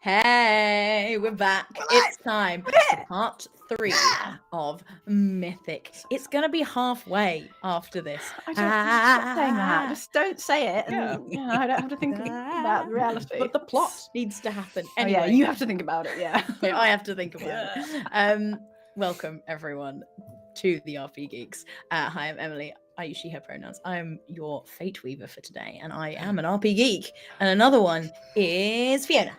Hey, we're back. It's time for part 3 of Mythic. It's going to be halfway after this. I don't stop saying that. Just don't say it. And, I don't have to think about the reality. But the plot needs to happen. Anyway, yeah, you have to think about it, yeah. I have to think about it. Welcome, everyone, to the RP Geeks. Hi, I'm Emily. I use she, her pronouns. I'm your fate weaver for today, and I am an RP geek. And another one is Fiona.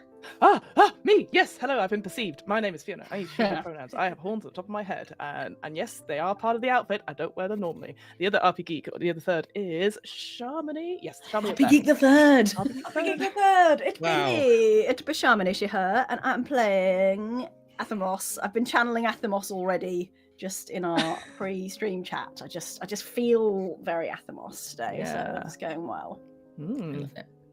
Me. Yes, hello, I've been perceived. My name is Fiona. I use she, her pronouns. I have horns at the top of my head. And yes, they are part of the outfit. I don't wear them normally. The other RP geek, or the other third, is Shamini. Yes, Shamini. RP Geek the Third. RP Geek the Third. It's me. It's Shamini, she, her. And I'm playing Athemos. I've been channeling Athemos already, just in our pre-stream chat. I just feel very Athemos today, so it's going well.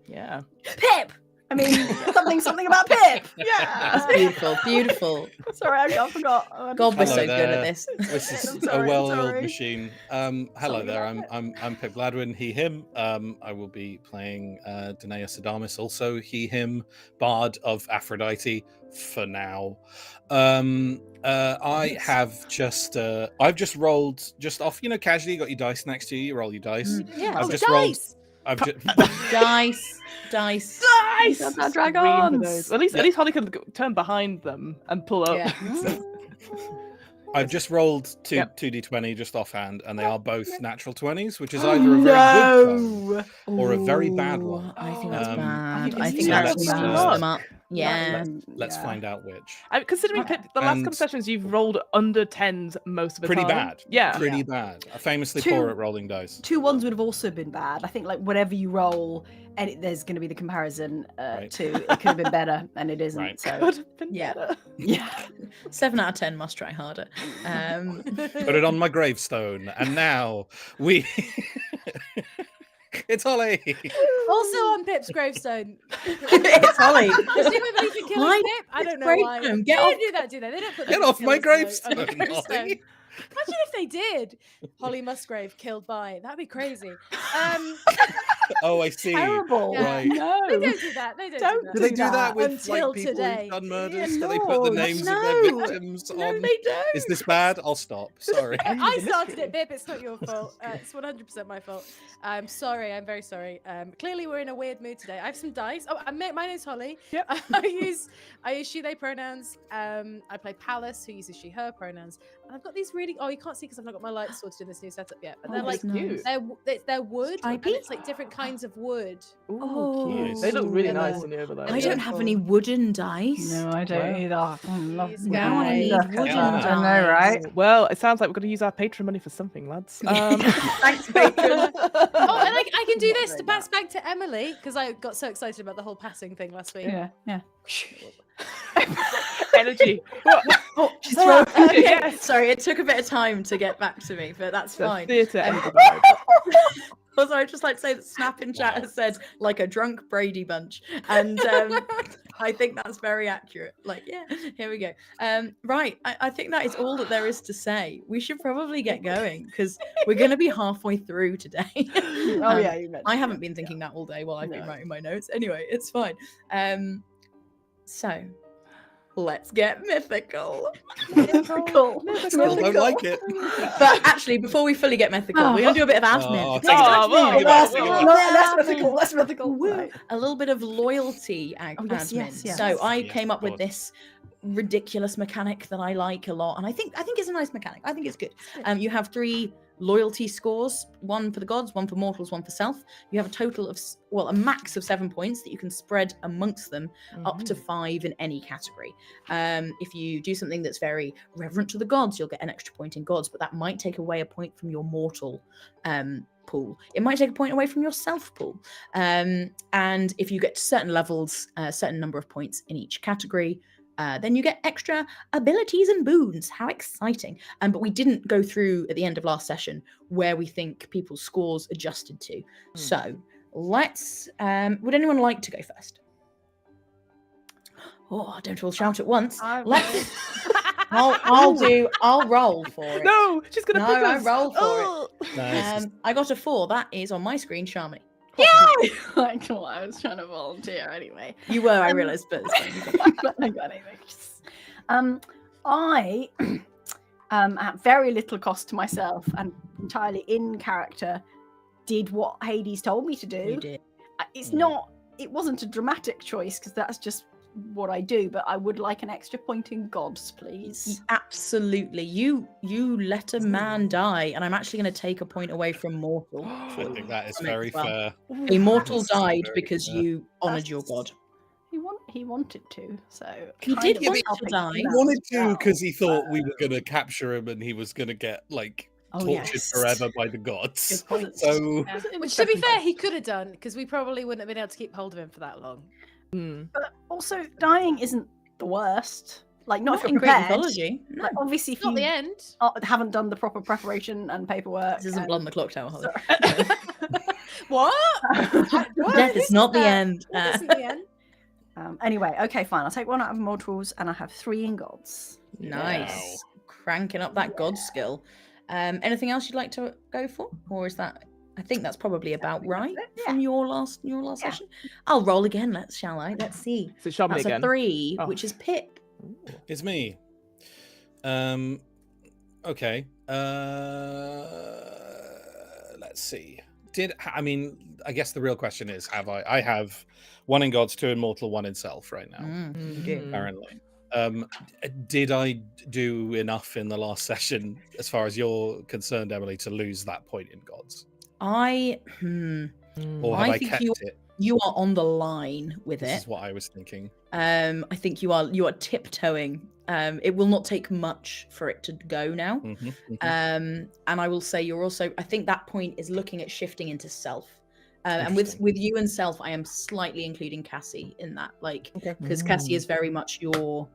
Yeah. Pip! I mean, something about Pip. Yeah, beautiful, beautiful. Sorry, I forgot. God, we're so good at this. This is a well-oiled machine. Hello there. I'm Pip Gladwin. He, him. I will be playing Danaeus Adamus, also he, him, Bard of Aphrodite for now. I have just I've just rolled just off. You know, casually, you got your dice next to you. You roll your dice. Yeah. Dice. Dragons. At least Holly can turn behind them and pull up. Yeah. I've just rolled two 2d20 just offhand, and they are both natural 20s, which is either a very good one or a very bad one. I think that's bad. I think that's let's them up. Yeah. Let's find out which. Considering Pip, the last couple sessions you've rolled under 10s most of the Pretty time. bad. Yeah. Pretty bad. I'm famously poor at rolling dice. 2 1s would have also been bad. I think like whatever you roll, there's going to be the comparison to it could have been better, and it isn't. Right. So Could have been better. yeah. 7 out of 10 must try harder. Put it on my gravestone, and now we. It's Holly. Also on Pip's gravestone. It's Holly. Presumably for killing Pip. I don't know why. Gravestone. They don't do that, do they? They don't put Get them off in my killers' note on gravestone, the gravestone. Holly. Imagine if they did. Holly Musgrave killed by. That'd be crazy. Oh, I see. Terrible. Right. No. They don't do that. They don't Don't do Do that. they do that with Until like people today. who've done murders? Yeah, Do they put the no, names of no. their victims No, on? they don't. Is this bad? I'll stop. Sorry. I started it, Pip. It's not your fault. It's 100% my fault. I'm sorry. I'm very sorry. Clearly, we're in a weird mood today. I have some dice. Oh, my name's Holly. Yep. I use she/they pronouns. I play Palace, who uses she/her pronouns. And I've got these really. Oh, you can't see because I've not got my lights sorted in this new setup yet. But they're like cute. they're wood, and IP? it's like different kinds of wood. Ooh, Oh. cute. They look really Yeah. nice in the overlay. I don't have any wooden dice. No, I don't either. I love These wooden guys. dice. Wooden I know, right? Well, it sounds like we're going to use our Patreon money for something, lads. Thanks, Patron. Oh, and I can do this to pass back to Emily because I got so excited about the whole passing thing last week. Yeah. Energy. Oh, she's Oh, throwing. Okay. yes. Sorry, it took a bit of time to get back to me, but that's The fine. theatre Um, energy vibe. Also, I'd just like to say that Snap in chat has said like a drunk Brady Bunch, and I think that's very accurate. Like, yeah, here we go. Right, I think that is all that there is to say. We should probably get going because we're going to be halfway through today. You mentioned I haven't been thinking that all day while I've been writing my notes. Anyway, it's fine. So let's get mythical. Mythical. Still don't like it. But actually, before we fully get mythical, we're going to do a bit of admin. Oh, Take thank admin. you. Less mythical. Woo. A little bit of loyalty yes, admin. yes. So I Yes, came up of with course. this ridiculous mechanic that I like a lot, and I think it's a nice mechanic. I think it's good. You have 3 loyalty scores, 1 for the gods, 1 for mortals, 1 for self. You have a total of a max of 7 points that you can spread amongst them, up to 5 in any category. If you do something that's very reverent to the gods, you'll get an extra point in gods, but that might take away a point from your mortal pool. It might take a point away from your self pool. And if you get to certain levels, a certain number of points in each category, then you get extra abilities and boons. How exciting. But we didn't go through at the end of last session where we think people's scores adjusted to. So let's, would anyone like to go first? Oh, don't all shout at once. Let's, I'll roll for it. No, she's going to pick I us. roll for it. Nice. I got a 4. That is on my screen, Shamini. possible. Like, well, I was trying to volunteer anyway. You were, I realised, but it's fine. I got it. I, at very little cost to myself and entirely in character, did what Hades told me to do. You did. It's not. It wasn't a dramatic choice because that's just what I do. But I would like an extra point in gods, please. Absolutely. You let a man die, and I'm actually going to take a point away from mortal. I think that is very fair. A mortal That's died very because fair. you honoured your god. He wanted to, so He kind did of want to helping die. him He out wanted as to well. because he thought we were going to capture him and he was going to get tortured yes. forever by the gods. Good point. So Yeah. Which, to be fair, he could have done because we probably wouldn't have been able to keep hold of him for that long. But also, dying isn't the worst. Like, not if in you're Greek prepared. mythology. No. Like, obviously, if It's not the you end. haven't done the proper preparation and paperwork. This isn't and- Blood on the Clock Tower, Holly. What? Death is not the that? end. What isn't the end? Anyway, okay, fine. I'll take one out of mortals, and I have 3 in gods. Nice. Wow. Cranking up that god skill. Anything else you'd like to go for? Or is that I think that's probably about right from your last session. I'll roll again, shall I? Let's see. So Shamini That's again. a 3, Oh. which is Pip. it's me. Okay. Let's see. I guess the real question is, have I have 1 in gods, 2 in mortal, 1 in self right now, You do. apparently. Did I do enough in the last session, as far as you're concerned, Emily, to lose that point in gods? Or Or have I think kept it? you are on the line with This it. is what I was thinking. I think you are tiptoeing. It will not take much for it to go now. Mhm, mhm. And I will say you're also. I think that point is looking at shifting into self. And with you and self, I am slightly including Cassie in that, because Cassie is very much your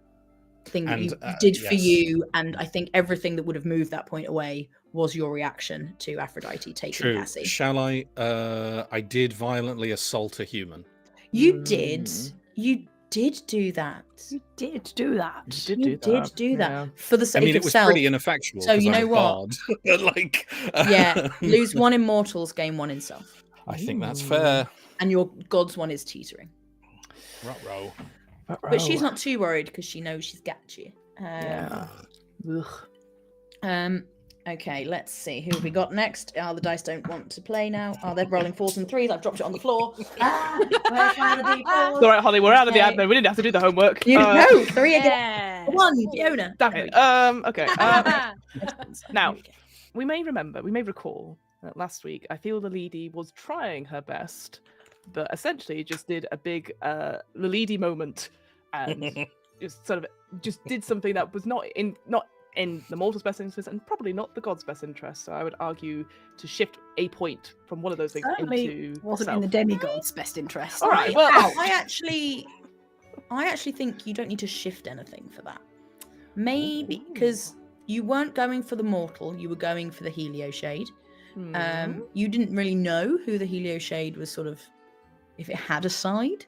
thing that And, you did for yes. you, and I think everything that would have moved that point away was your reaction to Aphrodite taking True. Cassie. Shall I? I did violently assault a human. You did do that. You did do that. You You did do that Yeah. for the sake I mean, of it was self. pretty ineffectual. So 'cause you I'm know a what? bard. Yeah, lose 1 in mortals, gain 1 in self, I think that's fair. and your god's one is teetering. Ruh-roh. But she's not too worried because she knows she's got you. Yeah. Okay, let's see who have we got next. Oh, the dice don't want to play now. Oh, they're rolling 4s and 3s. I've dropped it on the floor. Where's my D4s? It's all right, Holly. We're out of the Okay. admin. We didn't have to do the homework. You know, 3 again. Yeah. 1, Fiona. Damn it. Okay. Now, we may recall that last week, I feel the lady was trying her best, but essentially just did a big Lilidi moment and just did something that was not in the mortal's best interest and probably not the god's best interest. So I would argue to shift a point from one of those things Certainly into wasn't self. in the demigod's best interest. All right, well, I actually think you don't need to shift anything for that. Maybe because you weren't going for the mortal, you were going for the Helio Shade. You didn't really know who the Helio Shade was, sort of, if it had a side.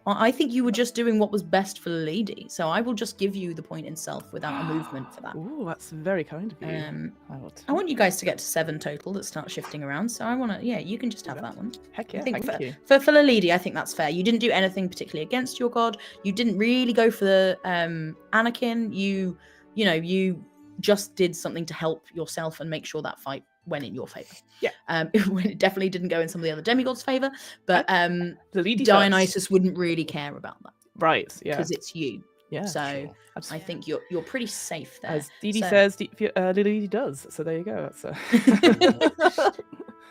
I think you were just doing what was best for the lady. So I will just give you the point in self without a movement for that. Ooh, that's very kind of you. I want you guys to get to 7 total that start shifting around. So I want to, you can just have that one. Heck I yeah, think thank you. for the lady, I think that's fair. You didn't do anything particularly against your god. You didn't really go for the Anakin. You just did something to help yourself and make sure that fight went in your favor. Yeah. It definitely didn't go in some of the other demigods' favor, but The lady Dionysus wouldn't really care about that Right, yeah. because it's you. Yeah, So sure. I think you're pretty safe there. As Dee Dee So- says, Lily does. So there you go. That's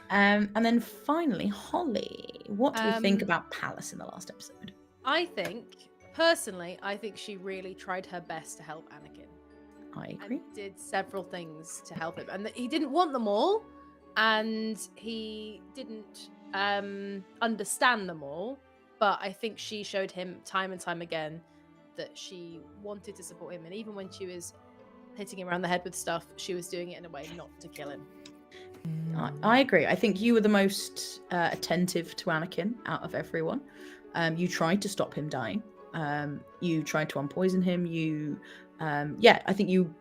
And then finally, Holly, what do we think Um, about Palace in the last episode? I think she really tried her best to help Anakin. I agree. And did several things to help him, and he didn't want them all, and he didn't understand them all. But I think she showed him time and time again that she wanted to support him, and even when she was hitting him around the head with stuff, she was doing it in a way not to kill him. I agree. I think you were the most attentive to Anakin out of everyone. You tried to stop him dying. You tried to unpoison him. I think you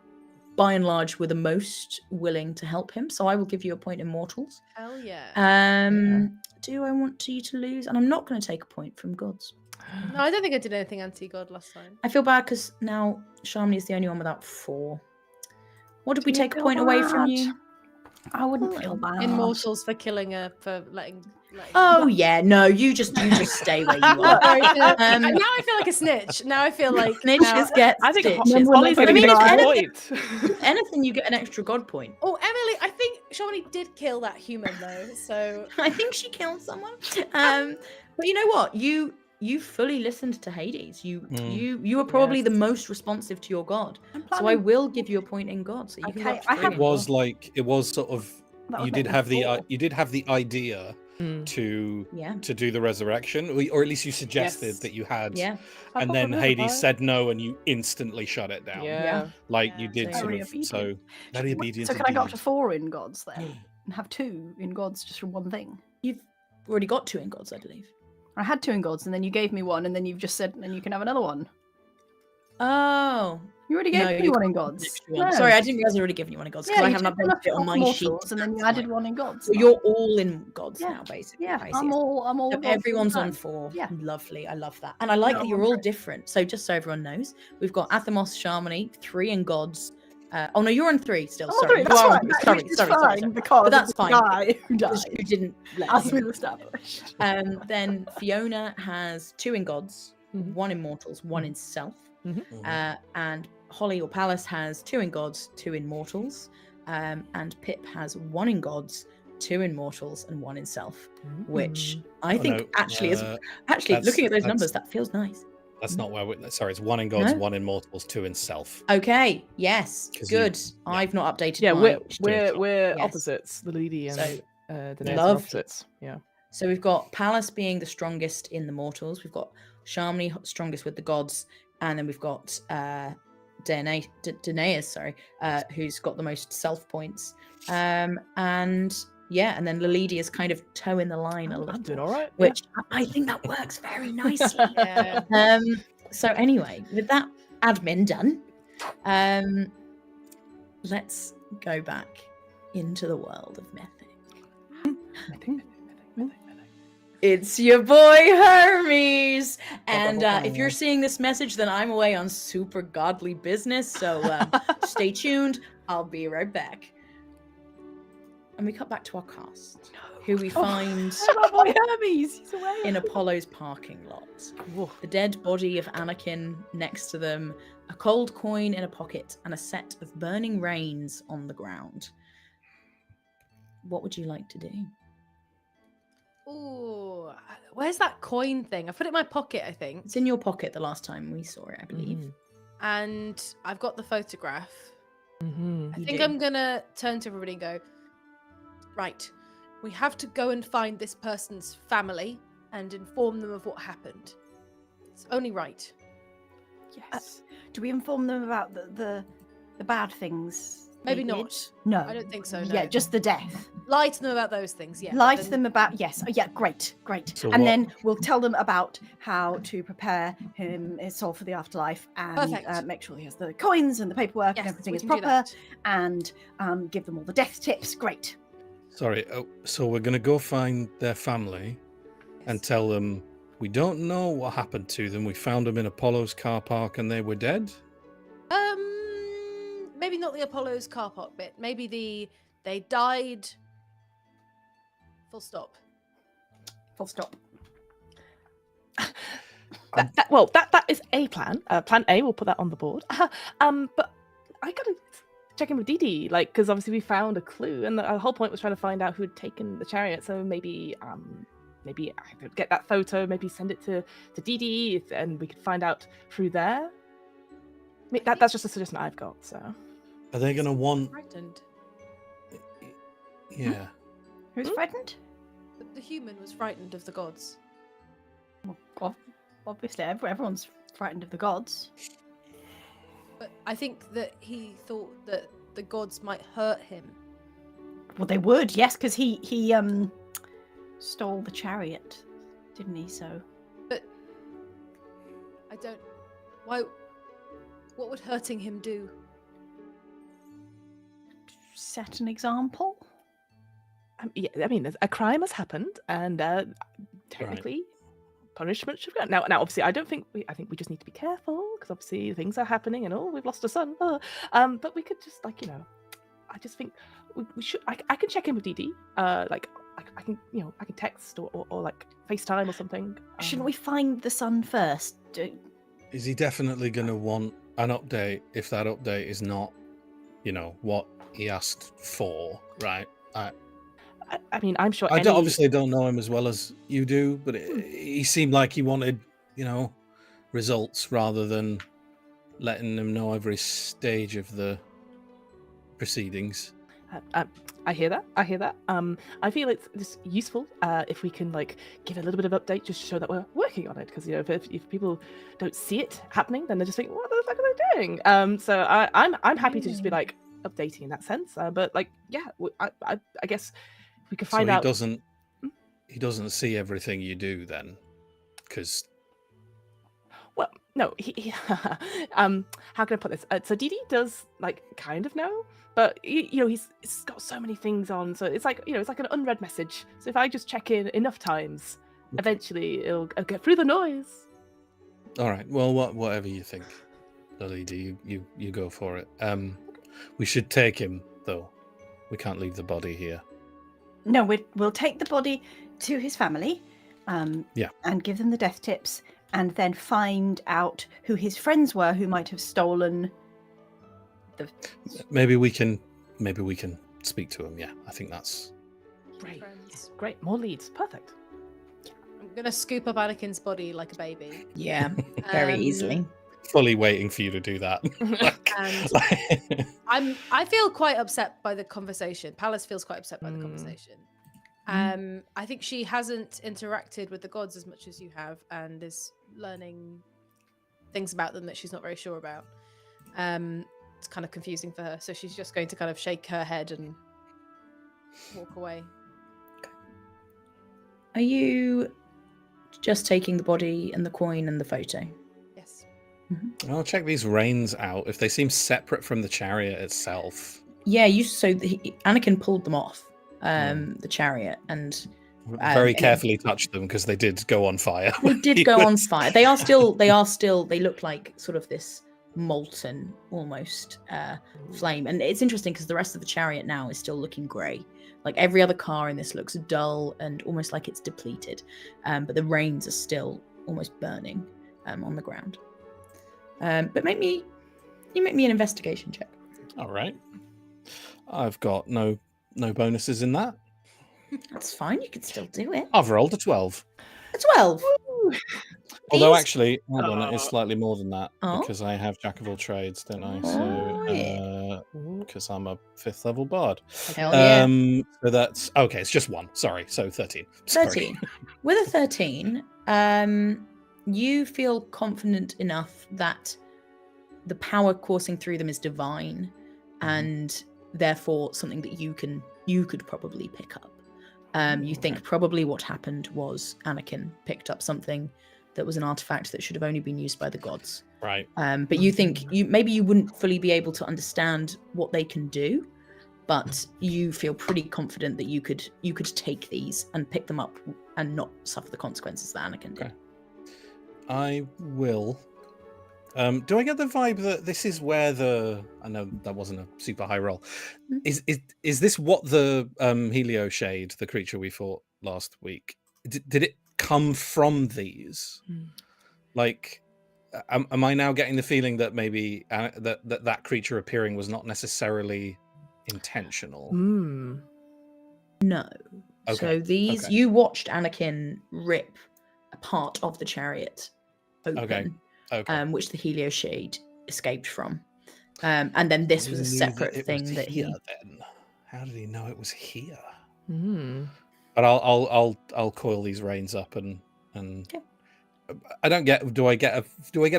by and large, were the most willing to help him. So I will give you a point in mortals. Hell yeah. Do I want you to lose? And I'm not going to take a point from gods. No, I don't think I did anything anti-god last time. I feel bad because now Shamini is the only one without 4. What did we Do you take a feel point away from bad? you? I wouldn't feel bad. Immortals for killing her, for letting. Oh yeah, no, you just stay where you are. Sorry, now I feel like a snitch. Now I feel like Snitches get I think stitches. Holly's I getting mean, a if point. If anything, you get an extra god point. Oh, Emily, I think Shamini did kill that human though. So I think she killed someone. But you know what? You fully listened to Hades. You were probably the most responsive to your god. So I will give you a point in god. So you can go up to 3 It was sort of That you would did make have me the idea to do the resurrection, or at least you suggested that you had. Yeah. And then Hades said no, and you instantly shut it down. Yeah. Like you did Very sort of. So very obedient. So can I go up to indeed. 4 in gods then? And have 2 in gods just from one thing? You've already got 2 in gods, I believe. I had 2 in gods, and then you gave me 1, and then you've just said, and you can have another one. Oh. You already gave me you 1 in can't have an gods. extra one. No. Sorry, I didn't realize I already given you 1 in gods because Yeah, I you haven't took updated it on off my mortals, sheet. and then you That's added fine. 1 in gods. So you're all in gods Yeah. now, basically. Yeah, I see. I'm all So gods everyone's all the on time. 4. Yeah. Lovely. I love that. And I like No, that I'm you're on all 3. different. So just so everyone knows, we've got Athamos, Shamini, 3 in gods. Oh no, you're on 3 still. I'm on Sorry. 3, You that's are on fine. 3. That Sorry, is sorry, fine, sorry. because But that's of the fine. guy who Because died. you didn't let As him. we've established. Then Fiona has 2 in gods, Mhm. 1 in mortals, 1 in self. Mhm. And Holly or Palace has 2 in gods, 2 in mortals. And Pip has 1 in gods, 2 in mortals, and 1 in self. Which I think no, actually is that's- looking at those that's- numbers, that feels nice. That's not where we're. Sorry, it's 1 in gods, No? 1 in mortals, 2 in self. Okay, yes, 'Cause you- good. yeah. I've not updated Yeah, mine. we're Yes. opposites. The Lady and So, Danae are lovely. opposites. Yeah. So we've got Palace being the strongest in the mortals. We've got Shamini strongest with the gods, and then we've got Danaeus, who's got the most self points. And then Lelidi is kind of toeing the line a I'm little, doing all right. which I think that works very nicely. yeah. So anyway, with that admin done, let's go back into the world of Mythic. It's your boy Hermes, and if you're seeing this message, then I'm away on super godly business. So stay tuned. I'll be right back. And we cut back to our cast, who we find Oh, boy, Hermes, he's away. in Apollo's parking lot. The dead body of Anakin next to them, a cold coin in a pocket, and a set of burning reins on the ground. What would you like to do? Ooh, where's that coin thing? I put it in my pocket, I think. It's in your pocket the last time we saw it, I believe. And I've got the photograph. I You think do. I'm gonna turn to everybody and go, right, we have to go and find this person's family and inform them of what happened. It's only right. Yes. Do we inform them about the bad things? Maybe they did? not. No. I don't think so, Yeah, no. just the death. Lie to them about those things, yeah. Lie but to then- them about, yes. Oh, yeah, great. So And what- then we'll tell them about how to prepare his soul for the afterlife and Perfect. make sure he has the coins and the paperwork and Yes, everything we is can do proper that. and give them all the death tips. Great. Sorry. So we're going to go find their family and tell them we don't know what happened to them. We found them in Apollo's car park and they were dead. Maybe not the Apollo's car park bit. Maybe they died. Full stop. Full stop. That is a plan. Plan A, we'll put that on the board. But I gotta check in with Dee Dee, like, because obviously we found a clue, and the whole point was trying to find out who had taken the chariot. So maybe I could get that photo, maybe send it to Dee Dee, and we could find out through there. I mean, that's just a suggestion I've got. So Are they going to want? Frightened. Yeah. Who's frightened? The human was frightened of the gods. Well, obviously, everyone's frightened of the gods. But I think that he thought that the gods might hurt him. Well, they would, yes, because he stole the chariot, didn't he? So But I don't. Why? What would hurting him do? set an example? Yeah, I mean, a crime has happened, and technically, punishment should go. Now, obviously, I think we just need to be careful because obviously things are happening, and we've lost a son. But we could just I just think we should. I can check in with Dee. Like I can text or like FaceTime or something. Shouldn't we find the son first? Is he definitely going to want an update if that update is not, what he asked for, right? I mean, I'm sure. Obviously don't know him as well as you do, but he seemed like he wanted, results rather than letting him know every stage of the proceedings. I hear that. I feel it's just useful if we can give a little bit of update, just to show that we're working on it. Because if people don't see it happening, then they just think, what the fuck are they doing? So I'm happy to just be updating in that sense. But I guess we could find out. He doesn't see everything you do then, because. Well, no. He how can I put this? So Dee does kind of know. But he's got so many things on, so it's it's like an unread message. So if I just check in enough times, eventually it'll get through the noise. All right. Well, whatever you think, Lily, you go for it. We should take him though. We can't leave the body here. No, we'll take the body to his family. And give them the death tips, and then find out who his friends were who might have stolen. Maybe we can speak to him. Yeah, I think that's great. More leads, perfect. I'm gonna scoop up Anakin's body like a baby. Yeah, very easily. Fully waiting for you to do that. I feel quite upset by the conversation. Palace feels quite upset by the conversation. I think she hasn't interacted with the gods as much as you have, and is learning things about them that she's not very sure about. It's kind of confusing for her, so she's just going to kind of shake her head and walk away. Are you just taking the body and the coin and the photo? Yes. Mm-hmm. I'll check these reins out. If they seem separate from the chariot itself. Yeah, Anakin pulled them off the chariot and very carefully touched them because they did go on fire. They did go on fire. They look like sort of this molten almost flame, and it's interesting because the rest of the chariot now is still looking grey. Like every other car in this looks dull and almost like it's depleted, but the reins are still almost burning on the ground. But make me an investigation check. All right, I've got no bonuses in that. That's fine, you can still do it. I've rolled a 12. A 12. Although actually, hold on, it's slightly more than that because I have Jack of all trades, don't I? So, because I'm a 5th level bard. Hell yeah. So that's okay. It's just 1. Sorry. So 13. 13. With a 13, you feel confident enough that the power coursing through them is divine, and therefore something that you could probably pick up. You think probably what happened was Anakin picked up something that was an artifact that should have only been used by the gods. Right. But you think maybe you wouldn't fully be able to understand what they can do, but you feel pretty confident that you could take these and pick them up and not suffer the consequences that Anakin did. Okay. I will. Do I get the vibe that this is where I know that wasn't a super high roll. Is this what the Helio Shade, the creature we fought last week, did it come from these? Like, am I now getting the feeling that maybe that creature appearing was not necessarily intentional? No. Okay. So these, you watched Anakin rip a part of the chariot open. Okay. Which the Helio Shade escaped from, and then this was a separate thing that he. Then how did he know it was here? But I'll coil these reins up and I don't get. Do I get a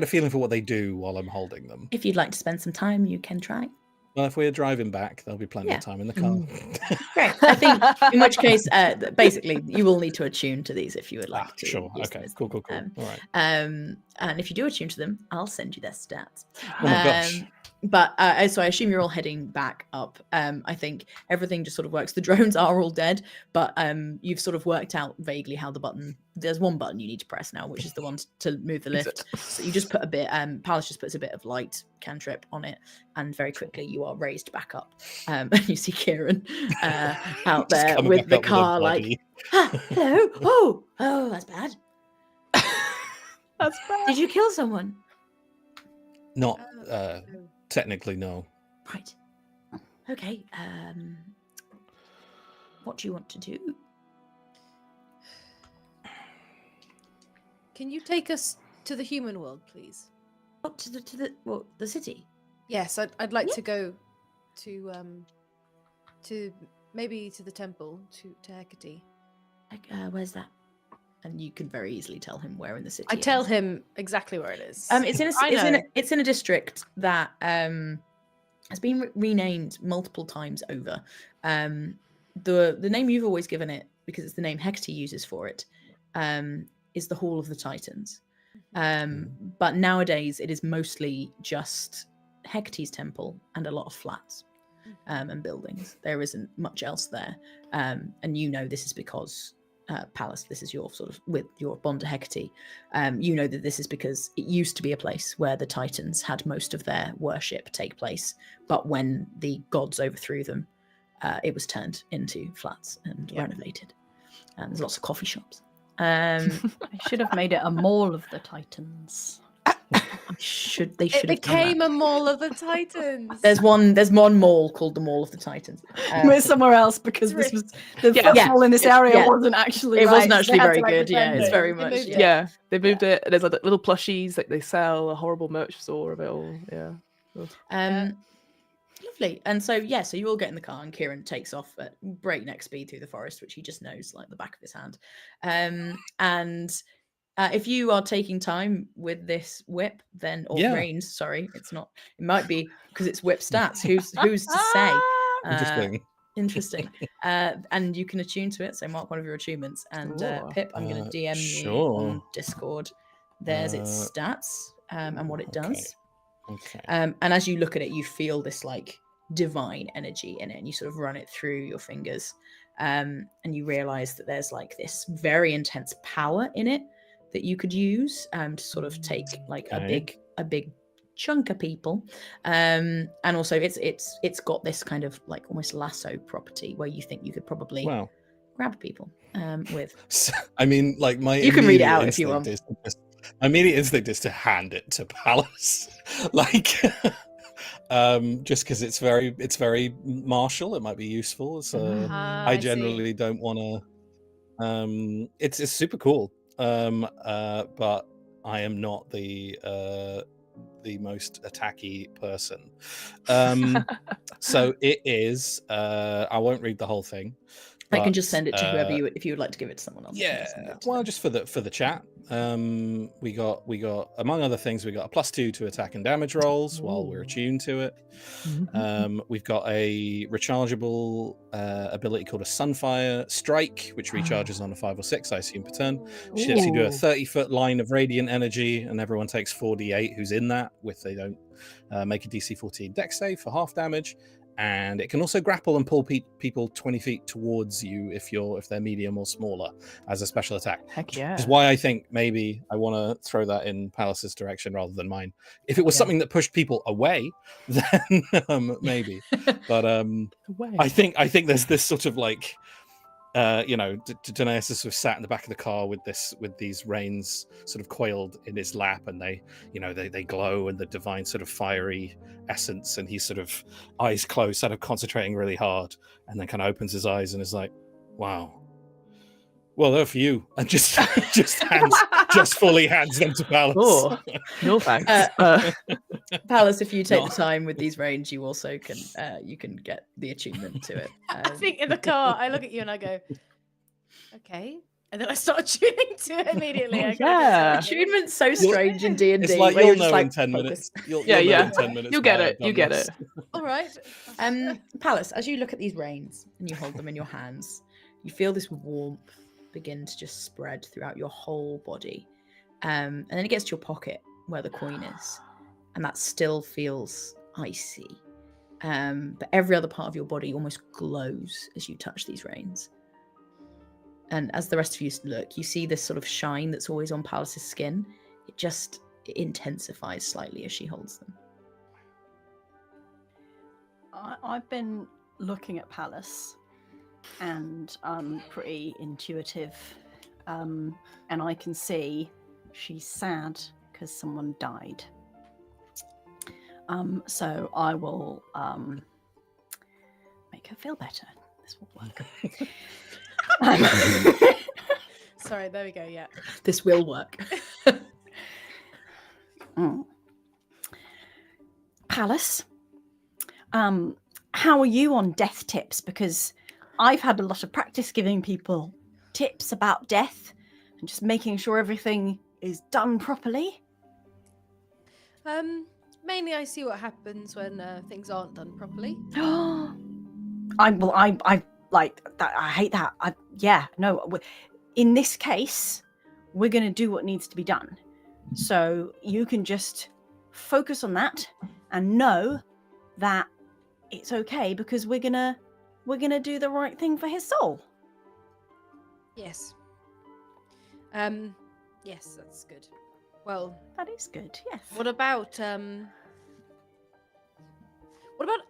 feeling for what they do while I'm holding them? If you'd like to spend some time, you can try. Well, if we're driving back, there'll be plenty of time in the car. Great. I think in which case, basically, you will need to attune to these if you would like to. Sure. use Okay. those. Cool. All right. and if you do attune to them, I'll send you their stats. Oh my gosh. But so I assume you're all heading back up. I think everything just sort of works. The drones are all dead, but you've sort of worked out vaguely how the button. There's one button you need to press now, which is the one to move the lift. So you just put a bit. Palace just puts a bit of light cantrip on it, and very quickly you are raised back up. And you see Kieran out Just there coming with back the up with a car, like, body. hello. Oh, that's bad. That's bad. Did you kill someone? Not Oh. technically, no. Right. Okay. What do you want to do? Can you take us to the human world, please? Up to the city. Yes, I'd like Yeah. to go to maybe to the temple to Hecate. Like, where's that? And you can very easily tell him where in the city. I it tell is. him exactly where it is. It's in a district that has been renamed multiple times over. The name you've always given it, because it's the name Hecate uses for it, is the Hall of the Titans. But nowadays it is mostly just Hecate's temple and a lot of flats and buildings. There isn't much else there. And you know this is because Palace, this is your sort of, with your bond to Hecate, you know that this is because it used to be a place where the Titans had most of their worship take place, but when the gods overthrew them, it was turned into flats and renovated. And there's lots of coffee shops. I should have made it a mall of the Titans. They should have it became done a mall of the Titans. that. There's one mall called the Mall of the Titans. We're somewhere else because this was the football in this area wasn't actually. It wasn't right, actually so they had very to, like, good. Yeah, it's pretend very it. much. moved it. Yeah, they moved it. There's like little plushies that they sell, a horrible merch store of it all. Yeah. Lovely. And so so you all get in the car and Kieran takes off at breakneck speed through the forest, which he just knows like the back of his hand. And if you are taking time with this whip, then reins, sorry, it's not. It might be because it's whip stats. Who's to say? Interesting. And you can attune to it. So mark one of your attunements. And Pip, I'm going to DM you on Discord. There's its stats and what it does. Okay. And as you look at it, you feel this like divine energy in it, and you sort of run it through your fingers, and you realize that there's like this very intense power in it that you could use to sort of take like a big chunk of people, and also it's got this kind of like almost lasso property where you think you could probably grab people with. So, I mean, like you can read it out if you want. My immediate instinct is to hand it to Palace, like, just because it's very martial. It might be useful. So I generally don't want to. It's super cool, but I am not the most attacky person. So it is. I won't read the whole thing. I can just send it to whoever if you would like to give it to someone else. Yeah, well, just for the chat. We got among other things, we got a +2 to attack and damage rolls while we're attuned to it. We've got a rechargeable ability called a Sunfire Strike, which recharges on a 5 or 6, I assume, per turn. She lets you do a 30-foot line of radiant energy, and everyone takes 4d8 who's in that, if they don't make a DC 14 dex save for half damage. And it can also grapple and pull people 20 feet towards you if they're medium or smaller as a special attack. Heck yeah. Which is why I think maybe I want to throw that in Palace's direction rather than mine. If it was something that pushed people away, then maybe. But I think there's this sort of like Danaeus is sort of sat in the back of the car with these reins sort of coiled in his lap, and they glow in the divine sort of fiery essence, and he's sort of eyes closed, sort of concentrating really hard, and then kind of opens his eyes and is like, wow, well, they're for you, and just fully hands them to Palace. Oh, no thanks. Palace, if you take the time with these reins, you also can you can get the attunement to it. I think in the car, I look at you and I go, okay. And then I start tuning to it immediately. Attunement's so strange in D&D. It's like you'll know in 10 minutes. You'll know in 10 minutes. You get it. All right. Palace, as you look at these reins and you hold them in your hands, you feel this warmth begin to just spread throughout your whole body. And then it gets to your pocket where the coin is, and that still feels icy. But every other part of your body almost glows as you touch these reins. And as the rest of you look, you see this sort of shine that's always on Palace's skin. It intensifies slightly as she holds them. I've been looking at Palace, and I'm pretty intuitive, and I can see she's sad because someone died. So I will make her feel better. This will work. Sorry, there we go. Yeah. This will work. Palace, how are you on death tips? Because I've had a lot of practice giving people tips about death and just making sure everything is done properly. Mainly I see what happens when things aren't done properly. I like that. I hate that. In this case, we're going to do what needs to be done. So you can just focus on that and know that it's okay, because we're gonna do the right thing for his soul. Yes. Yes, that's good. Well, That is good. Yes. what about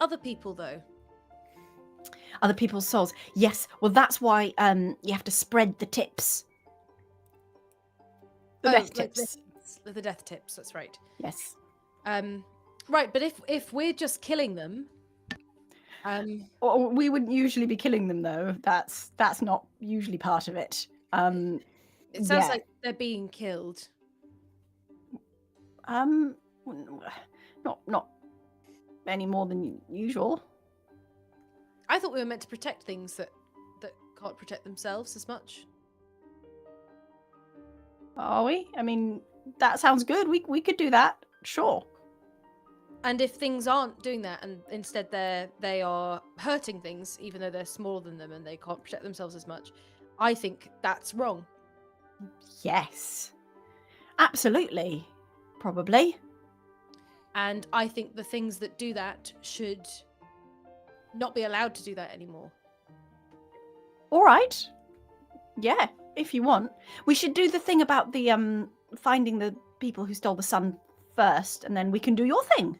other people though? Other people's souls. Yes. Well, that's why you have to spread the tips. The death like tips. the death tips. That's right. Yes. Right, but if we're just killing them, Or we wouldn't usually be killing them, though. That's not usually part of it. it sounds yeah. like they're being killed. Not any more than usual. I thought we were meant to protect things that can't protect themselves as much. Are we? I mean, that sounds good. We could do that. Sure. And if things aren't doing that, and instead they are hurting things, even though they're smaller than them and they can't protect themselves as much, I think that's wrong. Yes. Absolutely. Probably. And I think the things that do that should not be allowed to do that anymore. All right. Yeah, if you want. We should do the thing about the finding the people who stole the sun first, and then we can do your thing.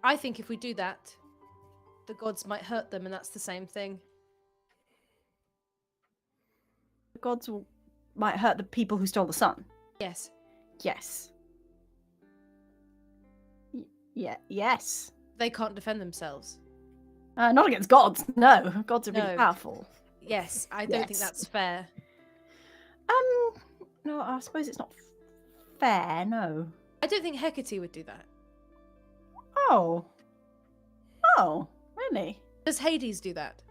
I think if we do that, the gods might hurt them, and that's the same thing. The gods might hurt the people who stole the sun. Yes. Yes. Yeah. Yes. They can't defend themselves. Not against gods. No, gods are really No. powerful. Yes, I don't think Yes. that's fair. No, I suppose it's not fair. No. I don't think Hecate would do that. Oh. Oh, really? Does Hades do that?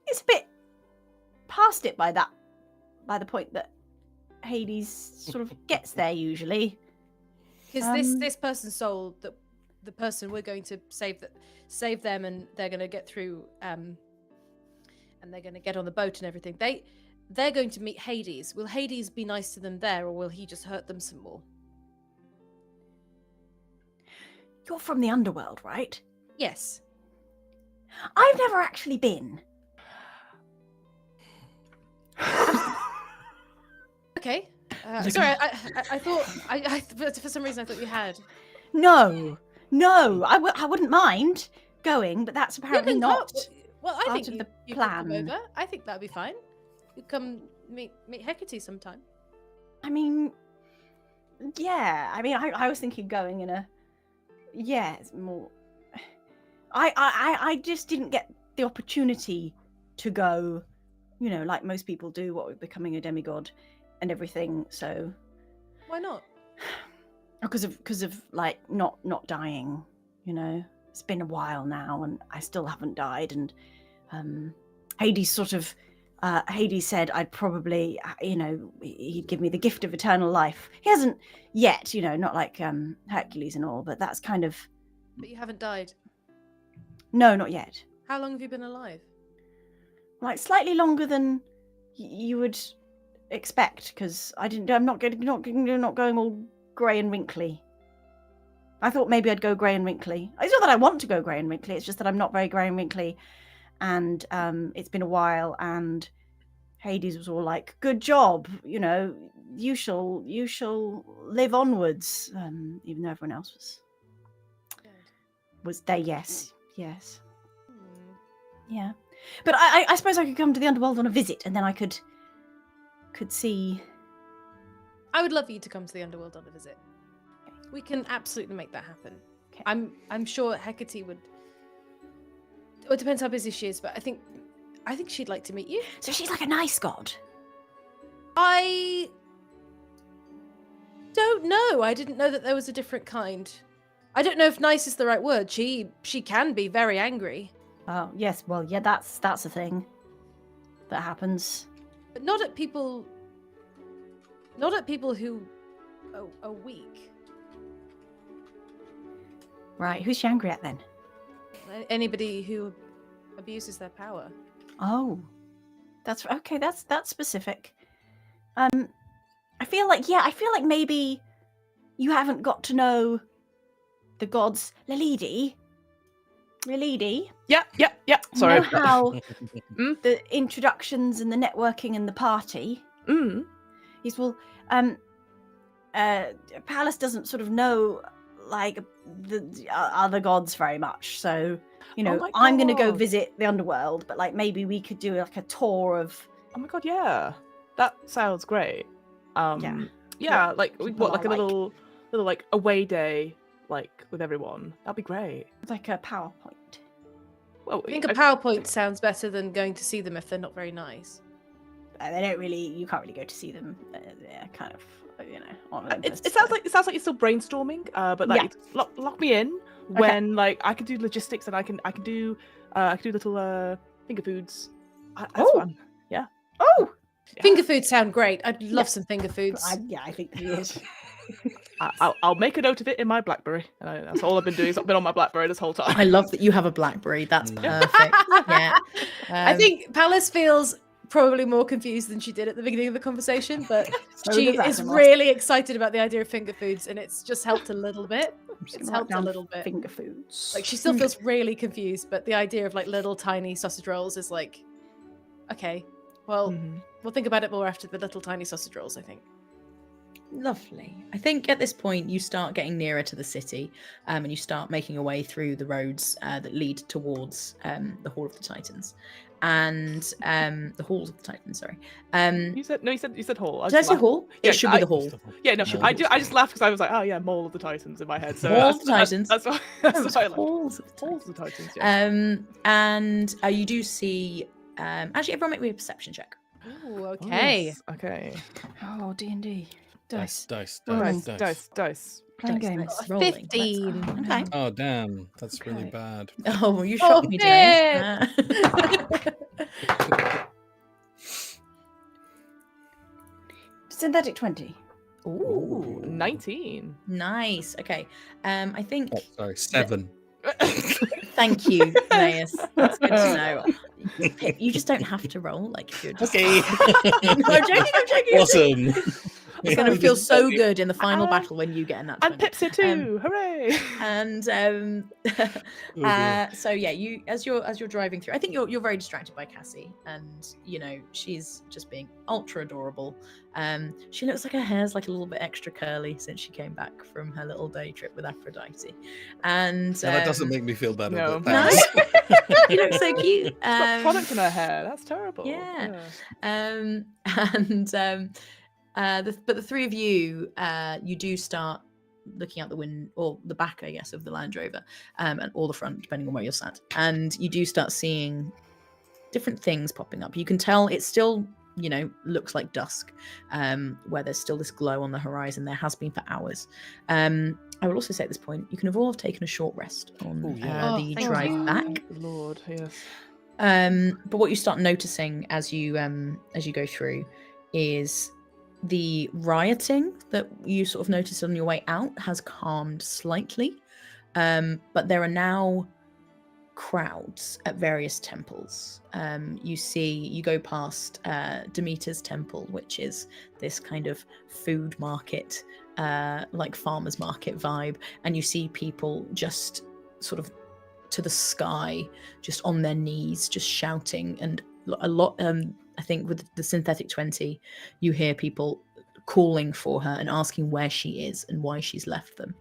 It's a bit past it by the point that Hades sort of gets there usually. Because this person's soul, the person we're going to save them, and they're going to get through, and they're going to get on the boat and everything. They're going to meet Hades. Will Hades be nice to them there, or will he just hurt them some more? You're from the underworld, right? Yes. I've never actually been. Okay. Sorry, I thought for some reason I thought you had. No, I wouldn't mind going, but that's apparently not. Well, I part think of the you could come plan. over. I think that'd be fine. You come meet Hecate sometime. I mean, yeah. I mean, I was thinking going in a. Yeah, it's more. I just didn't get the opportunity to go, you know, like most people do, what with becoming a demigod and everything. So. Why not? Because of like not dying, you know. It's been a while now, and I still haven't died. And Hades Hades said I'd probably, you know, he'd give me the gift of eternal life. He hasn't yet, you know, not like Hercules and all, but that's kind of. But you haven't died. No, not yet. How long have you been alive? Like slightly longer than you would expect? Because I'm not going all grey and wrinkly. I thought maybe I'd go grey and wrinkly. It's not that I want to go grey and wrinkly. It's just that I'm not very grey and wrinkly, and it's been a while. And Hades was all like, "Good job, you shall live onwards," even though everyone else was there. Yes. Yeah, but I suppose I could come to the underworld on a visit, and then I could see. I would love you to come to the underworld on a visit. We can absolutely make that happen. Okay. I'm sure Hecate would. Well, it depends how busy she is, but I think she'd like to meet you. So she's like a nice god. I don't know. I didn't know that there was a different kind. I don't know if nice is the right word. She can be very angry. Oh yes, well yeah, that's a thing that happens. But not at people who are weak. Right, who's she angry at then? Anybody who abuses their power. Oh, that's okay. That's specific. I feel like maybe you haven't got to know the gods, Lilidi. Yeah. Sorry. Know how the introductions and the networking and the party. Is Palace doesn't sort of know like the other gods very much, so I'm going to go visit the underworld, but like maybe we could do like a tour of. Oh my god, yeah, that sounds great. Yeah, like what, like a little like away day, like with everyone. That'd be great. It's like a PowerPoint. Well, I think a PowerPoint sounds better than going to see them if they're not very nice. They don't really. You can't really go to see them. They're kind of, on Olympus, it sounds like you're still brainstorming. But like, lock me in when like I can do logistics and I can do little finger foods. That's fun. Yeah. Oh. Finger foods sound great. I'd love some finger foods. I think you would. I'll make a note of it in my BlackBerry. That's all I've been doing. I've been on my BlackBerry this whole time. I love that you have a BlackBerry. That's perfect. Yeah. I think Palace feels probably more confused than she did at the beginning of the conversation, but she is really excited about the idea of finger foods, and it's just helped a little bit. It's helped a little bit. Finger foods. Like she still feels really confused, but the idea of like little tiny sausage rolls is like, okay, well, we'll think about it more after the little tiny sausage rolls, I think. Lovely. I think at this point you start getting nearer to the city, and you start making your way through the roads that lead towards the Hall of the Titans, and the Halls of the Titans. Sorry. You said hall. Did I say hall? Yeah, it should be the hall. Yeah, no, I just laughed because I was like, oh yeah, Mall of the Titans in my head. So Hall of the Titans. That's why I like Halls of the Halls of the Titans. Yeah. And you do see. Actually, everyone make me a perception check. Oh, okay. Yes, okay. Oh, D&D. Dice. Rolling. Dice. Playing games. Rolling. 15. Okay. Oh damn, that's really bad. Oh, you shot me, Denise. Synthetic 20. Ooh, 19. Nice. Okay. I think. Oh, sorry, 7. Thank you, Naeus. That's good to know. Pip, you just don't have to roll like if you're just. Okay. No, I'm joking. Awesome. It's going to feel so good in the final battle when you get in that. And Pip's here too. Hooray! And so yeah, you as you're driving through, I think you're very distracted by Cassie, and she's just being ultra adorable. She looks like her hair's like a little bit extra curly since she came back from her little day trip with Aphrodite, and that doesn't make me feel better. No. No, you look so cute. She's got product in her hair. That's terrible. Yeah. But the three of you, you do start looking out the window, or the back, I guess, of the Land Rover, or the front, depending on where you're sat. And you do start seeing different things popping up. You can tell it's still, looks like dusk, where there's still this glow on the horizon. There has been for hours. I will also say at this point, you can have all taken a short rest on the drive back. Lord, yes. But what you start noticing as you go through is the rioting that you sort of noticed on your way out has calmed slightly, but there are now crowds at various temples. You go past Demeter's temple, which is this kind of food market, like farmer's market vibe, and you see people just sort of to the sky, just on their knees, just shouting, and a lot. I think with the synthetic 20, you hear people calling for her and asking where she is and why she's left them.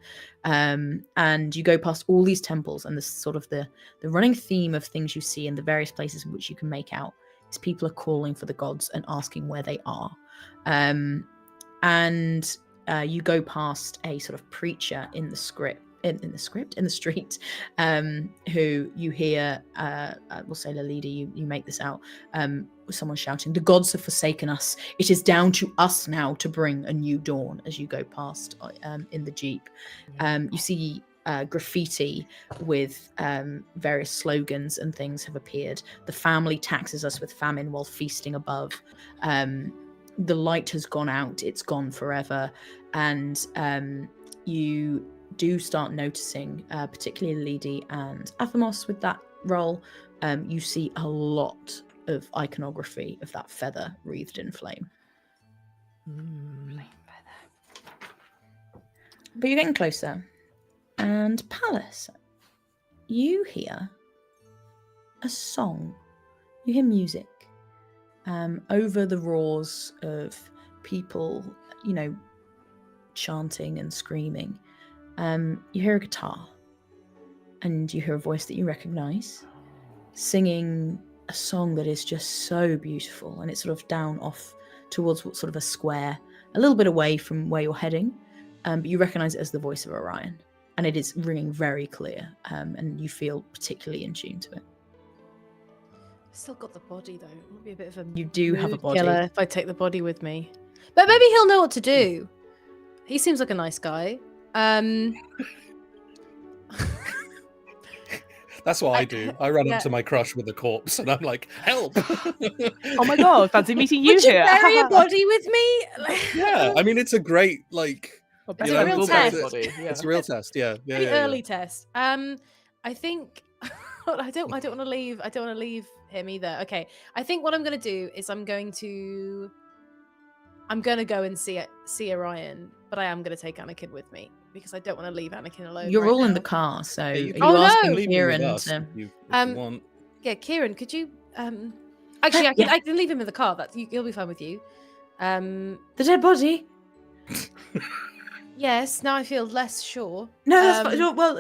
And you go past all these temples, and this sort of the running theme of things you see in the various places in which you can make out is people are calling for the gods and asking where they are. And you go past a sort of preacher in the street, who you hear, we'll say the leader, you make this out, someone shouting, "The gods have forsaken us. It is down to us now to bring a new dawn," as you go past in the Jeep. You see graffiti with various slogans and things have appeared. The family taxes us with famine while feasting above. The light has gone out. It's gone forever. And you do start noticing, particularly Lady and Athamos with that role, you see a lot of iconography of that feather wreathed in flame. Flame feather. But you're getting closer. And Palace, you hear a song. You hear music over the roars of people, chanting and screaming. You hear a guitar, and you hear a voice that you recognize singing a song that is just so beautiful, and it's sort of down off towards sort of a square, a little bit away from where you're heading, but you recognize it as the voice of Orion, and it is ringing very clear, and you feel particularly in tune to it. Still got the body though. It would be a bit of a You do have a mood body. killer if I take the body with me, but maybe he'll know what to do. He seems like a nice guy. That's what I do. I run up to my crush with a corpse, and I'm like, "Help!" Oh my god, fancy meeting you Would you here. bury a body with me? Yeah, I mean, it's a great It's a real test. It's a real test. Yeah, yeah. Pretty yeah, early test. I think I don't want to leave. I don't want to leave him either. Okay. I think what I'm going to do is I'm going to go and see Orion, but I am going to take Anakin with me because I don't want to leave Anakin alone. You're right all in now. the car, so are you Oh, no! asking Leave him Kieran with us to... if you want. Yeah, Kieran, could you actually I can leave him in the car. He'll be fine with you. The dead body? Yes, now I feel less sure. No, that's fine. Well,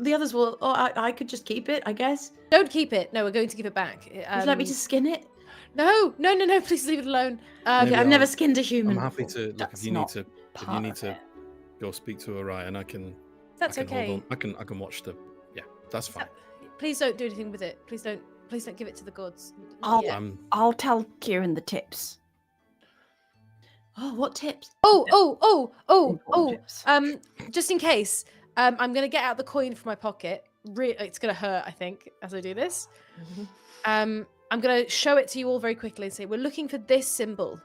the others will... Oh, I could just keep it, I guess. Don't keep it. No, we're going to give it back. Would you like me to skin it? No, please leave it alone. Okay, I've never skinned a human. I'm happy before. to. Look, if you need to go speak to Orion, I can. That's I can okay. Hold on. I can watch the. Yeah, that's fine. Please don't do anything with it. Please don't give it to the gods. I'll tell Kieran the tips. Oh, what tips? Important tips. Just in case, I'm gonna get out the coin from my pocket. It's gonna hurt, I think, as I do this. I'm gonna show it to you all very quickly and say, we're looking for this symbol.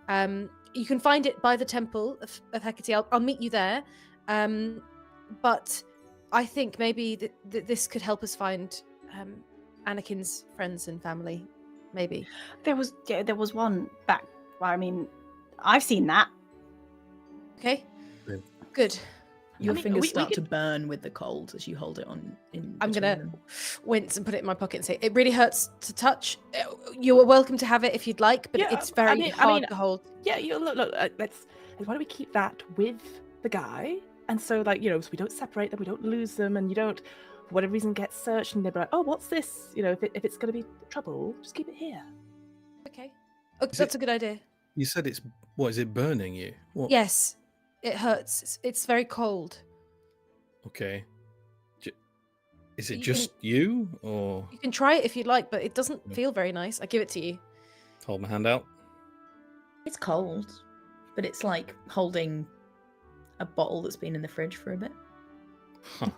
You can find it by the temple of Hecate. I'll meet you there. But I think maybe this could help us find Anakin's friends and family. Maybe There was one back. Well, I mean, I've seen that. Okay. Yeah. Good. Your fingers we start could- to burn with the cold as you hold it on. I'm between gonna them. wince and put it in my pocket and say, it really hurts to touch. You are welcome to have it if you'd like, but Yeah, it's very hard to hold. Yeah, look. Let's. Why don't we keep that with the guy? And so, so we don't separate them, we don't lose them, and you don't, for whatever reason, get searched, and they're like, oh, what's this? If it's going to be trouble, just keep it here. Okay. Oh, that's a good idea. You said it's. What is it burning you? What? Yes, it hurts. It's very cold. Okay. Is it You just you, or You can try it if you'd like, but it doesn't Yeah. feel very nice. I give it to you. hold my hand out? It's cold, but it's like holding a bottle that's been in the fridge for a bit. Huh.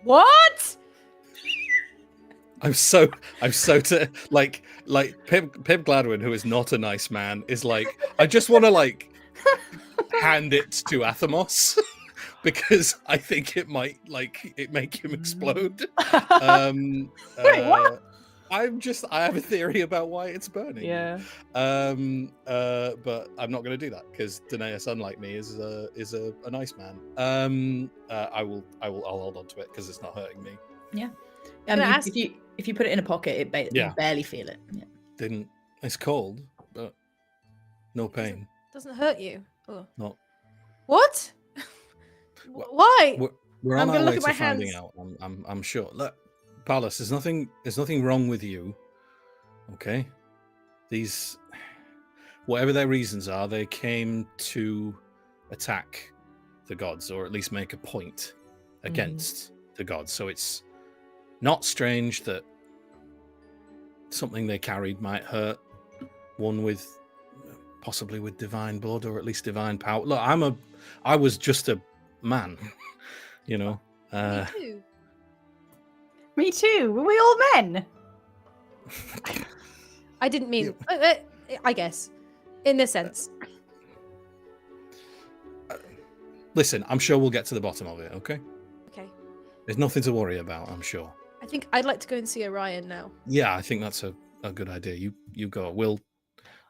What? I'm so like Pip Gladwin, who is not a nice man, is like, I just want to hand it to Athamos. because I think it might make him explode. Wait, what? I have a theory about why it's burning. Yeah. But I'm not going to do that because Danaeus, unlike me, is a nice man. I'll hold on to it because it's not hurting me. Yeah. Can I ask- If you put it in a pocket, you barely feel it. Yeah. It's cold, but no pain. Doesn't hurt you. Oh. Not. What? Well, Why? We're I'm on gonna our look way at to my finding hands. out. I'm sure. Look, Palace, there's nothing wrong with you. Okay, these, whatever their reasons are, they came to attack the gods, or at least make a point against the gods. So it's not strange that something they carried might hurt one with possibly with divine blood, or at least divine power. Look, I was just a man, you know. Me too. Me too. Were we all men? I didn't mean. I guess, in a sense. Listen, I'm sure we'll get to the bottom of it. Okay. Okay. There's nothing to worry about. I'm sure. I think I'd like to go and see Orion now. Yeah, I think that's a good idea. You go. We'll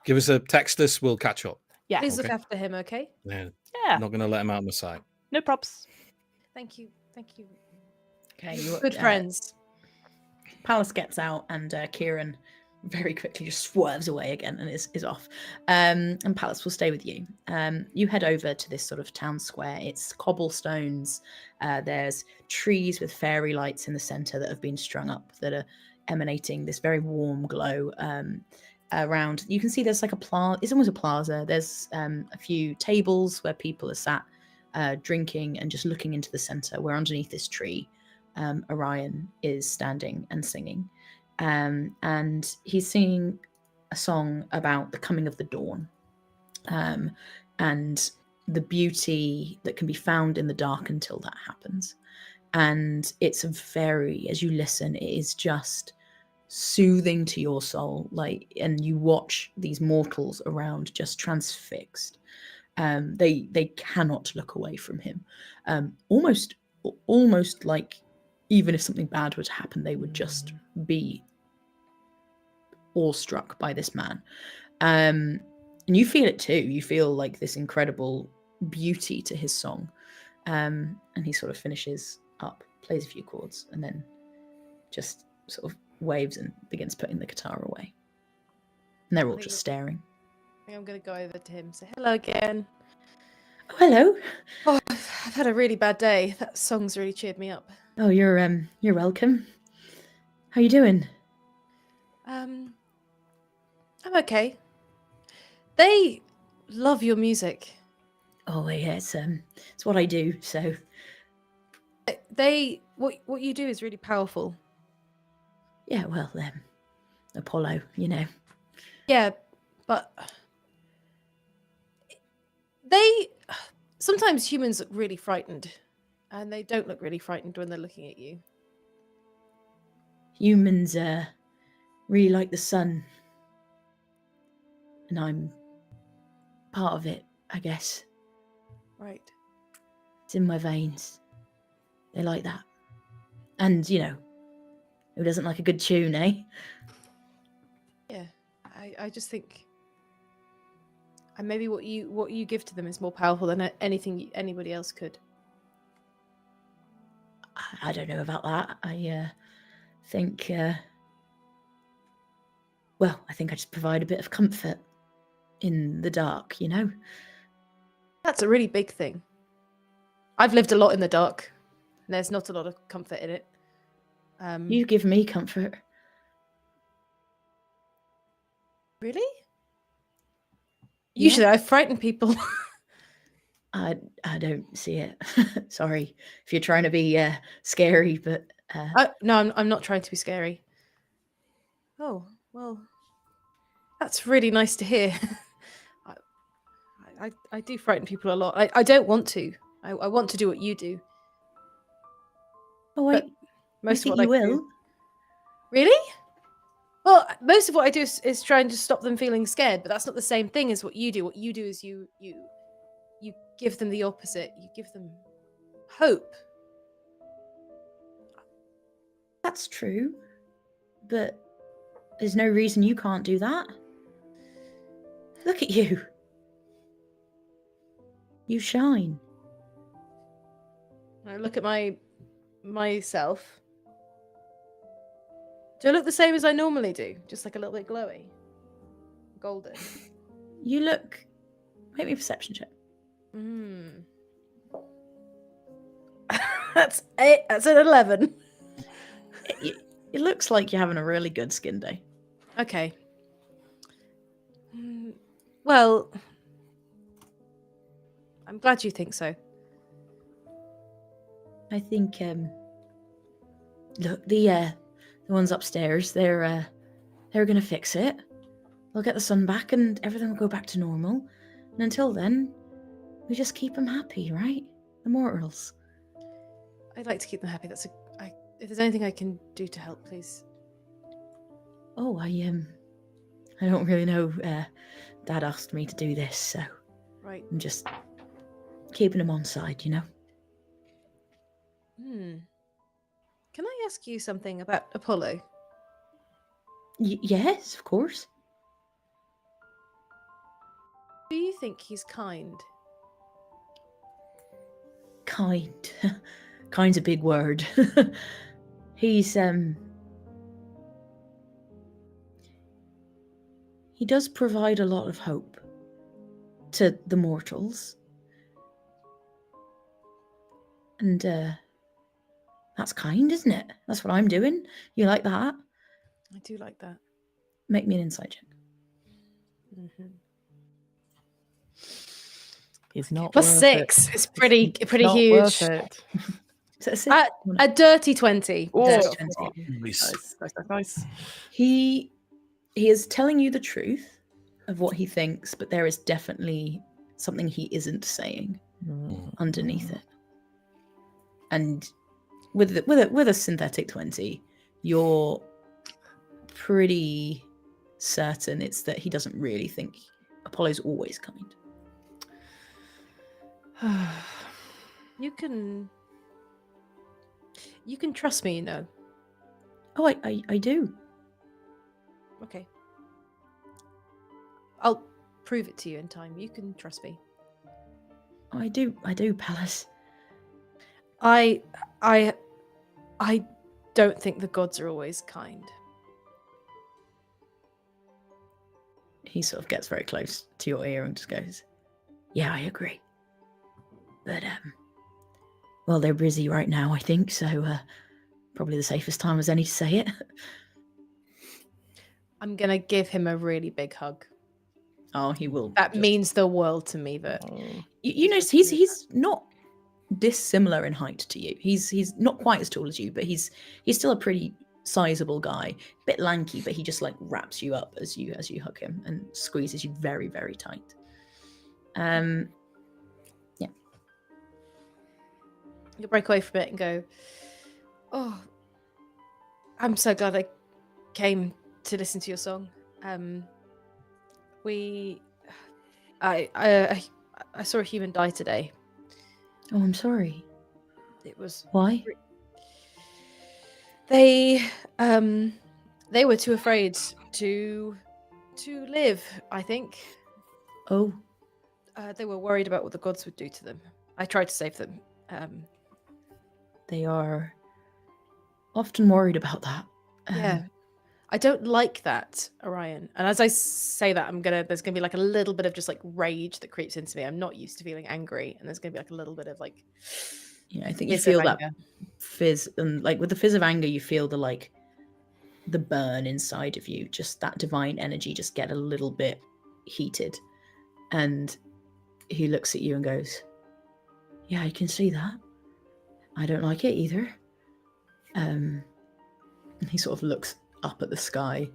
give us text us. We'll catch up. Yeah. Please look Okay. after him, okay? Yeah. Yeah. Not going to let him out of my sight. No props. Thank you. Thank you. Okay. Good friends. Palace gets out, and Kieran very quickly just swerves away again and is off. And Palace will stay with you. You head over to this sort of town square. It's cobblestones. There's trees with fairy lights in the center that have been strung up that are emanating this very warm glow around. You can see there's like a plaza. It's almost a plaza. There's a few tables where people are sat drinking and just looking into the center, where underneath this tree Orion is standing and singing. And he's singing a song about the coming of the dawn, and the beauty that can be found in the dark until that happens. And it's as you listen, it is just soothing to your soul. And you watch these mortals around just transfixed. They cannot look away from him. Almost like even if something bad were to happen, they would just be awestruck by this man. And you feel it too. You feel like this incredible beauty to his song. And he sort of finishes up, plays a few chords, and then just sort of waves and begins putting the guitar away. And they're all just staring. I think I'm going to go over to him and say hello again. Oh, hello. Oh, I've had a really bad day. That song's really cheered me up. Oh, you're welcome. How you doing? I'm okay. They love your music. Oh yeah, it's what I do. So what you do is really powerful. yeah, well, Apollo, you know. Yeah, but sometimes humans look really frightened, and they don't look really frightened when they're looking at you. Humans really like the sun, and I'm part of it, I guess. Right. It's in my veins. They like that. And, you know, who doesn't like a good tune, eh? Yeah. I just think, and maybe what you give to them is more powerful than anything anybody else could. I don't know about that. I think, well, I think I just provide a bit of comfort in the dark, you know? That's a really big thing. I've lived a lot in the dark, and there's not a lot of comfort in it. You give me comfort. Really? Yeah. Usually I frighten people. I don't see it. Sorry if you're trying to be scary, but No, I'm not trying to be scary. Oh, well, that's really nice to hear. I do frighten people a lot. I don't want to. I want to do what you do. oh, But I most think of what you I will. do. Really? Well, most of what I do is trying to stop them feeling scared, but that's not the same thing as what you do. What you do is you give them the opposite. You give them hope. That's true, but there's no reason you can't do that. Look at you. You shine. I look at myself. Do I look the same as I normally do? Just like a little bit glowy? Golden? You look... Make me a perception check. That's an 11. It looks like you're having a really good skin day. Okay. Well, I'm glad you think so. I think, look, the ones upstairs, they're gonna fix it. They'll get the sun back and everything will go back to normal. And until then, we just keep them happy, right? The mortals. I'd like to keep them happy. If there's anything I can do to help, please. Oh, I don't really know. Dad asked me to do this, so Right. I'm just keeping him on side, you know? Can I ask you something about Apollo? Yes, of course. Do you think he's kind? Kind. Kind's a big word. He's, he does provide a lot of hope to the mortals. And, that's kind, isn't it? That's what I'm doing. You like that? I do like that. Make me an insight check. It's not Plus worth 6. It. It's pretty Not huge. worth it. Is that a six? A dirty 20. Oh, Dirty 20. nice. He is telling you the truth of what he thinks, but there is definitely something he isn't saying underneath it. And with a synthetic 20, you're pretty certain it's that he doesn't really think Apollo's always kind. You can trust me, you know. Oh, I do. Okay. I'll prove it to you in time. You can trust me. I do, Palace. I don't think the gods are always kind. He sort of gets very close to your ear and just goes, "Yeah, I agree. But well, they're busy right now, I think, so probably the safest time as any to say it." I'm gonna give him a really big hug. Oh, he will. That means the world to me. That you notice he's not dissimilar in height to you. He's not quite as tall as you, but he's still a pretty sizable guy. Bit lanky, but he just like wraps you up as you hug him and squeezes you very, very tight. Yeah. You'll break away from it and go, "Oh, I'm so glad I came to listen to your song. I saw a human die today. Oh, I'm sorry. It was Why? They were too afraid to live, I think. Oh, They were worried about what the gods would do to them. I tried to save them. they are often worried about that. Yeah. I don't like that, Orion. And as I say that, there's gonna be like a little bit of just like rage that creeps into me. I'm not used to feeling angry, and there's gonna be like a little bit of like, Yeah, I think you feel that fizz, and like with the fizz of anger, you feel the burn inside of you, just that divine energy, just get a little bit heated. And he looks at you and goes, "Yeah, I can see that. I don't like it either." And he sort of looks up at the sky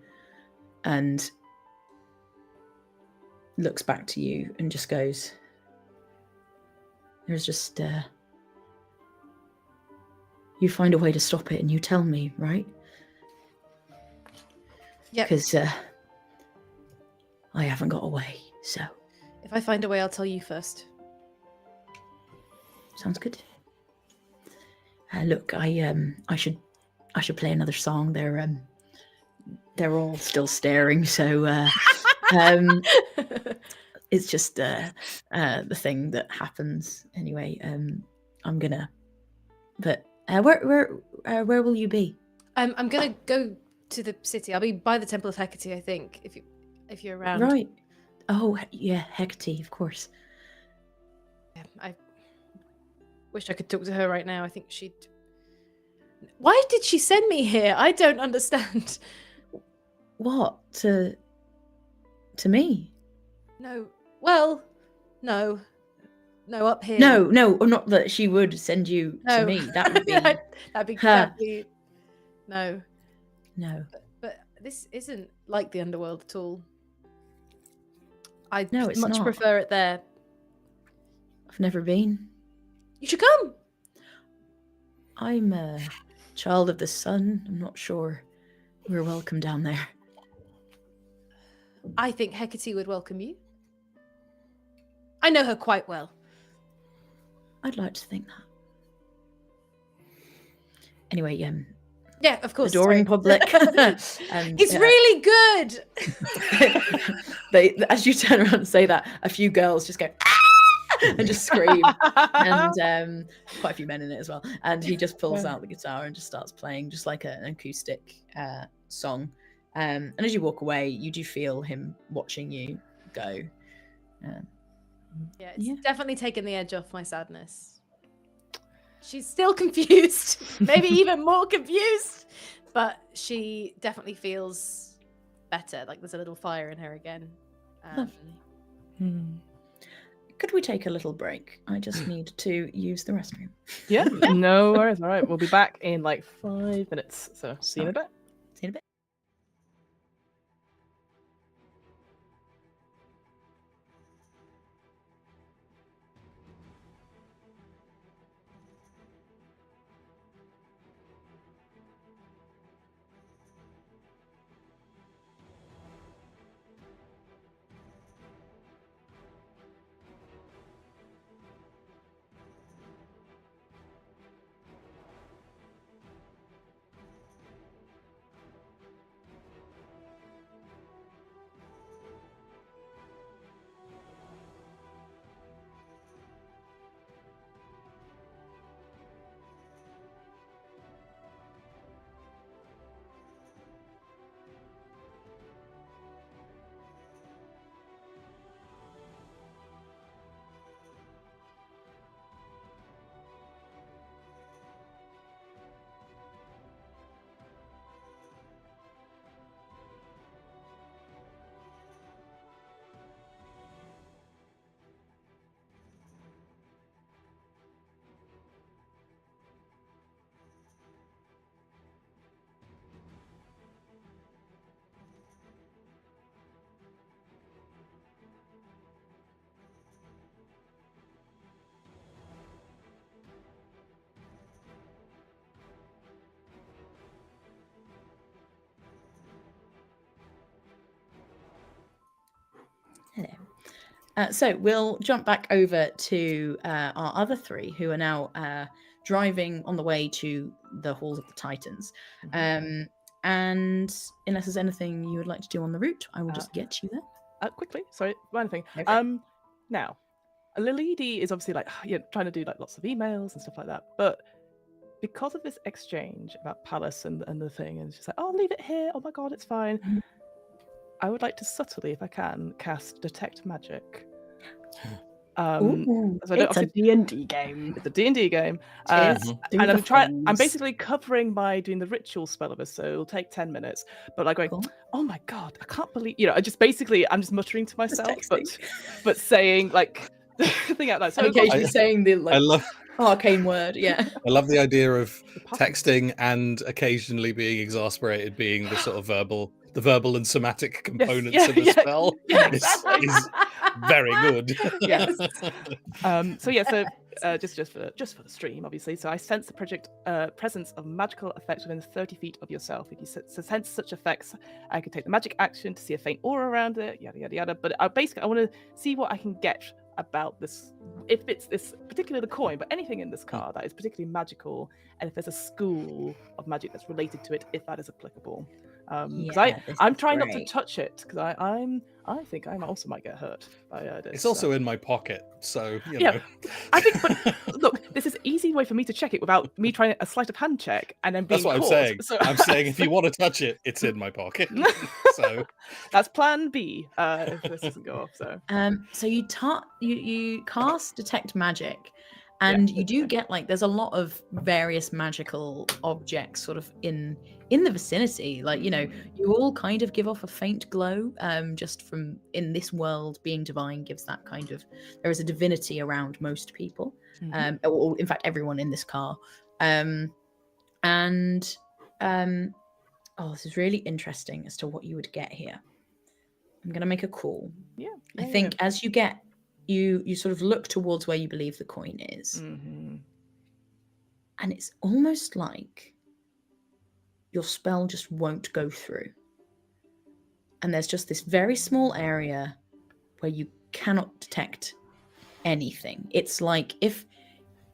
and looks back to you and just goes, "There's just you find a way to stop it and you tell me, right?" Yeah. Because I haven't got a way, so. If I find a way, I'll tell you first. Sounds good. Look, I should play another song. They're all still staring, so it's just the thing that happens anyway. I'm gonna. But where will you be? I'm gonna go to the city. I'll be by the Temple of Hecate, I think, if you're around. Right. Oh yeah, Hecate, of course. Yeah, I wish I could talk to her right now. I think she'd. Why did she send me here? I don't understand. What to me? No. Well, no. No, up here. No, not that she would send you to me. That would be that'd be no. No. But this isn't like the underworld at all. I No, it's much not. prefer it there. I've never been. You should come. I'm a child of the sun. I'm not sure we're welcome down there. I think Hecate would welcome you. I know her quite well. I'd like to think that. Anyway, Yeah, of course. adoring public. And, He's really good. As you turn around and say that, a few girls just go and just scream, and quite a few men in it as well. And he just pulls out the guitar and just starts playing, just like an acoustic song. And as you walk away, you do feel him watching you go. Yeah, it's definitely taken the edge off my sadness. She's still confused, maybe even more confused, but she definitely feels better. Like there's a little fire in her again. Lovely. Could we take a little break? I just need to use the restroom. Yeah, no worries. All right, we'll be back in like 5 minutes. So see you in a bit. See you in a bit. Hello. So we'll jump back over to our other three who are now driving on the way to the Halls of the Titans. And unless there's anything you would like to do on the route, I will just get you there. Quickly, sorry, one thing. Okay. Now, Lilidi is obviously like trying to do like lots of emails and stuff like that, but because of this exchange about Palace and the thing, and she's like, "Oh, leave it here. Oh my God, it's fine." Mhm. I would like to subtly, if I can, cast Detect Magic. Ooh, so I don't it's a D&D game. It's a D&D game. Cheers. Do And the I'm things. basically covering by doing the ritual spell of it, so it'll take 10 minutes. But like going, Cool. oh my God, I can't believe, I'm just muttering to myself, texting. but saying like the thing out loud. So And occasionally saying the I love arcane word, yeah. I love the idea of texting and occasionally being exasperated being the sort of verbal and somatic components of the spell. Yeah, is exactly. very good. Yes. Just for the stream, obviously. So I sense the presence of magical effects within 30 feet of yourself. If you sense such effects, I could take the magic action to see a faint aura around it, yada yada yada. But I want to see what I can get about this, if it's this particularly the coin, but anything in this card that is particularly magical, and if there's a school of magic that's related to it, if that is applicable. Because I'm trying not to touch it, because I think I also might get hurt by this. It's also in my pocket, so you yeah. know. I think, but look, this is an easy way for me to check it without me trying a sleight of hand check and then being That's what caught. I'm saying. So... I'm saying if you want to touch it, it's in my pocket. So that's plan B if this doesn't go off. So you cast detect magic, and you do get like there's a lot of various magical objects sort of in the vicinity. Like, you know, you all kind of give off a faint glow, just from in this world being divine gives that kind of, there is a divinity around most people, or in fact everyone in this car. Oh, this is really interesting as to what you would get here. I'm gonna make a call. I think as you get, you sort of look towards where you believe the coin is, and it's almost like your spell just won't go through, and there's just this very small area where you cannot detect anything. It's like if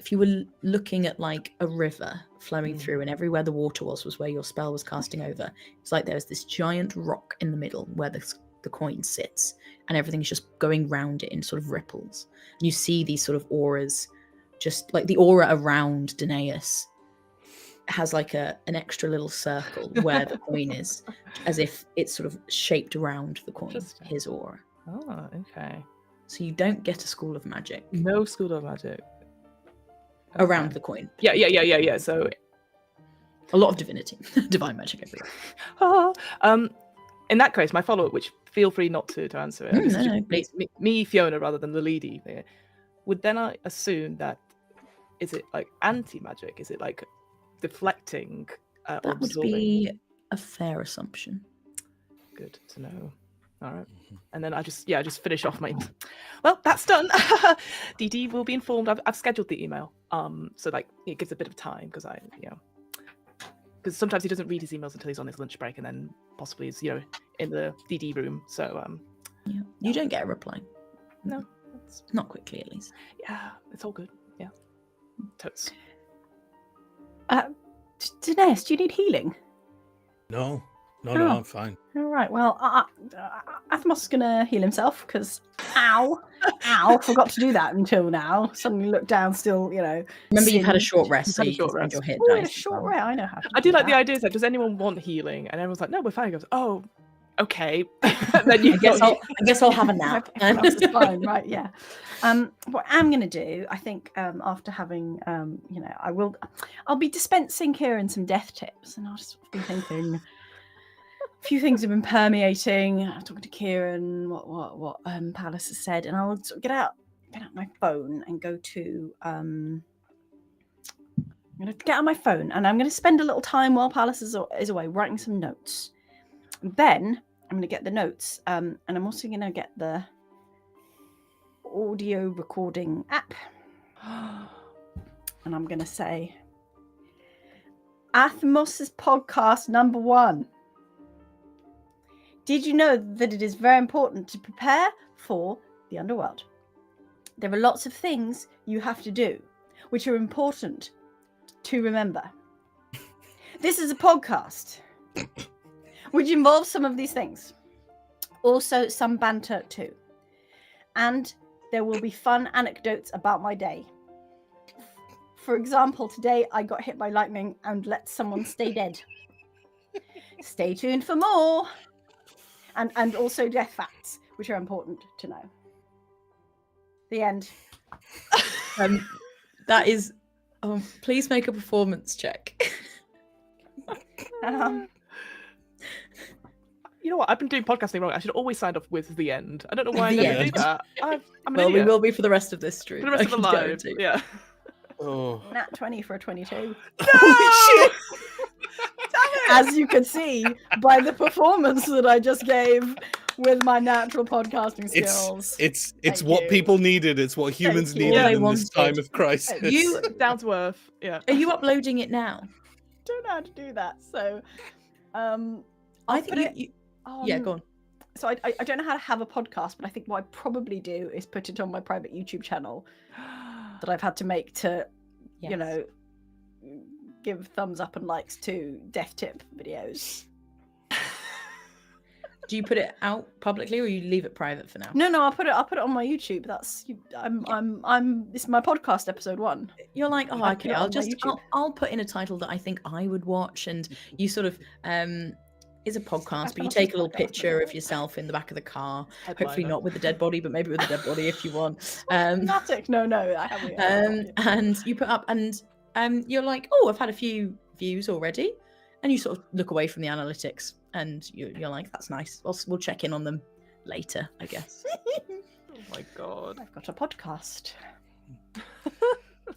you were looking at like a river flowing through, and everywhere the water was where your spell was casting over. It's like there's this giant rock in the middle where the coin sits, and everything's just going round it in sort of ripples. And you see these sort of auras, just like the aura around Danaeus has like an extra little circle where the coin is, as if it's sort of shaped around the coin, his aura. Oh, okay. So you don't get a school of magic. No school of magic. Around the coin. Yeah. So a lot of divinity, divine magic everywhere. In that case, my follow-up, which feel free not to answer it. No, please. Me, Fiona, rather than the lady there. Would then I assume that, is it like anti-magic? Is it like deflecting or that would absorbing? be a fair assumption. Good to know. All right. And then I just finish off my, well, that's done. DD will be informed. I've scheduled the email. So like it gives a bit of time, because because sometimes he doesn't read his emails until he's on his lunch break, and then possibly is, in the DD room. So you don't get a reply. No, not quickly at least. Yeah, it's all good. Yeah, totes. Danaeus, do you need healing? No, I'm fine. All right. Well, Athmos is gonna heal himself because, ow, forgot to do that until now. Suddenly look down, still, Remember, you've had a short rest, so you can spend your hit dice. A short rest. I know how to. I do like the idea that does anyone want healing, and everyone's like, no, we're fine. He goes, oh, okay. Then you I guess I'll have a nap. Everyone else is fine, right? Yeah. What I'm going to do, I think, after having, I'll be dispensing Kieran some death tips, and I'll just be thinking. A few things have been permeating. I'm talking to Kieran, what Palace has said, and I'll sort of get out my phone and go to. I'm going to get on my phone, and I'm going to spend a little time while Palace is away writing some notes. And then I'm going to get the notes, and I'm also going to get the audio recording app, and I'm going to say, Athmos's podcast number 1. Did you know that it is very important to prepare for the underworld? There are lots of things you have to do, which are important to remember. This is a podcast, which involves some of these things. Also, some banter too. And there will be fun anecdotes about my day. For example, today I got hit by lightning and let someone stay dead. Stay tuned for more. And also death facts, which are important to know. The end. That is. Please make a performance check. You know what? I've been doing podcasting wrong. I should always sign off with the end. I don't know why I never do that. I'm an idiot. We will be for the rest of this stream. For the rest of the live. Yeah. Oh. Nat 20 for a 22. No! Holy shit! As you can see by the performance that I just gave with my natural podcasting skills. It's what people needed. It's what humans needed in this time of crisis. You down to earth. Yeah. Are you uploading it now? Don't know how to do that. So I think you yeah, go on. So I don't know how to have a podcast, but I think what I probably do is put it on my private YouTube channel that I've had to make to, you know, give thumbs up and likes to death tip videos. Do you put it out publicly or you leave it private for now? No, I'll put it on my YouTube. That's this is my podcast episode 1. You're like, oh, I okay, put it I'll on my just YouTube. I'll put in a title that I think I would watch, and you sort of is a podcast, but you take a little picture of yourself in the back of the car. Hopefully not with the dead body, but maybe with the dead body if you want. Dramatic. No, I haven't. And you put up, and you're like, oh, I've had a few views already, and you sort of look away from the analytics, and you're like, that's nice. We'll check in on them later, I guess. Oh my god. I've got a podcast.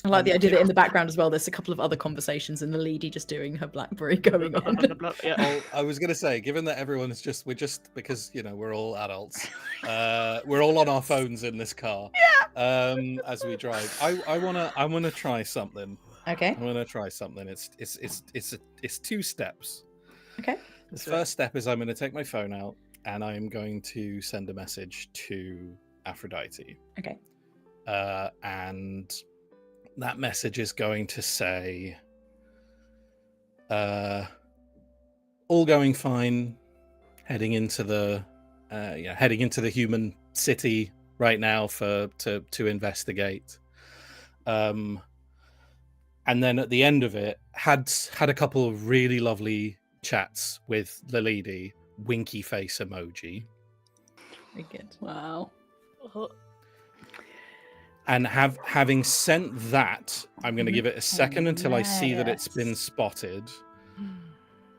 I like the idea that in the background as well, there's a couple of other conversations and the lady just doing her BlackBerry going on. Yeah. I was going to say, given that everyone is we're just, because, you know, we're all adults, we're all on our phones in this car as we drive. I want to try something. Okay. I want to try something. It's 2 steps. Okay. The first step is I'm going to take my phone out and I'm going to send a message to Aphrodite. Okay. And that message is going to say, all going fine, heading into the human city right now to investigate. And then at the end of it, had a couple of really lovely chats with the lady, winky face emoji. Very good. Wow. And having sent that, I'm going to give it a second until I see that it's been spotted,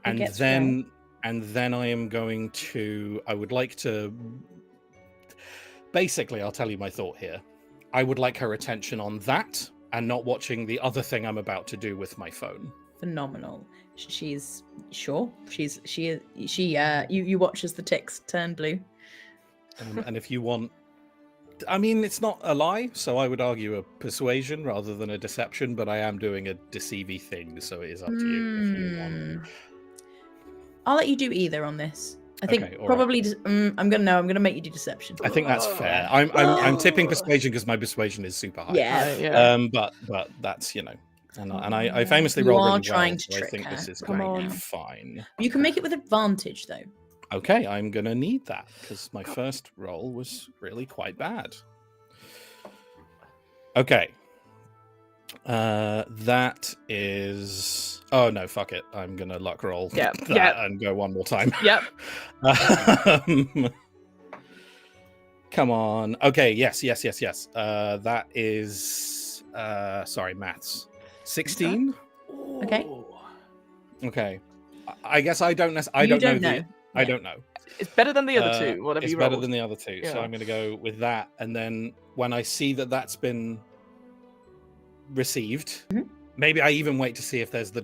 and then I am going to. I would like to. Basically, I'll tell you my thought here. I would like her attention on that and not watching the other thing I'm about to do with my phone. Phenomenal. She's sure. You watch as the ticks turn blue. And if you want. I mean, it's not a lie, so I would argue a persuasion rather than a deception, but I am doing a deceivy thing, so it is up to you if you want. I'll let you do either on this. I think Okay, all probably I'm gonna make you do deception. I think that's fair. I'm tipping persuasion because my persuasion is super high. Yeah. But that's, you know, and I famously You roll are really trying well, to so I trick think her. this is Come going to on. be fine. You can make it with advantage though. Okay, I'm gonna need that because my first roll was really quite bad. Okay. That is. Oh no, fuck it. I'm gonna luck roll that and go one more time. Yep. Come on. Okay. Yes. That is. Sorry, maths. 16. Okay. Okay. I guess I don't know. I don't know. I don't know. It's better than the other two. Whatever it's you better rolled. than the other two, so Yeah. I'm going to go with that. And then when I see that that's been received, maybe I even wait to see if there's the ...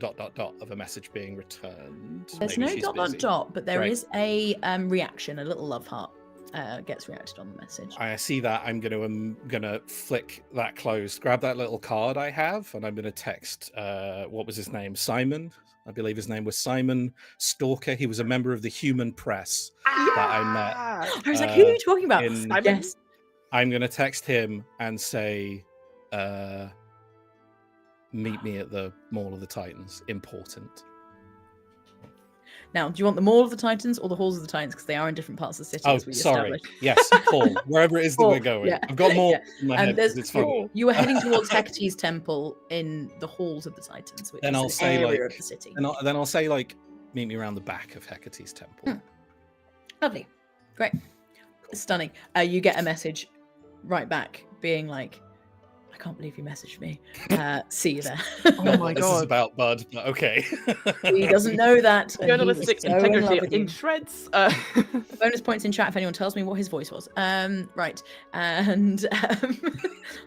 of a message being returned. There's Maybe no she's busy. ... but there Great. is a reaction. A little love heart gets reacted on the message. I see that. I'm gonna flick that closed, grab that little card I have, and I'm gonna text. What was his name? Simon. I believe his name was Simon Stalker. He was a member of the Human Press that I met. I was like, who are you talking about? Yes. I'm going to text him and say, meet me at the Mall of the Titans. Important. Now, do you want the Mall of the Titans or the Halls of the Titans? Because they are in different parts of the city. Oh, as we sorry. established. Yes, Hall. Wherever it is that Hall, we're going. yeah. I've got more Yeah. in my head. There's It's funny. You were heading towards Hecate's temple in the Halls of the Titans, which Then is I'll an say, area like- of the city. Then I'll say, like, meet me around the back of Hecate's temple. Lovely. Great. Stunning. You get a message right back being like, I can't believe you messaged me. See you there. Oh Not my what this is god. about, bud. But okay. He doesn't know that. and he was Journalistic so in love integrity with in you. shreds. Bonus points in chat if anyone tells me what his voice was. Right. And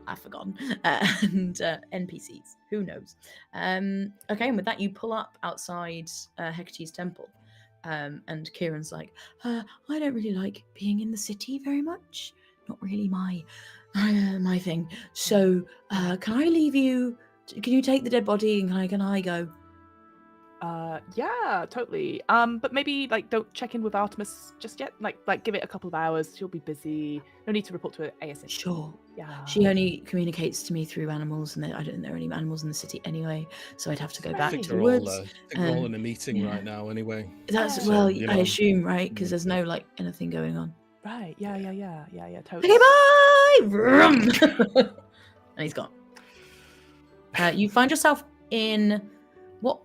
I've forgotten. And NPCs. Who knows? Okay, and with that, you pull up outside Hecate's temple. And Kieran's like, I don't really like being in the city very much. Not really my thing. So can I leave you? Can you take the dead body and can I go? Yeah, totally. But maybe like don't check in with Artemis just yet. Like give it a couple of hours. She'll be busy. No need to report to her ASAP. Sure. Yeah. She only communicates to me through animals, and I don't think there are any animals in the city anyway, so I'd have to go back I think to they're the all, woods. I think they're all in a meeting yeah. right now anyway. That's So, well, you I know, assume, right? Because there's no like anything going on. Right. Yeah. Totally. Okay, bye. Vroom. And he's gone. You find yourself in what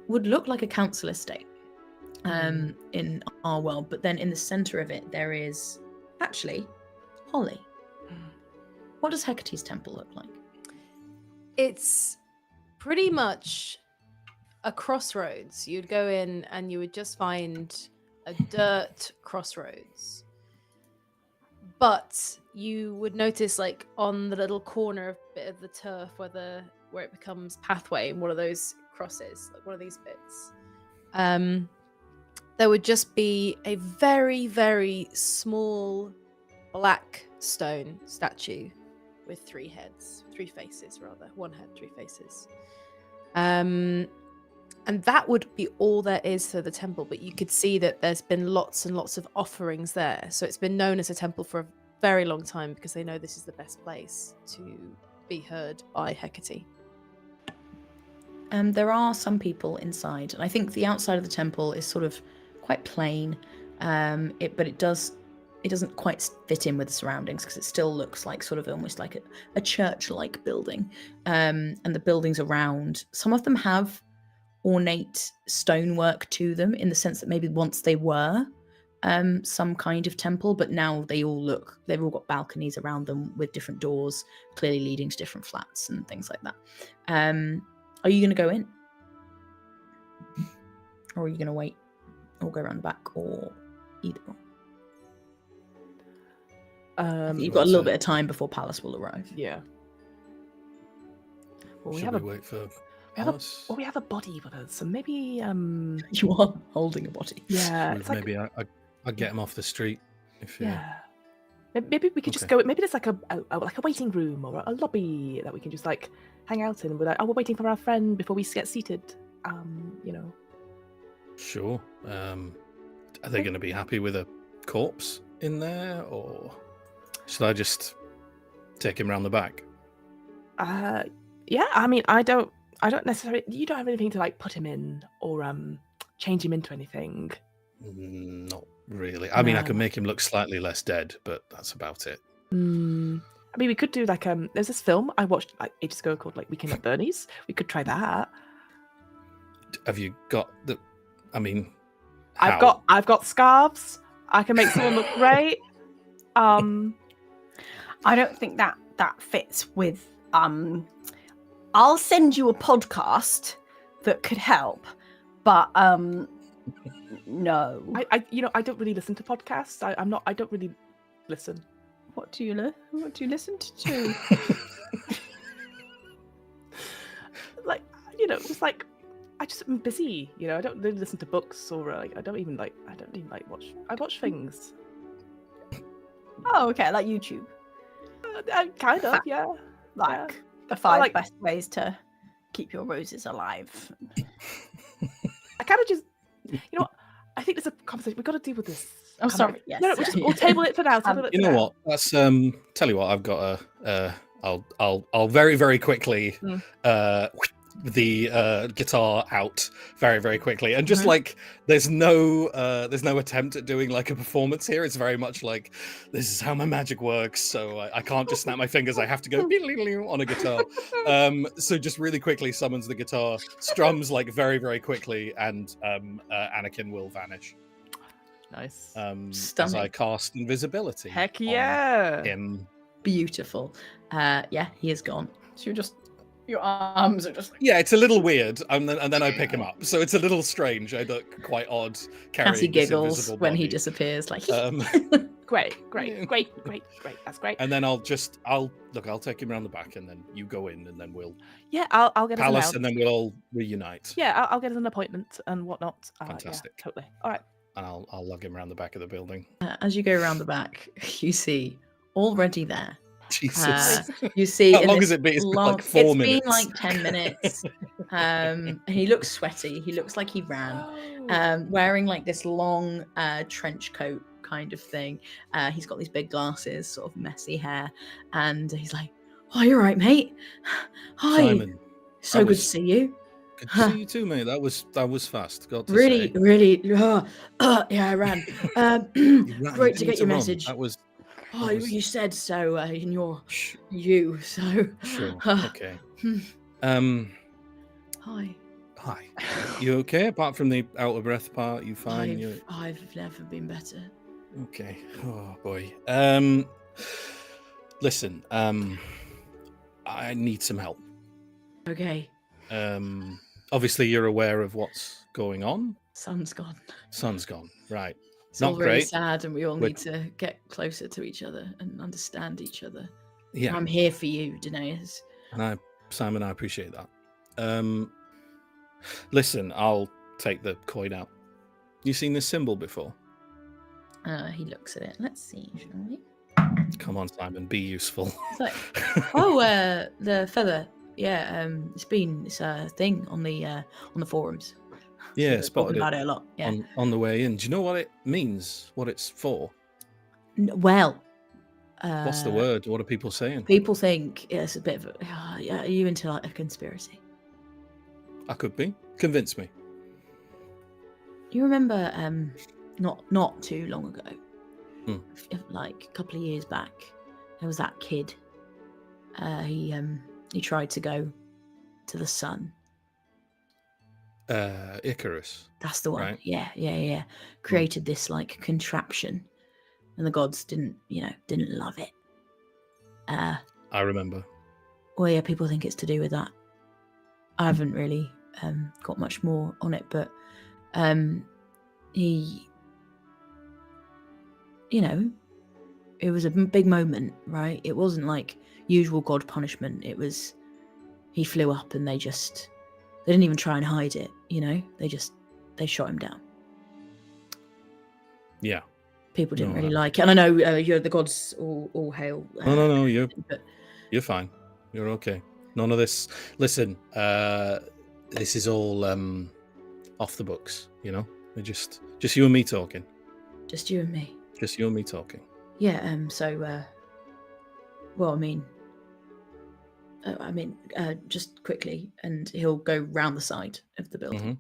would look like a council estate in our world, but then in the center of it there is actually Holly. What does Hecate's temple look like? It's pretty much a crossroads. You'd go in and you would just find a dirt crossroads. But you would notice, like, on the little corner of bit of the turf where it becomes pathway in one of those crosses, like one of these bits, there would just be a very, very small black stone statue with three faces, one head, three faces. And that would be all there is to the temple, but you could see that there's been lots and lots of offerings there. So it's been known as a temple for a very long time because they know this is the best place to be heard by Hecate. There are some people inside, and I think the outside of the temple is sort of quite plain, but it doesn't quite fit in with the surroundings because it still looks like sort of almost like a church-like building. And the buildings around, some of them have ornate stonework to them in the sense that maybe once they were some kind of temple, but now they've all got balconies around them with different doors clearly leading to different flats and things like that. Are you going to go in? Or are you going to wait or go around the back, or either? You've got a little bit of time before Palace will arrive. Yeah. Well, Should we wait for Palace? We have a body with us, so maybe You are holding a body. yeah. Maybe I get him off the street. Yeah. Maybe we could just go. Maybe there's like a waiting room or a lobby that we can just like hang out in. We're like, we're waiting for our friend before we get seated. Sure. Are they going to be happy with a corpse in there, or should I just take him round the back? Yeah. I mean, I don't necessarily. You don't have anything to like put him in or change him into anything. Not really. I mean, I can make him look slightly less dead, but that's about it. I mean, we could do like there's this film I watched like ages ago called like Weekend at Bernie's. We could try that. Have you got the? I mean, I've got scarves. I can make someone look great. I don't think that fits with. I'll send you a podcast that could help, but no. I don't really listen to podcasts. I don't really listen. What do you listen to? Like, just like I'm busy. I don't really listen to books or like I don't even watch. I watch things. Oh, okay, like YouTube. Kind of, yeah. Like the 5 best ways to keep your roses alive. I kind of just, I think there's a conversation we've got to deal with this. Oh, sorry. Yes. No, we'll table it for now. You know what? That's tell you what. I've got I'll very, very quickly the guitar out very, very quickly, and just like there's no attempt at doing like a performance here. It's very much like this is how my magic works, so I can't just snap my fingers. I have to go on a guitar. So just really quickly summons the guitar, strums like very, very quickly, and Anakin will vanish. Nice. As I cast invisibility. Heck yeah. Him. Beautiful. Yeah, he is gone. So you're just. Your arms are just like... Yeah, it's a little weird, and then I pick him up. So it's a little strange. I look quite odd carrying Cassie this giggles invisible when he body. disappears. Like, Great. That's great. And then I'll take him around the back, and then you go in, and then we'll I'll get Palace, us and then we'll all reunite. Yeah, I'll get us an appointment and whatnot. Fantastic. Yeah, totally. All right. And I'll lug him around the back of the building. as you go around the back, you see already there Jesus. You see, How in long this has it been? It's been long, like 4 it's minutes. been like 10 minutes. And he looks sweaty. He looks like he ran. Wearing like this long trench coat kind of thing. He's got these big glasses, sort of messy hair, and he's like, "Oh, you're right, mate. Hi. Simon, So that good to was- see you. Good to see you too, mate. That was fast. Got to Really, say. really. Yeah, I ran. You ran, Great you to need get your run. message. That was Oh, that was- you said so in your Sh- you. So sure. Okay. Hi. Hi. You okay? Apart from the out of breath part, you fine? I've never been better. Okay. Oh boy. Listen. I need some help. Okay. Obviously you're aware of what's going on. Sun's gone. Sun's gone. Right. It's Not all really great. sad, and we all We're- need to get closer to each other and understand each other. Yeah. I'm here for you, Danaeus. And Simon, I appreciate that. Listen, I'll take the coin out. You seen this symbol before? He looks at it. Let's see, shall we? Come on, Simon, be useful. It's like, oh, the feather. Yeah, it's a thing on the forums. Yeah, Talking spotted about it it a lot. Yeah. on the way in. Do you know what it means? What it's for? Well, What's the word? What are people saying? people think it's a bit of are you into like a conspiracy? I could be. Convince me. You remember not too long ago, like a couple of years back, there was that kid. He tried to go to the sun. Icarus. That's the one. Right. Yeah. Created this like contraption, and the gods didn't love it. I remember. Well, yeah, people think it's to do with that. I haven't really got much more on it, but he, it was a big moment, right? It wasn't like usual god punishment. It was, he flew up and they didn't even try and hide it, they shot him down. Yeah. People didn't No, really like it. And I know you're the gods all hail. No, But you're fine. You're okay. None of this. Listen, this is all off the books, We're just you and me talking. just you and me. Just you and me talking. Yeah, just quickly, and he'll go round the side of the building.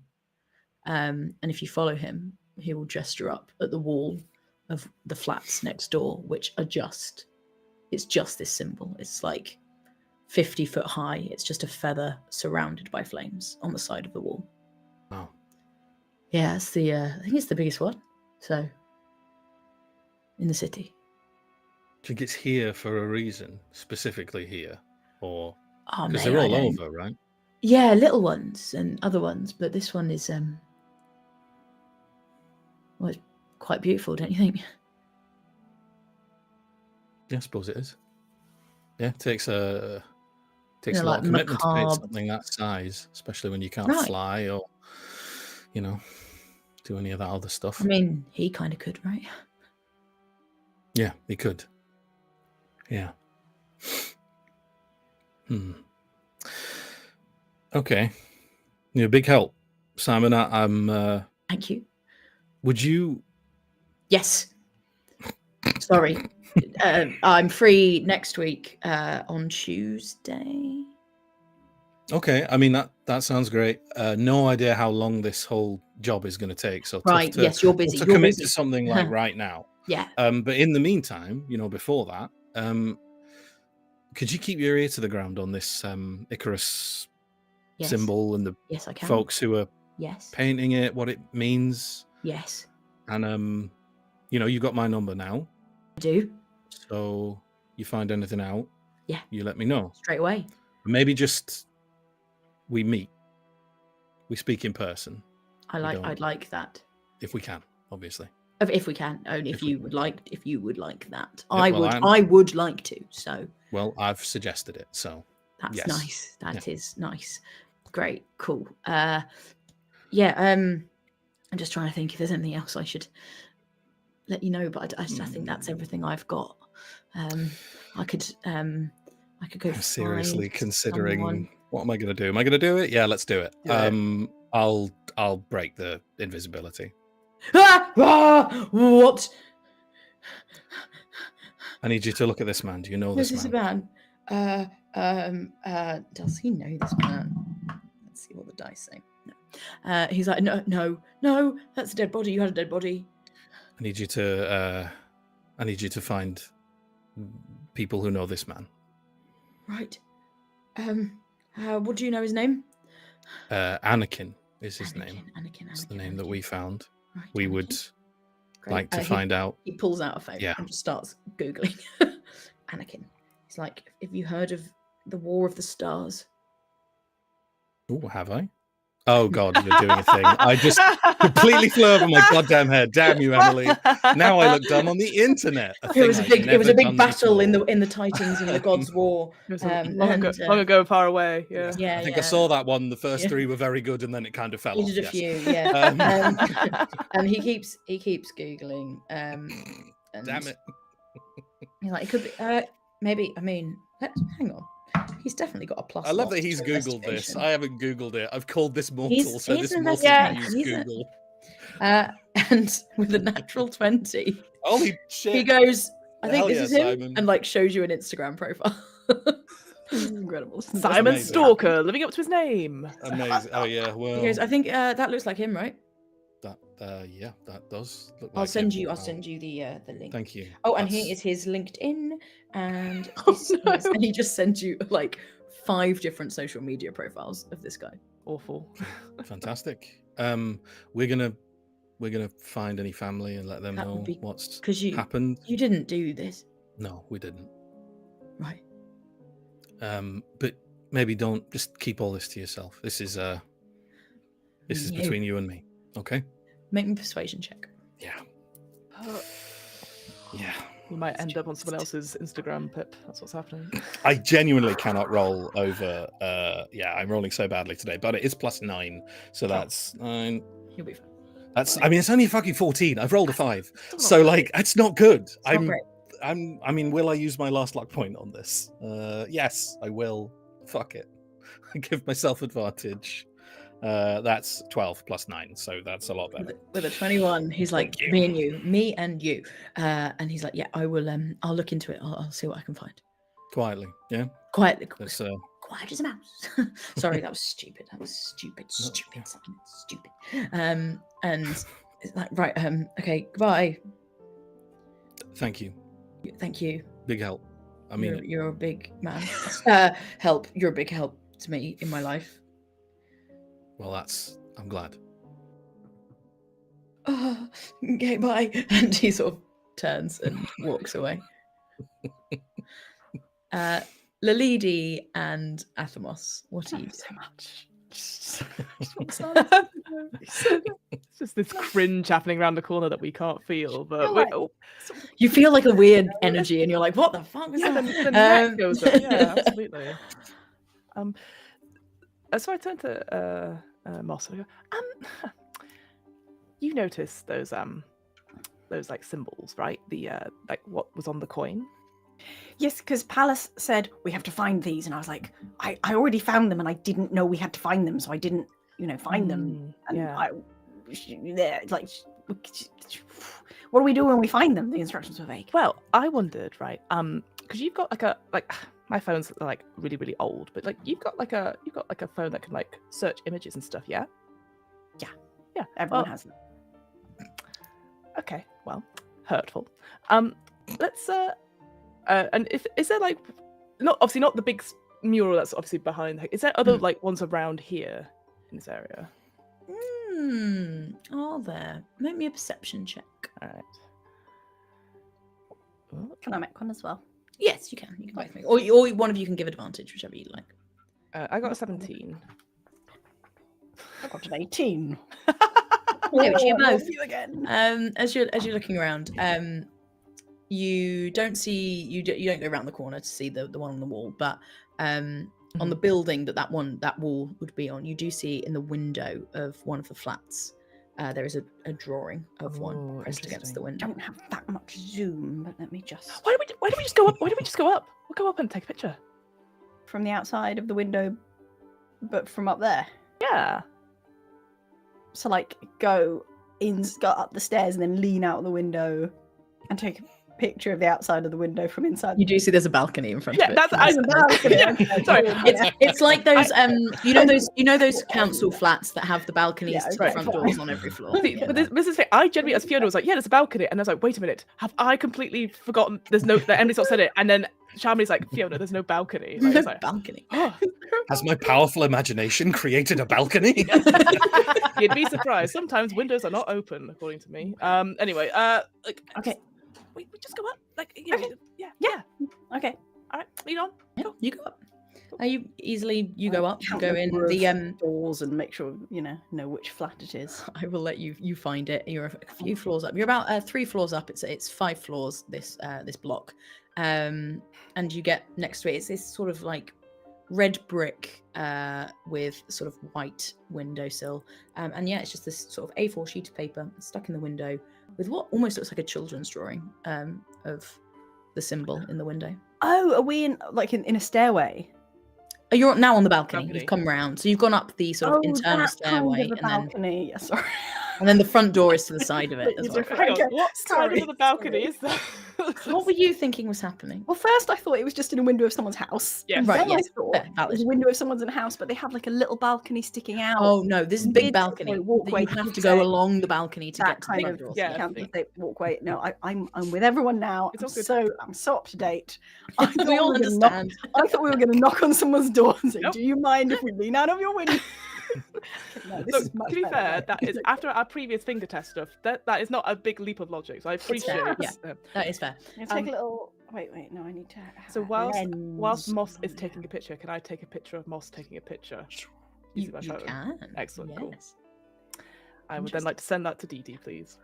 And if you follow him, he will gesture up at the wall of the flats next door, which are it's just this symbol. It's like 50 foot high. It's just a feather surrounded by flames on the side of the wall. Wow. Yeah, it's I think it's the biggest one. So, in the city. Do you think it's here for a reason, specifically here, or Oh, because mate, they're I all don't- over, right? Yeah, little ones and other ones, but this one is it's quite beautiful, don't you think? Yeah, I suppose it is. Yeah, it takes a lot like of commitment to paint macabre. something that size, especially when you can't Right. fly or, do any of that other stuff. I mean, he kind of could, right? Yeah, he could. Yeah. Okay. You're a big help, Simon. I'm. Thank you. Would you? Yes. Sorry. I'm free next week on Tuesday. Okay. I mean that sounds great. No idea how long this whole job is going to take. So Right. Yes, you're busy. to You're commit busy. to something like right now. Yeah. But in the meantime, before that, could you keep your ear to the ground on this Icarus Yes. symbol and the Yes, I can. folks who are Yes. painting it, what it means, Yes. and you got my number now. I do. So you find anything out, Yeah. you let me know. Straight away. Maybe just we meet, we speak in person I'd like that. if we can, obviously. If we can, only if If we you would like that. Yeah, I well, would. I'm- I would like to. So Well, I've suggested it, so that's yes. nice. That Yeah. is nice. Great. Cool. Yeah. I'm just trying to think if there's anything else I should let you know, but I think that's everything I've got. I could go. I'm seriously find considering someone. what am I going to do? Am I going to do it? Yeah, let's do it. Do it. I'll break the invisibility. What? I need you to look at this man. Do you know This this is man? a man. Does he know this man? Let's see what the dice say. No. He's like, no, that's a dead body. You had a dead body. I need you to find people who know this man. Right. What do you know his name? Anakin is his name. Anakin. It's the name that we found. Right, We Anakin. would Great. like to find out. He pulls out a phone Yeah. and just starts Googling. Anakin. He's like, have you heard of the War of the Stars? Oh, have I? Oh God, you're doing a thing. I just completely flew over my goddamn head. Damn you, Emily. Now I look dumb on the internet. It was a big battle in the Titans and the Gods' War. It was long ago, far away. Yeah. Yeah, I think I saw that one. The first three were very good, and then it kind of fell off. He did a yes. few, yeah. And he keeps googling. And Damn it! he's like, it could be. Maybe. I mean, hang on. He's definitely got a plus. I love that he's to Googled this. investigation. I haven't Googled it. I've called this mortal, He's so this an mortal investigator. can use He's a- Google. And with a natural 20, Holy shit! he goes, I think Hell this yeah, is him, Simon. and like shows you an Instagram profile. This is incredible. Simon amazing. Stalker, living up to his name. Amazing. Oh yeah. Well, He goes, I think that looks like him, right? yeah, that does look I'll like send him. you the link. Thank you. Oh, and That's- here is his LinkedIn, and Oh, this no. and he just sent you like 5 different social media profiles of this guy. Awful. fantastic. We're gonna find any family and let them That would know be- what's 'Cause you happened. didn't do this, No, we didn't. right? But maybe don't just keep all this to yourself. This is No. between you and me. Okay? Make me a persuasion check. Yeah. Yeah. You might end up on someone else's Instagram, Pip. That's what's happening. I genuinely cannot roll over. Yeah, I'm rolling so badly today, but it is +9, so that's 9. You'll be fine. I mean, it's only a fucking 14. I've rolled a 5, Still not so great. like, it's not good. It's not great. I mean, will I use my last luck point on this? Yes, I will. Fuck it. I give myself advantage. That's 12 + 9, so that's a lot better. With a 21, he's like, Thank you. me and you. And he's like, yeah, I will. I'll look into it. I'll see what I can find. Quietly, yeah. Quietly, That's quiet as a mouse. Sorry, that was stupid. That was stupid. No, yeah. Simon, stupid. And it's like, right. Okay, goodbye. Thank you. Thank you. Big help. I mean, You're a big man. Help. You're a big help to me in my life. well, I'm glad. Okay, bye. And he sort of turns and walks away. Lalidi and Athamos, what are you So doing? much. It's just this cringe happening around the corner that we can't feel, but feel like- You feel like a weird energy, and you're like, "What the fuck was yeah, that?" the neck goes up. Yeah, absolutely. So I turned to Moss and I go, you noticed those like symbols, right? The like what was on the coin. Yes, because Palace said we have to find these, and I was like, I already found them, and I didn't know we had to find them, so I didn't, find them. And yeah. they're like, what do we do when we find them? The instructions were vague. Well, I wondered, right? Because you've got like my phone's like really really old, but like you've got like a phone that can like search images and stuff, yeah. Yeah. Everyone Well, has them. Okay, well, hurtful. Let's and is there like not the big mural that's obviously behind? Is there other like ones around here in this area? Are there? Make me a perception check. All right. Can I make one as well? Yes, you can. You can both make, or one of you can give advantage, whichever you like. I got a 17. I got an 18. Yeah, which you I love both. you again. As you're looking around, you don't see you don't go around the corner to see the one on the wall, but on the building that wall would be on, you do see in the window of one of the flats there is a drawing of one Oh, pressed against the I window. don't have that much zoom, but let me just Why don't we just go up? Why don't we just go up? We'll go up and take a picture. from the outside of the window, but from up there. Yeah. So like go up the stairs and then lean out the window and take a picture of the outside of the window from inside. You do see there's a balcony in front Yeah, of it. that's There's a balcony. Yeah, sorry. It's like those you know those council flats that have the balconies Yeah, to okay, the front fine. doors on every floor. See, Yeah, but this is the thing. I generally, as Fiona was like, yeah, there's a balcony, and I was like, wait a minute, have I completely forgotten? There's no. That Emily's not said it, and then Shamini's like, Fiona, there's no balcony. Like, I no was like, balcony. oh, Has my powerful imagination created a balcony? you'd be surprised. Sometimes windows are not open, according to me. Anyway, like, Okay. we just go up, like, yeah, Okay. yeah. Okay. All right, lead on. Yeah, you go up. You go up. You Count go the in. number The of doors and make sure know which flat it is. I will let you find it. You're a few floors up. You're about 3 floors up. It's 5 floors. This block, and you get next to it. It's this sort of like red brick with sort of white windowsill, and yeah, it's just this sort of A4 sheet of paper stuck in the window with what almost looks like a children's drawing of the symbol in the window. Oh, are we in a stairway? Oh, you're now on the balcony. Balcony. You've come round, so you've gone up the sort of internal that stairway, kind of a balcony. Yeah, sorry. and then the front door is to the side of it as You well. do- Hang on, Okay, what side sorry, of the balcony sorry. is that? What were you thinking was happening? Well, first I thought it was just in a window of someone's house. Yes. And Right, then yes, I thought fair, it valid. was a window of someone's house, but they have like a little balcony sticking out. Oh no, this is a big Mid- balcony. walkway, You have you'd to go say. along the balcony to That get to the kind front of door. Yeah. counts as a walkway. No, I'm with everyone now. It's all good. I'm so up to date. I thought We all were gonna knock- understand. I thought we were going to knock on someone's door and say, Nope. "Do you mind if we lean out of your window?" No, this Look, is much to be better. fair, that is after our previous finger test stuff. That is not a big leap of logic. So I appreciate fair, it. yeah. That is fair. I'm gonna take um, a little. Wait. No, I need to. So have whilst lens. Moss is taking a picture, can I take a picture of Moss taking a picture? You, see my you photo? can. Excellent, cool. Yes. I would then like to send that to Dee Dee, please.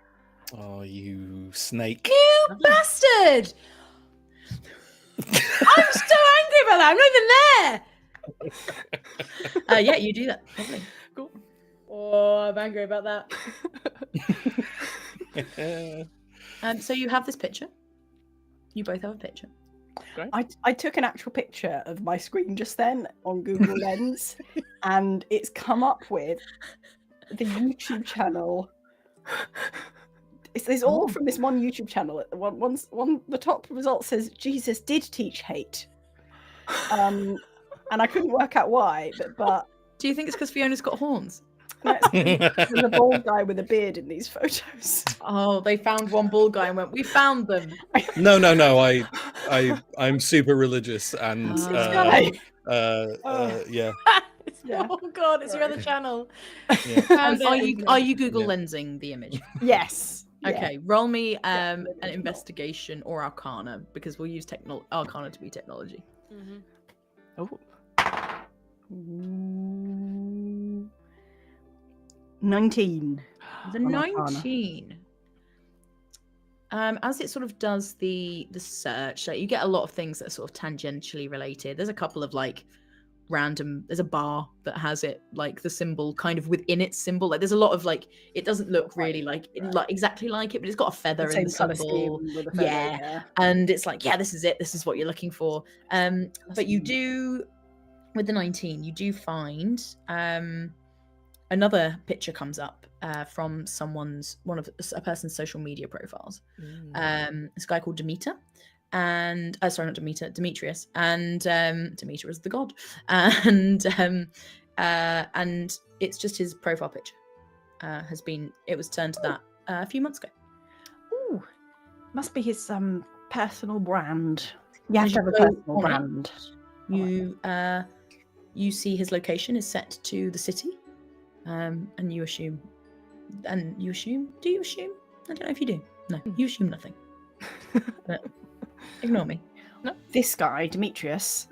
Oh, you snake. You bastard! I'm so angry about that. I'm not even there. Yeah, you do that. Lovely. Cool. Oh, I'm angry about that. So you have this picture. You both have a picture. I took an actual picture of my screen just then on Google Lens, and it's come up with the YouTube channel. It's all from this one YouTube channel. The top result says Jesus did teach hate, and I couldn't work out why, but Do you think it's because Fiona's got horns? there's a bald guy with a beard in these photos. Oh, they found one bald guy and went, "We found them." No. I'm super religious and This guy. yeah. Yeah. Oh god, it's your other channel. Yeah. Found Are it. you Google Yeah. lensing the image? Yes. Yeah. Okay, roll me an it's not. investigation or Arcana because we'll use Arcana to be technology. Mhm. Oh, 19. The On Arcana. 19. As it sort of does the search, like you get a lot of things that are sort of tangentially related. There's a couple of like random. There's a bar that has it like the symbol kind of within its symbol. Like there's a lot of like it doesn't look really like exactly like it, but it's got a feather in the Same colour symbol. scheme with a feather, Yeah. And it's like, yeah, this is it. This is what you're looking for. But you do, with the 19, you do find another picture comes up from a person's social media profiles. This guy called Demeter, and sorry, not Demeter, Demetrius, and Demeter is the god, and it's just his profile picture. It was turned to that a few months ago. Ooh, must be his personal brand. You have As to you have a go personal on it, brand. You see his location is set to the city, and you assume. Do you assume? I don't know if you do. No, you assume nothing. But ignore me. This guy, Demetrius,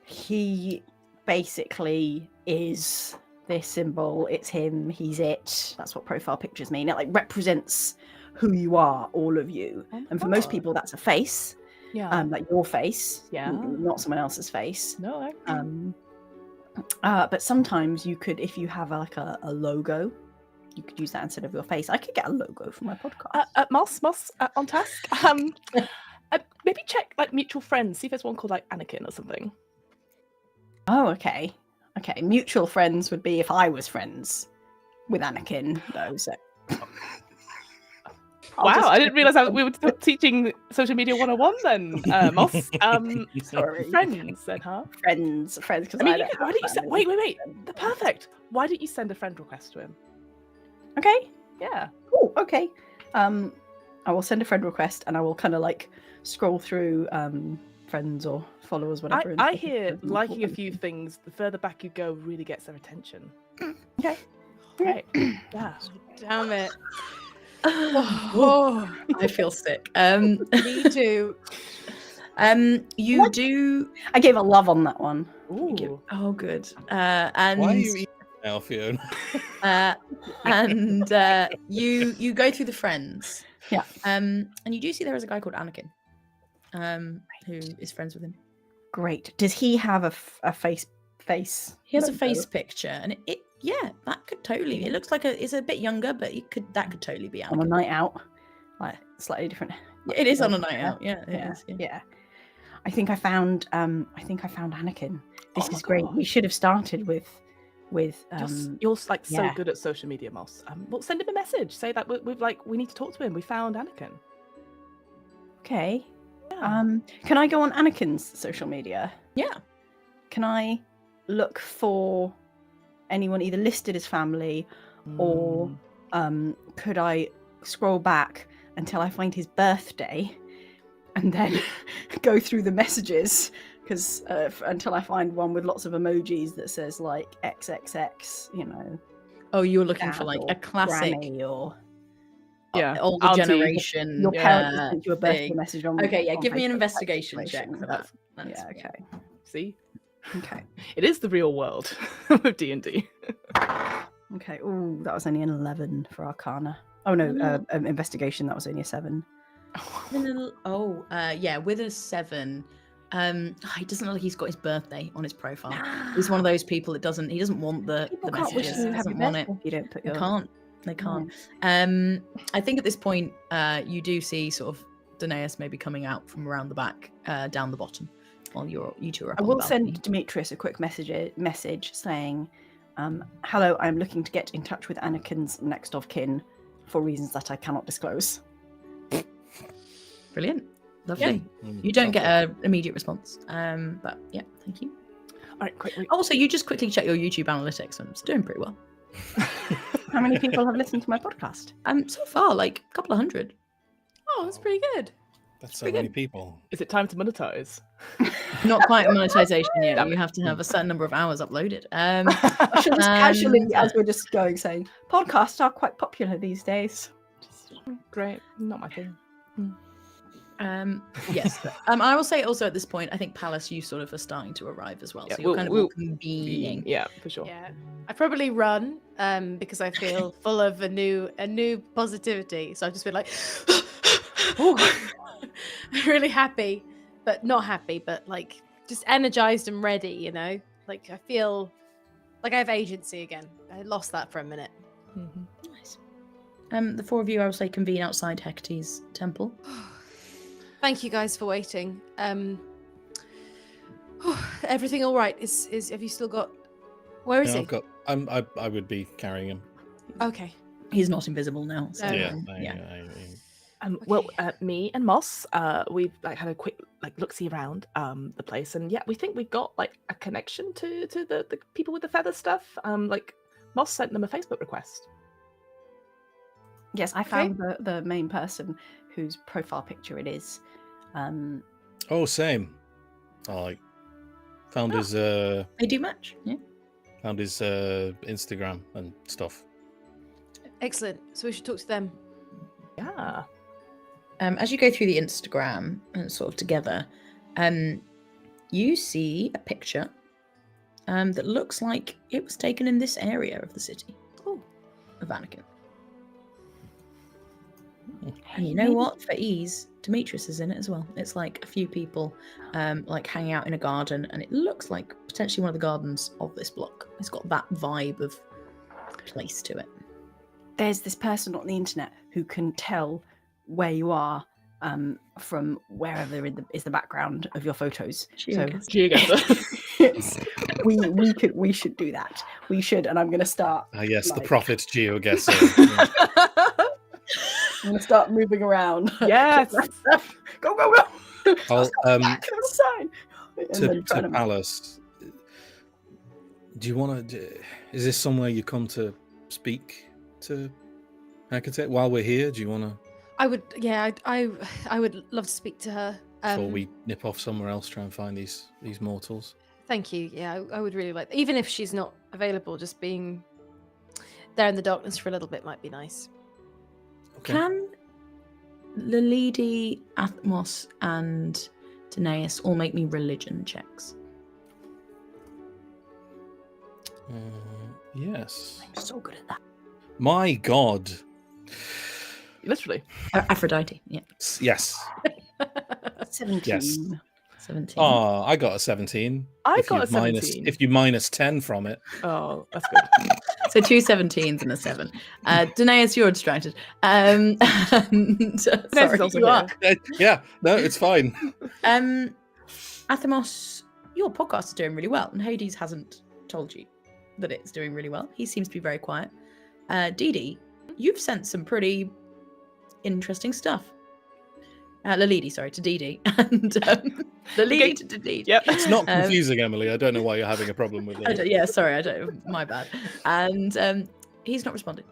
he basically is this symbol. It's him. He's it. That's what profile pictures mean. It like represents who you are, all of you. And for most people, that's a face. yeah. Like your face. Yeah. Not someone else's face. No, But sometimes you could, if you have a logo, you could use that instead of your face. I could get a logo for my podcast. Moss, on task. Maybe check like mutual friends. See if there's one called like Anakin or something. Oh, okay. Okay, mutual friends would be if I was friends with Anakin, though. So. Wow, I didn't realise we were teaching social media 101 then, Moss. Sorry. Friends then, huh? Friends. Because I mean, why don't you send... Wait. They're perfect. Why don't you send a friend request to him? Okay. Yeah. Cool. Okay. I will send a friend request, and I will kind of like scroll through friends or followers, whatever. I hear liking a few things. The further back you go, really gets their attention. Okay. Great. Yeah. Damn it. Oh, I feel sick. Me too. You What? do. I gave a love on that one. Ooh. Oh, good. And Why are you eating now, Fiona? and you go through the friends. Yeah. And you do see there is a guy called Anakin, who is friends with him. Great. Does he have a face? He has a logo? face picture, and it yeah, that could totally. It looks like it's a bit younger, but that could totally be On a Anakin. night out, like slightly different. It is on a night out. Yeah, it is. Yeah. I think I found Anakin. This Oh my is great. gosh. We should have started with You're like so yeah. good at social media, Moss. Well, send him a message. Say that we've like we need to talk to him. We found Anakin. okay. Yeah. Can I go on Anakin's social media? Yeah. Can I look for anyone either listed as family or could I scroll back until I find his birthday and then go through the messages? Because until I find one with lots of emojis that says like XXX, you know. Oh, you're looking for dad like or a classic granny or Yeah. older Auntie. generation. your parents sent you a birthday thing. message on. Okay, yeah. on Give me an Facebook type investigation check situation. for that. That's- Yeah. Okay. See, Okay. it is the real world with D&D. Okay. Oh, that was only an 11 for Arcana. Oh no, investigation. That was only a 7. Yeah, with a 7. He doesn't look like he's got his birthday on his profile. He's one of those people that doesn't. He doesn't want the People can't wish messages. you happy Doesn't want birthday it. if you don't put They your. can't. They can't. I think at this point, you do see sort of Danaeus maybe coming out from around the back, down the bottom, while you two are up I on will the balcony. send Demetrius a quick message saying, "Hello, I'm looking to get in touch with Anakin's next of kin for reasons that I cannot disclose." Brilliant. Lovely. Mm, You don't sounds get good. an immediate response. But yeah, thank you. All right, quick. Also, you just quickly check your YouTube analytics and it's doing pretty well. How many people have listened to my podcast? So far, like a couple of hundred. Oh, that's pretty good. That's so pretty many good. people. Is it time to monetize? Not quite monetization yet. Damn You it. have to have a certain number of hours uploaded. I should just casually, And- as we're just going, saying podcasts are quite popular these days. Great, not my thing. Yes. I will say also at this point, I think Palace, you sort of are starting to arrive as well. Yeah, So you're kind of we'll- all convening. Yeah, for sure. Yeah, I probably run because I feel full of a new positivity. So I've just been like, really happy, but not happy, but like just energized and ready. You know, like I feel like I have agency again. I lost that for a minute. Mhm. Nice. The 4 of you, I will say, convene outside Hecate's temple. Thank you guys for waiting. Everything all right? Is have you still got? Where is Yeah, he? I would be carrying him. Okay. He's not invisible now. So, Okay. Yeah. Well, Okay. me and Moss, we've like had a quick like look-see around the place, and yeah, we think we've got like a connection to the people with the feather stuff. Like Moss sent them a Facebook request. Yes, I found the main person whose profile picture it is. Oh, same. I like found his They do match. Yeah. Instagram and stuff. Excellent. So we should talk to them. Yeah. As you go through the Instagram and sort of together, you see a picture that looks like it was taken in this area of the city. Of Anakin. And you know what? For ease, Demetrius is in it as well. It's like a few people like hanging out in a garden, and it looks like potentially one of the gardens of this block. It's got that vibe of place to it. there's this person on the internet who can tell where you are from wherever is the background of your photos. Geoguesser. we should do that. We should, and I'm going to start. Yes, the like- prophet geoguesser. I'm going to start moving around. Yes. Go, go, go. I'll, Back, there's a sign. And then trying to Palace, do you want to? Is this somewhere you come to speak to Hecate while we're here? Do you want to? I would, yeah, I would love to speak to her. Before we nip off somewhere else, try and find these mortals. Thank you. Yeah, I would really like, even if she's not available, just being there in the darkness for a little bit might be nice. Okay. Can Lilidi, Athmos, and Danaeus all make me religion checks? Yes. I'm so good at that. My God. Literally. Aphrodite, yeah. Yes. 17. Yes. 17. Oh, I got a 17. I If got you a 17. If you minus 10 from it. Oh, that's good. So 2 17s and a 7. Danaeus, you're distracted. And, sorry, also you are. Yeah, no, it's fine. Athemos, your podcast is doing really well, and Hades hasn't told you that it's doing really well. He seems to be very quiet. Dee, you've sent some pretty interesting stuff. Lilidi, sorry, to Dee, and Lilidi to Dee. Yep. It's not confusing, Emily. I don't know why you're having a problem with it. Yeah, sorry, I don't. My bad. And he's not responding.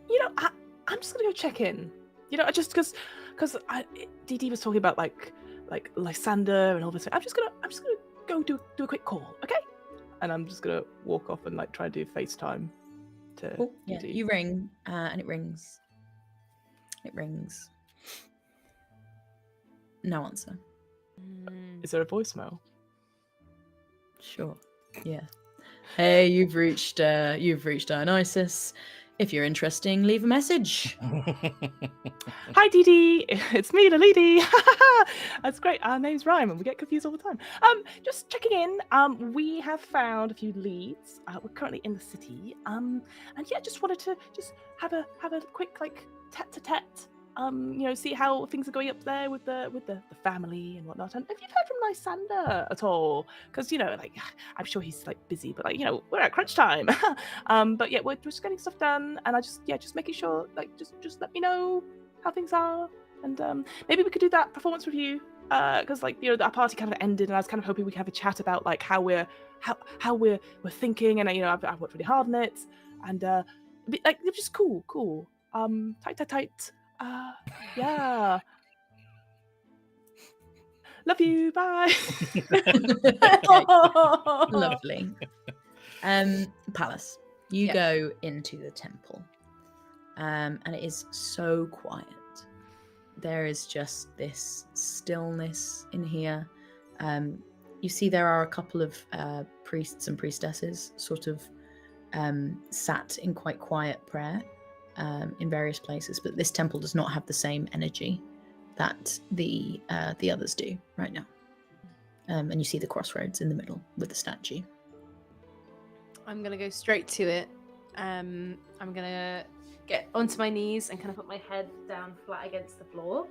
You know, I'm just gonna go check in. You know, just because Dee was talking about like Lysander and all this. I'm just gonna go do a quick call, okay? And I'm just gonna walk off and like try and do FaceTime to Oh, yeah, Dee. you ring, and it rings. It rings. No answer. Is there a voicemail? Sure. Yeah. Hey, you've reached Dionysus. If you're interesting, leave a message. Hi, Dee. It's me, Lilidi. That's great. Our name's Rhyme, and we get confused all the time. Just checking in. We have found a few leads. We're currently in the city. And yeah, just wanted to just have a quick like tete-a-tete. You know, see how things are going up there with the family and whatnot. And have you heard from Lysander at all? Because you know, like I'm sure he's like busy, but like you know, we're at crunch time. But yeah, we're just getting stuff done, and just making sure like just let me know how things are, and maybe we could do that performance review. Because like you know, our party kind of ended, and I was kind of hoping we could have a chat about like how we're thinking, and you know, I've worked really hard on it, and like it was just cool. Tight. Yeah. Love you. Bye. Lovely. Palace. You Yeah. go into the temple, and it is so quiet. There is just this stillness in here. You see there are a couple of priests and priestesses sort of sat in quite quiet prayer in various places, but this temple does not have the same energy that the others do right now. And you see the crossroads in the middle with the statue. I'm gonna go straight to it. I'm gonna get onto my knees and kind of put my head down flat against the floor.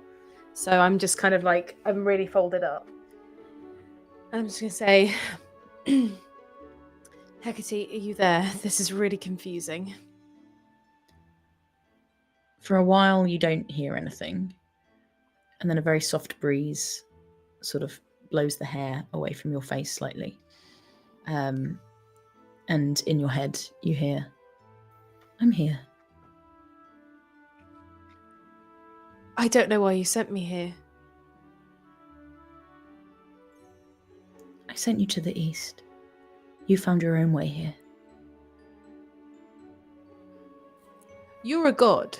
So I'm just kind of like, I'm really folded up. I'm just gonna say, Hecate, are you there? This is really confusing. For a while, you don't hear anything. And then a very soft breeze sort of blows the hair away from your face slightly. And in your head, you hear, I'm here. I don't know why you sent me here. I sent you to the east. You found your own way here. You're a god.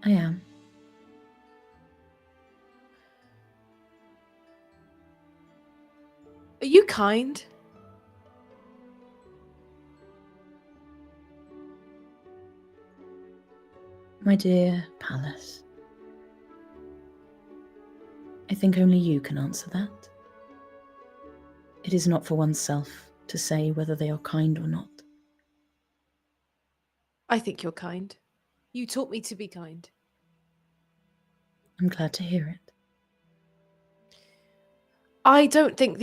I am. Are you kind? My dear Pallas, I think only you can answer that. It is not for oneself to say whether they are kind or not. I think you're kind. You taught me to be kind. I'm glad to hear it. I don't think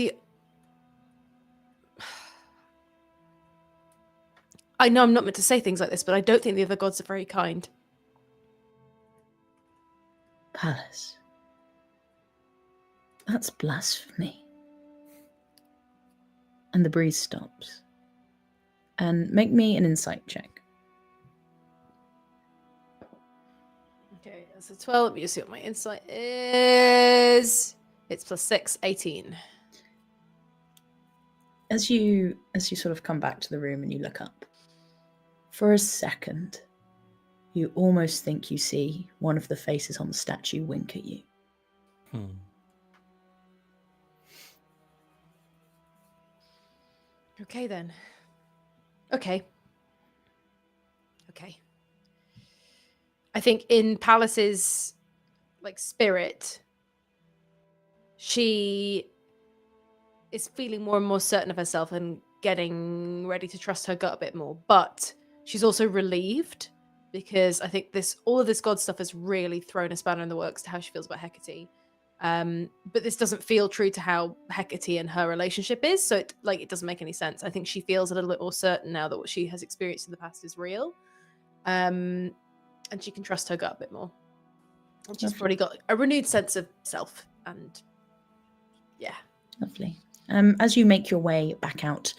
I know I'm not meant to say things like this, but I don't think the other gods are very kind. Pallas. That's blasphemy. And the breeze stops. And make me an insight check. Okay, that's a 12. Let me just see what my insight is. It's +6, 18. As you sort of come back to the room and you look up, for a second, you almost think you see one of the faces on the statue wink at you. Okay then. Okay. I think in Pallas's spirit, she is feeling more and more certain of herself and getting ready to trust her gut a bit more. But she's also relieved because I think all of this god stuff has really thrown a spanner in the works to how she feels about Hecate. But this doesn't feel true to how Hecate and her relationship is, so it doesn't make any sense. I think she feels a little bit more certain now that what she has experienced in the past is real, and she can trust her gut a bit more. And she's probably got a renewed sense of self, and yeah. Lovely. As you make your way back out,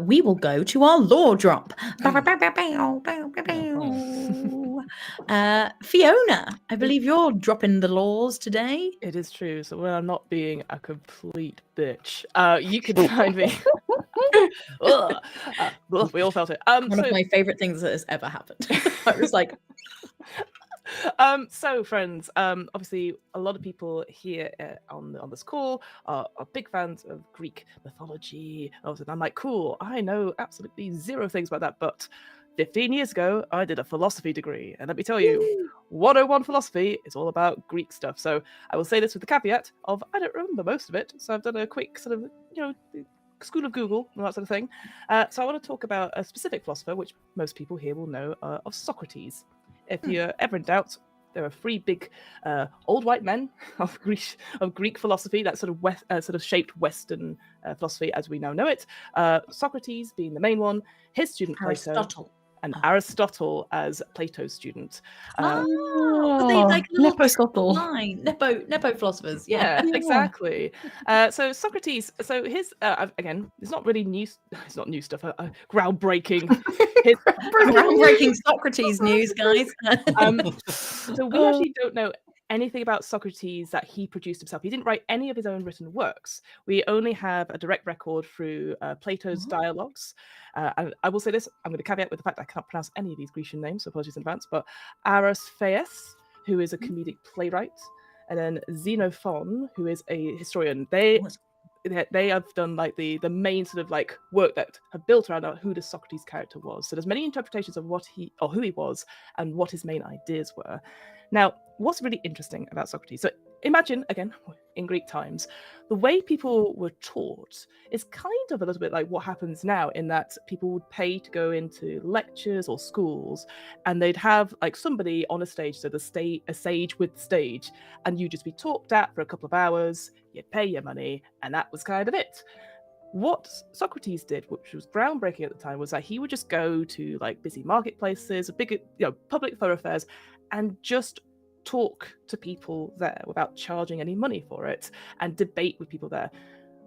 we will go to our lore drop. Fiona, I believe you're dropping the laws today. It is true. So when I'm not being a complete bitch, you can find me. We all felt it. One of my favorite things that has ever happened. I was like, so friends, obviously a lot of people here on this call are big fans of Greek mythology. I'm like, cool, I know absolutely zero things about that, but 15 years ago I did a philosophy degree, and let me tell you, 101 philosophy is all about Greek stuff. So I will say this with the caveat of I don't remember most of it, so I've done a quick sort of school of Google and that sort of thing. So I want to talk about a specific philosopher which most people here will know, of Socrates. If you're ever in doubt, there are 3 big old white men of Greek philosophy that sort of shaped Western philosophy as we now know it. Socrates being the main one, his student Plato, and Aristotle as Plato's student. are they like little Nepo Nepo philosophers? Yeah, exactly. So Socrates, so his again, it's not really new. It's not new stuff. Groundbreaking. Groundbreaking Socrates news, guys. So we actually don't know anything about Socrates that he produced himself. He didn't write any of his own written works. We only have a direct record through Plato's dialogues. And I will say this, I'm going to caveat with the fact that I cannot pronounce any of these Grecian names, so apologies in advance, but Arisphaes, who is a comedic playwright, and then Xenophon, who is a historian. They have done the main sort of work that have built around who the Socrates character was. So there's many interpretations of who he was and what his main ideas were. Now, what's really interesting about Socrates? So imagine, again, in Greek times, the way people were taught is kind of a little bit like what happens now, in that people would pay to go into lectures or schools, and they'd have somebody on a stage, so a sage with stage, and you'd just be talked at for a couple of hours, you'd pay your money, and that was kind of it. What Socrates did, which was groundbreaking at the time, was that he would just go to busy marketplaces, big public thoroughfares, and just talk to people there without charging any money for it, and debate with people there.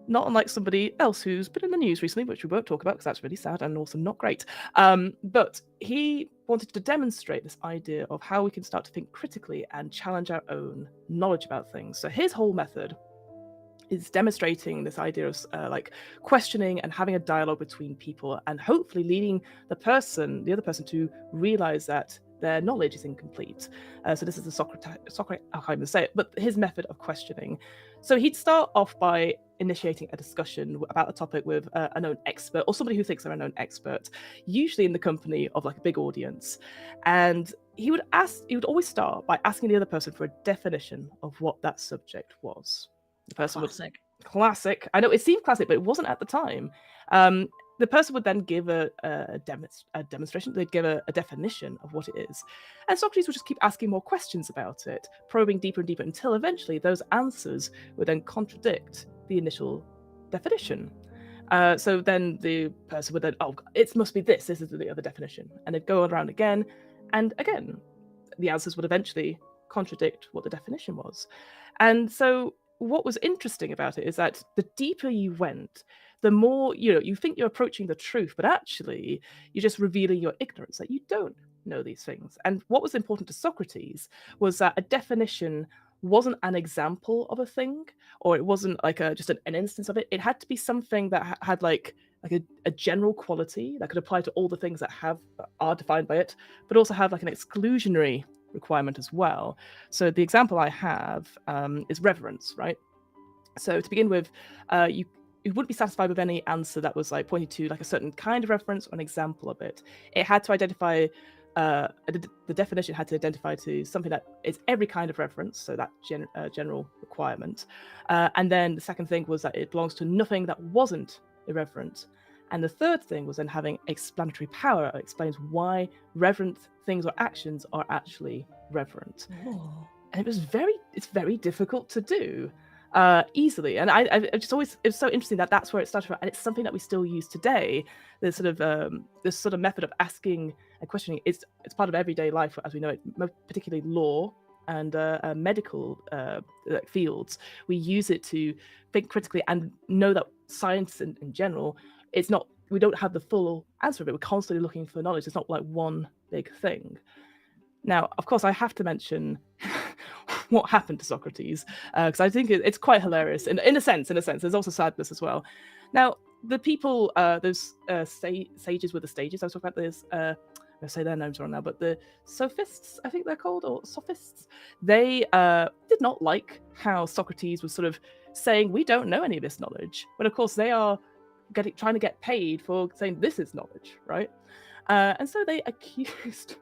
Not unlike somebody else who's been in the news recently, which we won't talk about because that's really sad and also not great. But he wanted to demonstrate this idea of how we can start to think critically and challenge our own knowledge about things. So his whole method is demonstrating this idea of questioning and having a dialogue between people, and hopefully leading the other person to realize that their knowledge is incomplete. So this is the Socrates, I can't even say it, but his method of questioning. So he'd start off by initiating a discussion about a topic with a known expert, or somebody who thinks they're a known expert, usually in the company of a big audience. And he would always start by asking the other person for a definition of what that subject was. The person would classic. I know it seemed classic, but it wasn't at the time. The person would then give a demonstration. They'd give a definition of what it is. And Socrates would just keep asking more questions about it, probing deeper and deeper until eventually those answers would then contradict the initial definition. So then the person would then, oh, it must be this is the other definition. And they'd go around again and again. The answers would eventually contradict what the definition was. And so what was interesting about it is that the deeper you went, the more, you think you're approaching the truth, but actually you're just revealing your ignorance, that you don't know these things. And what was important to Socrates was that a definition wasn't an example of a thing, or it wasn't like just an instance of it. It had to be something that had like a general quality that could apply to all the things that are defined by it, but also have like an exclusionary requirement as well. So the example I have is reverence, right? So to begin with, you wouldn't be satisfied with any answer that was like pointing to like a certain kind of reference or an example of it. It had to identify, the definition had to identify to something that is every kind of reference, so that general requirement. And then the second thing was that it belongs to nothing that wasn't irreverent. And the third thing was then having explanatory power. It explains why reverent things or actions are actually reverent. Oh. And it's very difficult to do easily. And I just always, it's so interesting that that's where it started from, and it's something that we still use today. There's sort of this sort of method of asking and questioning. It's part of everyday life as we know it, particularly law and medical fields. We use it to think critically and know that science in general, it's not, we don't have the full answer of it. We're constantly looking for knowledge. It's not like one big thing. Now, of course, I have to mention what happened to Socrates, because I think it's quite hilarious. In a sense, there's also sadness as well. Now, the people, those sages with the stages, I was talking about this, I'm going to say their names wrong now, but the sophists, I think they're called, or sophists, they did not like how Socrates was sort of saying, we don't know any of this knowledge. But of course, they are trying to get paid for saying this is knowledge, right? And so they accused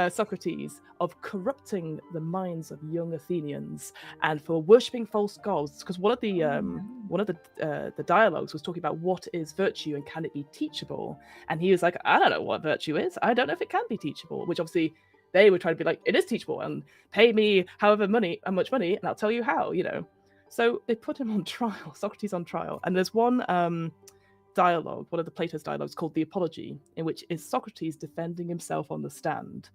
Socrates of corrupting the minds of young Athenians and for worshipping false gods. Because one of the dialogues was talking about what is virtue and can it be teachable. And he was like, I don't know what virtue is. I don't know if it can be teachable. Which obviously they were trying to be like, it is teachable, and pay me how much money, and I'll tell you how. So they put him on trial, Socrates on trial, and there's one dialogue, one of the Plato's dialogues called the Apology, in which is Socrates defending himself on the stand.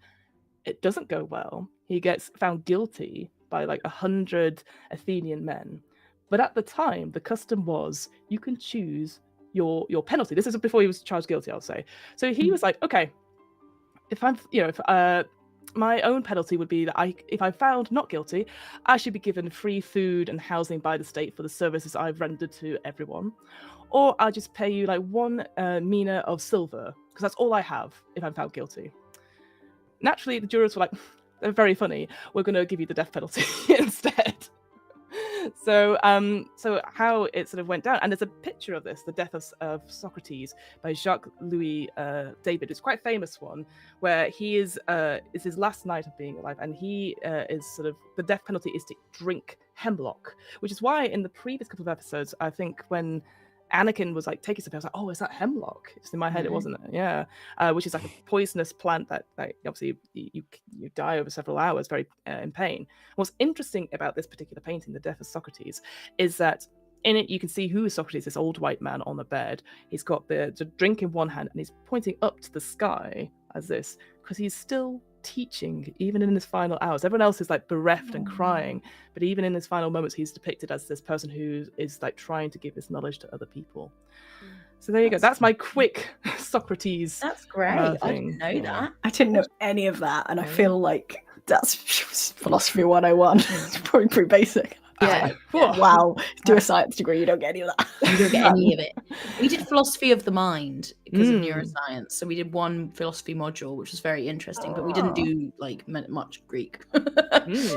It doesn't go well. He gets found guilty by like 100 Athenian men. But at the time, the custom was you can choose your penalty. This is before he was charged guilty, I'll say. So he was like, okay, if I'm, my own penalty would be that if I'm found not guilty, I should be given free food and housing by the state for the services I've rendered to everyone. Or I'll just pay you like 1 mina of silver, because that's all I have if I'm found guilty. Naturally, the jurors were like, they're very funny. We're going to give you the death penalty instead. So how it sort of went down, and there's a picture of this, the death of Socrates by Jacques-Louis David. It's quite a famous one, where he is it's his last night of being alive, and he is sort of, the death penalty is to drink hemlock, which is why in the previous couple of episodes, I think when Anakin was like taking something, I was like, oh, is that hemlock? Just in my head, it wasn't it? Yeah. Which is like a poisonous plant that obviously you die over several hours, very in pain. What's interesting about this particular painting, The Death of Socrates, is that in it you can see who is Socrates, this old white man on the bed. He's got the drink in one hand and he's pointing up to the sky as this, because he's still teaching even in his final hours. Everyone else is like bereft and crying, but even in his final moments he's depicted as this person who is like trying to give his knowledge to other people. So there you go. That's my quick Socrates. That's great. I didn't know that. I didn't know any of that, and I feel like that's philosophy 101. It's probably pretty basic. Yeah. Wow. Do a science degree, you don't get any of that. You don't get any of it. We did philosophy of the mind because of neuroscience. So we did one philosophy module, which was very interesting, but we didn't do like much Greek. It's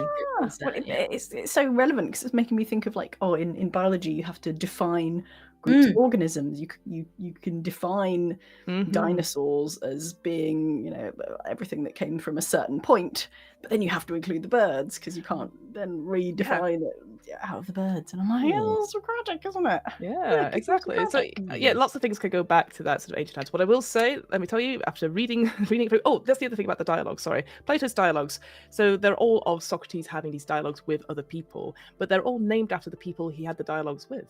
so relevant because it's making me think of like, in biology you have to define groups of organisms. You can define Mhm. dinosaurs as being, you know, everything that came from a certain point, but then you have to include the birds because you can't then redefine it out of the birds. And I'm like, yeah, that's Socratic, isn't it? Yeah, exactly. So yeah, lots of things could go back to that sort of ancient times. What I will say, let me tell you, after reading through, oh, that's the other thing about the dialogue. Sorry, Plato's dialogues. So they're all of Socrates having these dialogues with other people, but they're all named after the people he had the dialogues with.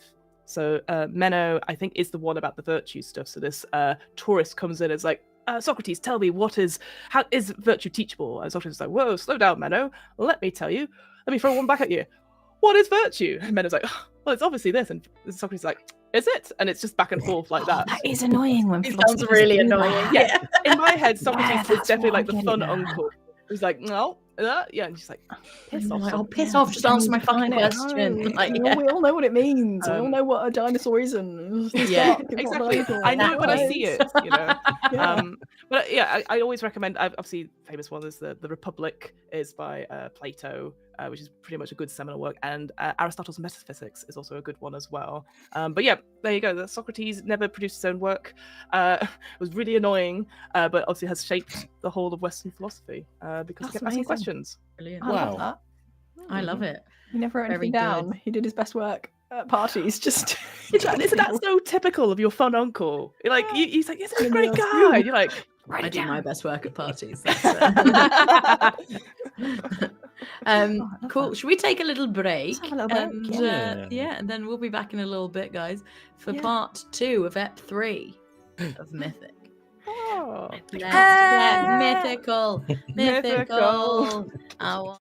So Meno, I think, is the one about the virtue stuff. So this tourist comes in, it's like, Socrates, tell me how is virtue teachable? And Socrates is like, whoa, slow down, Meno. Let me tell you. Let me throw one back at you. What is virtue? And Meno's like, well, it's obviously this. And Socrates is like, is it? And it's just back and forth like that. That is annoying when It sounds really annoying. Yeah. In my head, Socrates Yeah, is that's definitely what like the I'm fun getting at. uncle. He's like, no, yeah, and she's like, piss off. Like, oh, Socrates. piss off! Just answer my fucking Define it. question. No, Like, you know, yeah. we all know what it means. We all Um, know what a dinosaur is, and Yeah, Exactly. I know it when I see it, you know. Yeah. But yeah, I always recommend. Obviously, famous one is the Republic is by Plato, which is pretty much a good seminal work, and Aristotle's Metaphysics is also a good one as well. But yeah, there you go. The Socrates never produced his own work. It was really annoying, but obviously has shaped the whole of Western philosophy because he That's kept asking amazing. questions. Brilliant. I love Wow. that. I love it. He never wrote Very anything down. good. He did his best work at parties. Just Isn't that so typical of your fun uncle? You're like, he's like, isn't he a great guy? And you're like, I do my best work at parties. love Cool. that. Should we take a little break? have a little break, And, yeah. yeah, and then we'll be back in a little bit, guys, for Yeah. part 2 of Ep 3 of Mythic. oh. Let's get mythical. Mythical. Mythical. I want-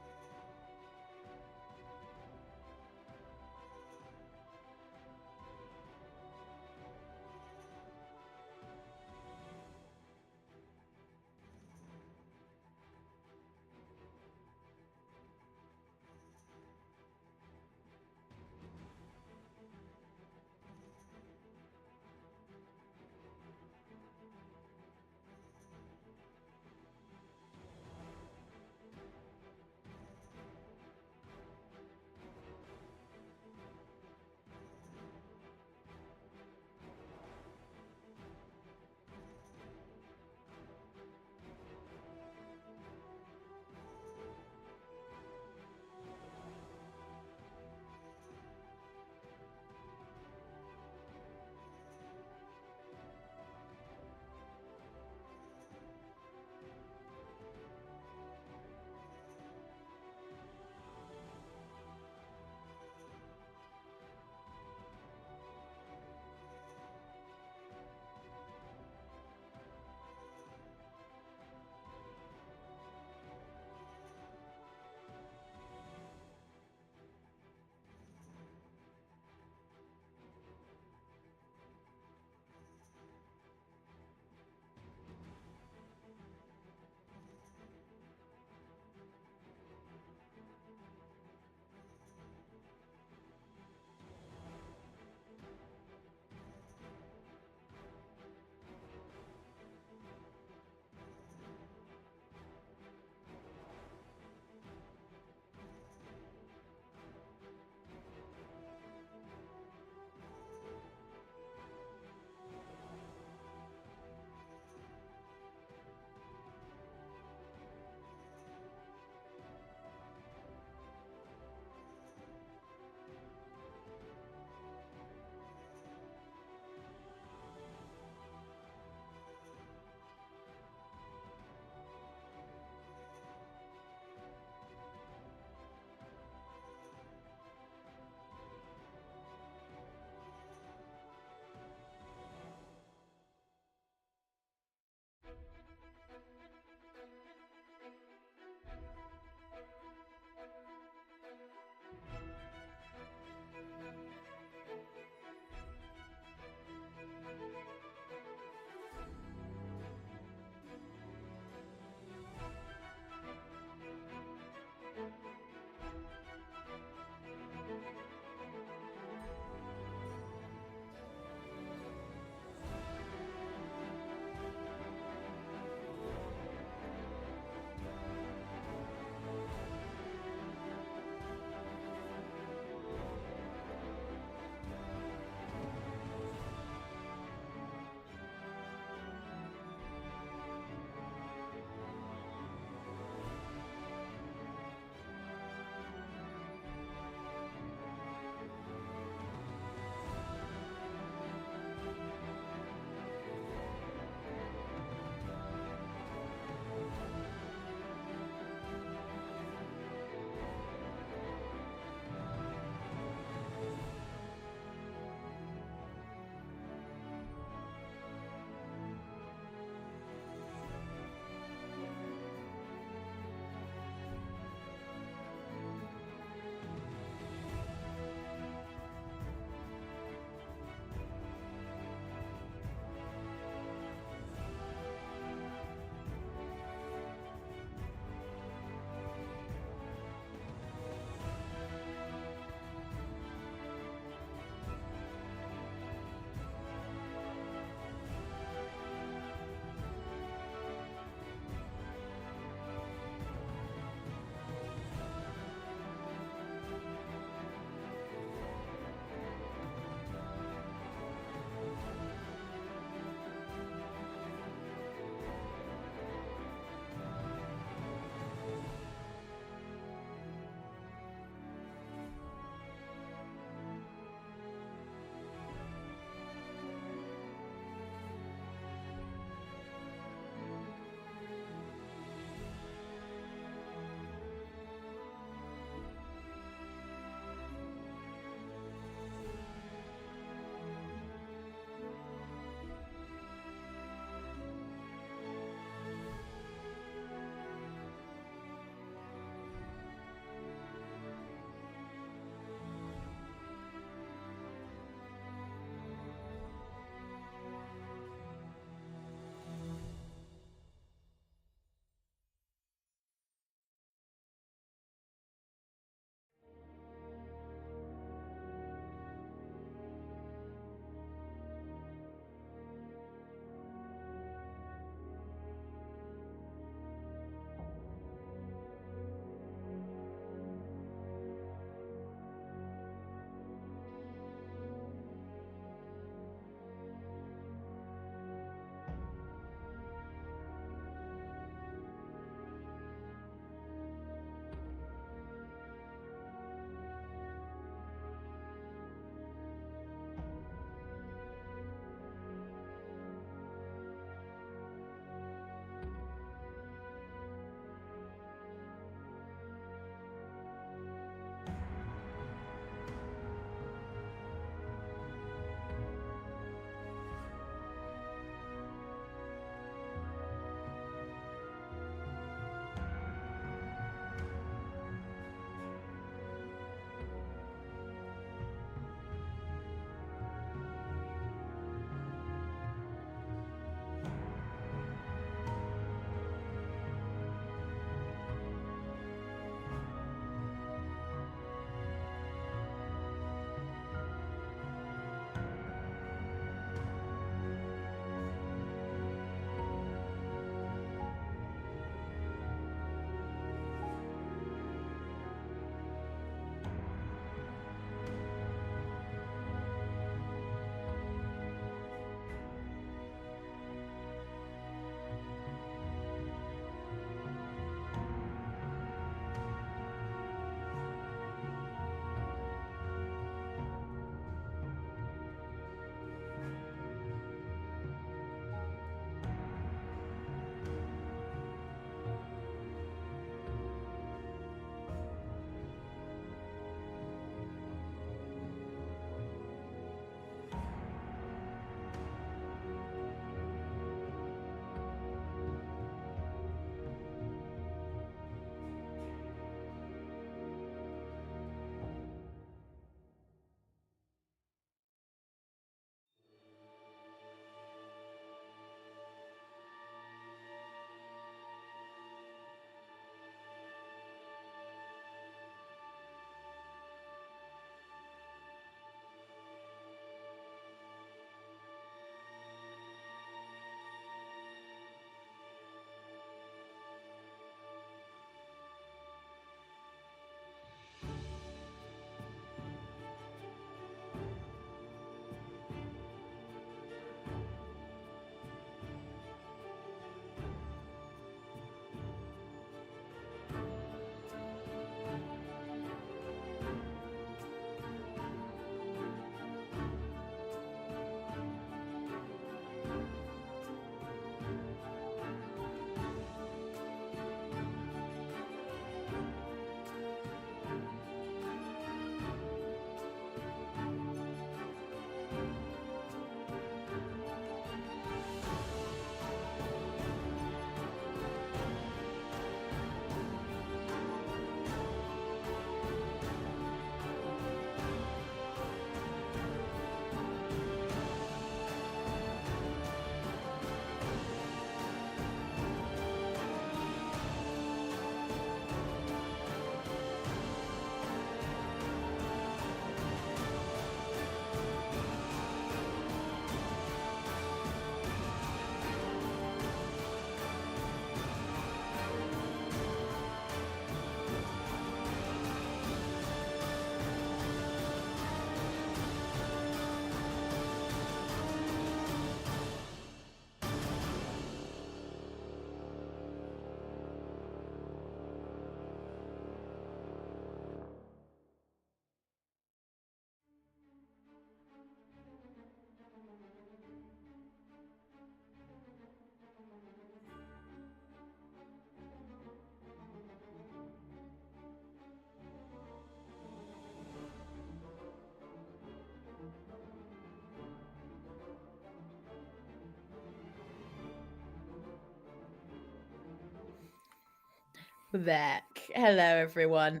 back. Hello, everyone.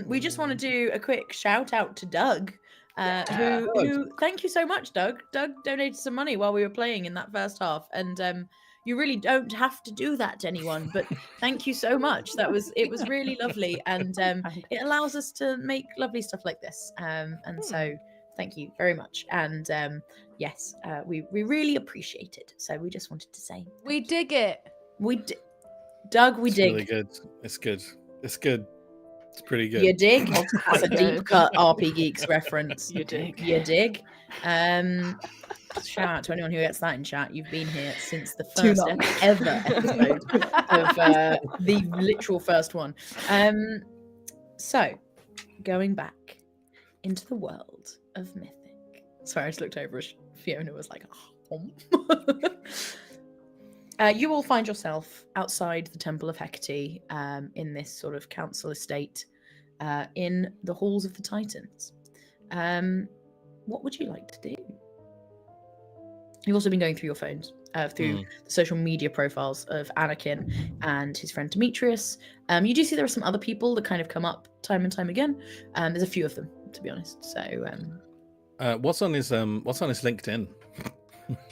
We just want to do a quick shout out to Doug. Who thank you so much, Doug. Doug donated some money while we were playing in that first half, and you really don't have to do that to anyone, but thank you so much. It was really lovely, and it allows us to make lovely stuff like this. So thank you very much, and yes, we really appreciate it. So we just wanted to say We dig it. Doug, we It's dig. really good. It's good. It's good. It's pretty good. You dig? That's a deep cut RP Geeks reference. You dig. You dig? Shout out to anyone who gets that in chat. You've been here since the first ever episode of the literal first one. So, going back into the world of Mythic. Sorry, I just looked over as Fiona was like, you will find yourself outside the Temple of Hecate in this sort of council estate in the halls of the Titans. What would you like to do? You've also been going through your phones, through the social media profiles of Anakin and his friend Demetrius. You do see there are some other people that kind of come up time and time again. There's a few of them, to be honest. So, what's on his LinkedIn?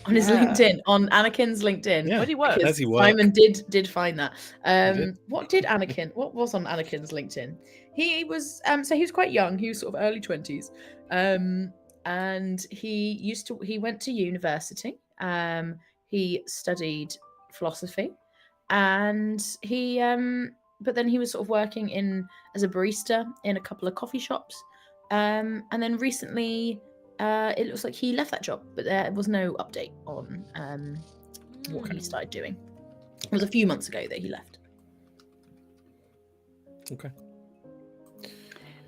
On his LinkedIn, on Anakin's LinkedIn. Yeah, Where do you work? Does he work? Simon did find that. What was on Anakin's LinkedIn? He was so he was quite young. He was sort of early 20s. And he went to university. He studied philosophy, and but then he was sort of working as a barista in a couple of coffee shops. And then recently it looks like he left that job, but there was no update on what he started doing. It was a few months ago that he left. Okay.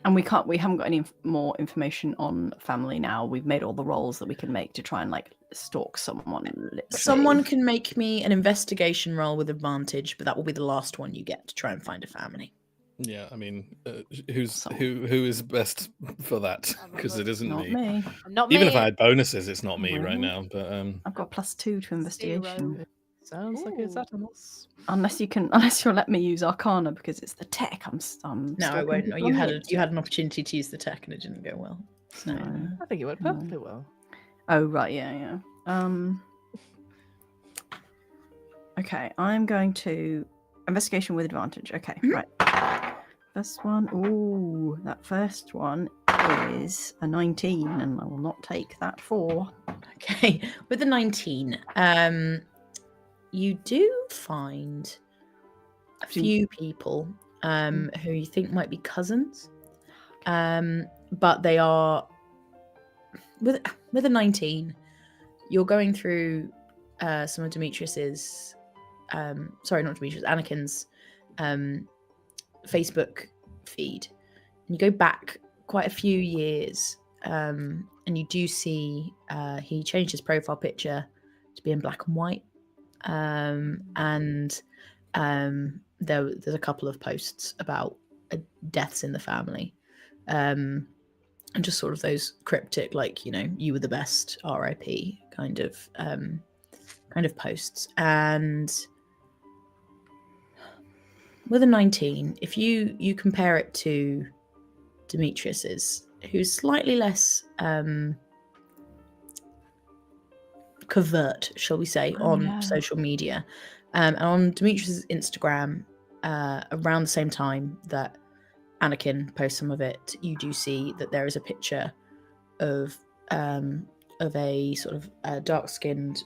And we haven't got any more information on family now. We've made all the rolls that we can make to try and like stalk someone. Literally. Someone can make me an investigation roll with advantage, but that will be the last one you get to try and find a family. Yeah, I mean, who is best for that? Because it isn't Not me. me. Not me. Even if I had bonuses, it's not me right Well, now. But I've got +2 to investigation. Zero. Sounds like it's Ooh. Atamos. Unless you'll let me use Arcana because it's the tech. I'm No, I stalking won't. people You on had LinkedIn. an opportunity to use the tech and it didn't go well. So No. I think it went perfectly well. Oh right, yeah. Okay, I'm going to investigation with advantage. Okay, right. First one. Ooh, that first one is a 19, and I will not take that 4. okay, with the 19, you do find a few people who you think might be cousins, but they are with a 19. You're going through some of Demetrius's, Anakin's Facebook feed, and you go back quite a few years, and you do see he changed his profile picture to be in black and white, and there's a couple of posts about deaths in the family, and just sort of those cryptic, like, you were the best, RIP kind of posts. And with a 19, if you compare it to Demetrius's, who's slightly less covert, shall we say, on social media, and on Demetrius's Instagram, around the same time that Anakin posts some of it, you do see that there is a picture of a sort of dark-skinned,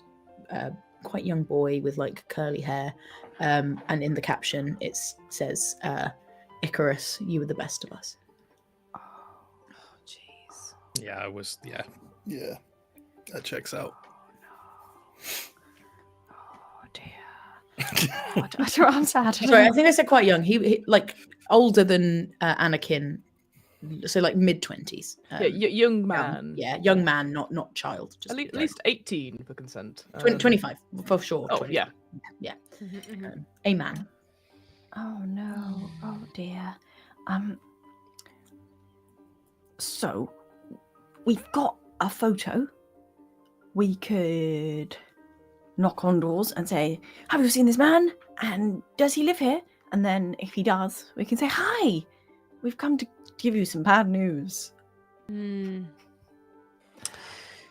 quite young boy with like curly hair, and in the caption it says, "Icarus, you were the best of us." Oh, jeez. yeah, I was. Yeah, that checks out. Oh dear. I'm sad. Sorry, I think I said quite young. He like older than Anakin, so like mid-20s. Young man. Young man, not child. Just At least 18 for consent. 25 for sure. Oh, 25. Yeah. A man. Oh no. Oh dear. So we've got a photo. We could knock on doors and say, "Have you seen this man? And does he live here? And then if he does, we can say, "Hi, we've come to give you some bad news." Hmm.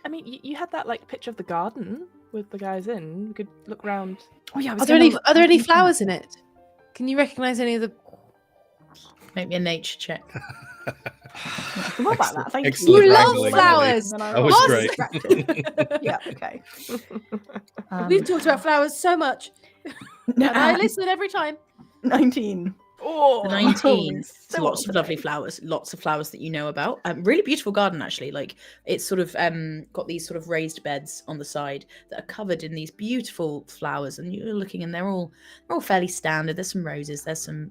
I mean, you had that like picture of the garden with the guys in. We could look around. Oh yeah, I was Are there gonna- any flowers in it? Can you recognize any of the? Make me a nature check. I forgot about that. Thank Excellent You love wrangling, flowers! Emily. And then I That was got great. distracted. Yeah. Okay. We've talked about flowers so much, and I listen every time. 19. Oh, The 19. so Lots well of lovely today. flowers. Lots of flowers that you know about. Really beautiful garden, actually. Like it's sort of got these sort of raised beds on the side that are covered in these beautiful flowers, and you're looking, and they're all fairly standard. There's some roses, there's some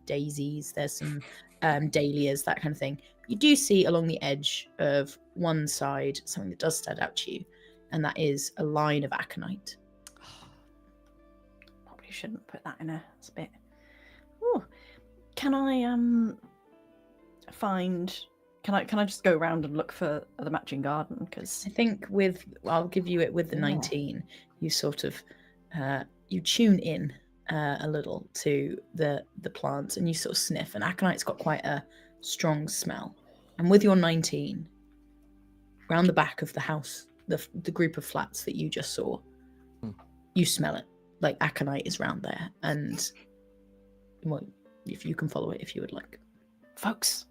daisies, there's some dahlias, that kind of thing. You do see along the edge of one side something that does stand out to you, and that is a line of aconite. Probably shouldn't put that in a spit. Oh, can I find? Can I just go around and look for the matching garden? Because I think I'll give you it with the Yeah. 19. You sort of you tune in a little to the plants, and you sort of sniff. And aconite's got quite a strong smell. And with your 19, round the back of the house, the group of flats that you just saw, you smell it. Like aconite is round there, and well, if you can follow it, if you would like. folks,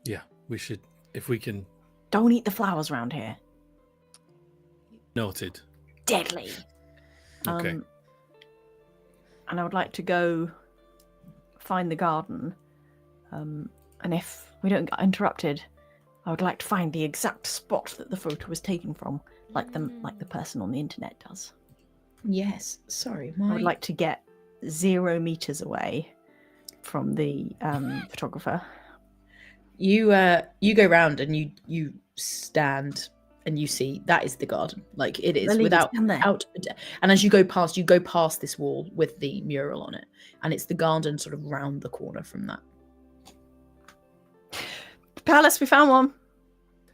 Yeah, we should, if we can. don't eat the flowers around here. Noted. Deadly. Okay. And I would like to go find the garden. And if we don't get interrupted, I would like to find the exact spot that the photo was taken from, like the person on the internet does. Yes. Sorry, I would like to get 0 meters away from the photographer. You go round and you stand and you see that is the garden. Like it is Lily, without stand there. and as you go past this wall with the mural on it, and it's the garden sort of round the corner from that. Palace, we found one.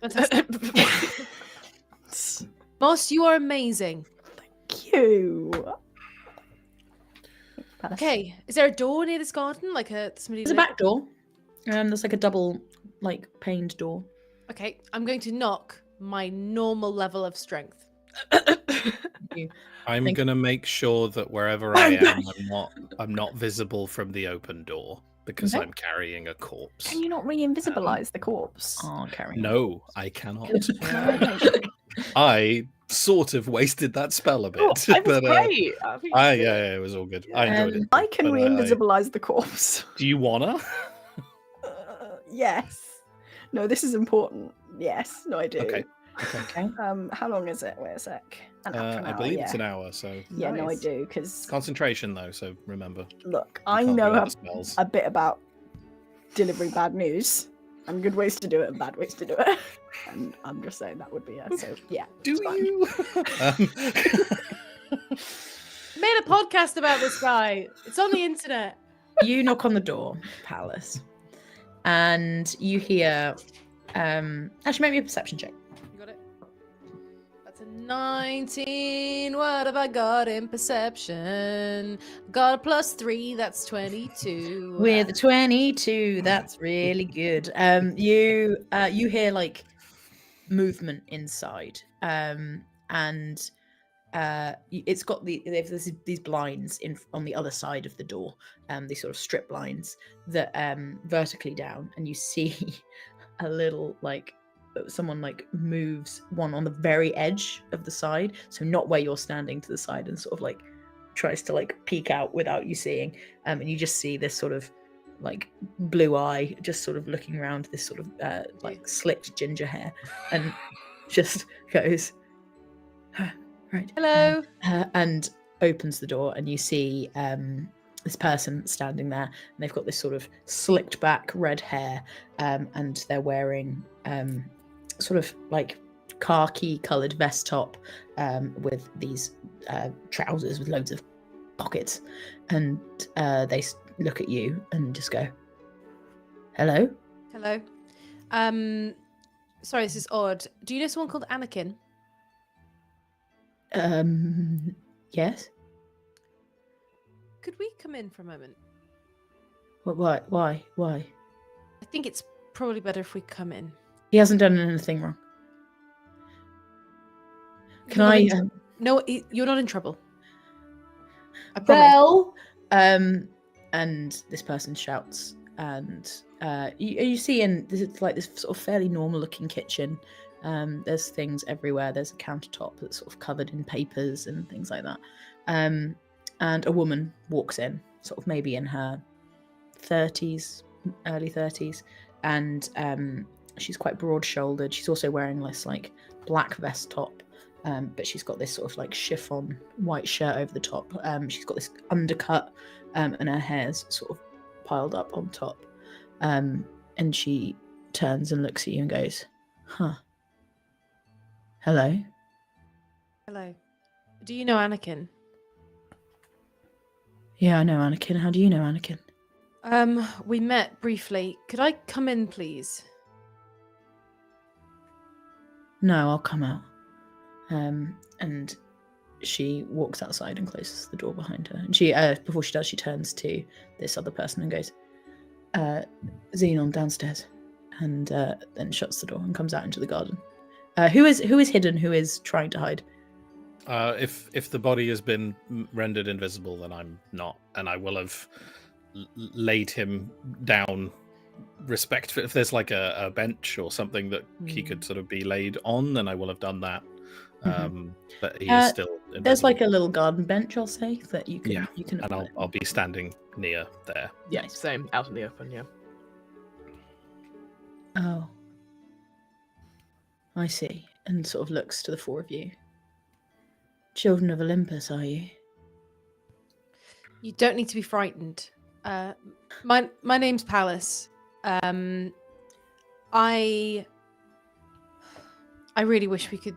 Fantastic. Boss, you are amazing. Cute. Palace. Okay, is there a door near this garden? Like somebody? There's a back door. There's like a double like paned door. Okay, I'm going to knock my normal level of strength. I'm Thank- gonna make sure that wherever I am, I'm not visible from the open door because Okay. I'm carrying a corpse. Can you not re-invisibilize the corpse? Oh, Carrie. No, I cannot. Okay. I sort of wasted that spell a bit, Oh, it was but great. I think yeah, it was all good. I enjoyed it. I can but, re-invisibilize the corpse. Do you wanna? Yes. No, this is important. Yes. No, I do. Okay. Okay. How long is it? Wait a sec. An hour, I yeah. believe it's an hour, so Yeah, no, I Nice. do. Because concentration though. So remember, look, you I can't do know other spells. a bit about delivering bad news and good ways to do it and bad ways to do it. And I'm just saying that would be so. Yeah. Do it's fine. you? Made a podcast about this guy. It's on the internet. You knock on the door, Palace, and you hear. Actually, make me a perception check. You got it? That's a 19. What have I got in perception? Got a +3. That's 22. With a 22, that's really good. You hear like movement inside, and it's got there's these blinds on the other side of the door, these sort of strip blinds that vertically down, and you see a little like someone like moves one on the very edge of the side, so not where you're standing, to the side, and sort of like tries to like peek out without you seeing, and you just see this sort of like blue eye just sort of looking around, this sort of like slicked ginger hair, and just goes right, Hello. and opens the door, and you see this person standing there, and they've got this sort of slicked back red hair, and they're wearing sort of like khaki coloured vest top with these trousers with loads of pockets, and they look at you and just go, hello. Hello. Sorry, this is odd. Do you know someone called Anakin? Yes. could we come in for a moment? What? Why? Why? I think it's probably better if we come in. He hasn't done anything wrong. Can You're not I? in no, you're not in trouble. I promise. Belle. And this person shouts, and you see in this is like this sort of fairly normal-looking kitchen. There's things everywhere. There's a countertop that's sort of covered in papers and things like that. And a woman walks in, sort of maybe in her 30s, early 30s, and she's quite broad-shouldered. She's also wearing this like black vest top, but she's got this sort of like chiffon white shirt over the top. She's got this undercut, and her hair's sort of piled up on top. And she turns and looks at you and goes, "Huh. Hello." Hello. Do you know Anakin? Yeah, I know Anakin. How do you know Anakin? We met briefly. Could I come in, please? No, I'll come out. And she walks outside and closes the door behind her. And she, before she does, she turns to this other person and goes, "Xenon downstairs," and then shuts the door and comes out into the garden. Who is hidden? Who is trying to hide? If the body has been rendered invisible, then I'm not, and I will have laid him down. Respectful. If there's like a bench or something that he could sort of be laid on, then I will have done that. But he is still invisible. There's like a little garden bench, I'll say, that you can. Yeah, you can. and I'll be standing near there. Yeah, same, out in the open, yeah. Oh, I see. And sort of looks to the four of you. Children of Olympus, are you? You don't need to be frightened. My name's Palace. I really wish we could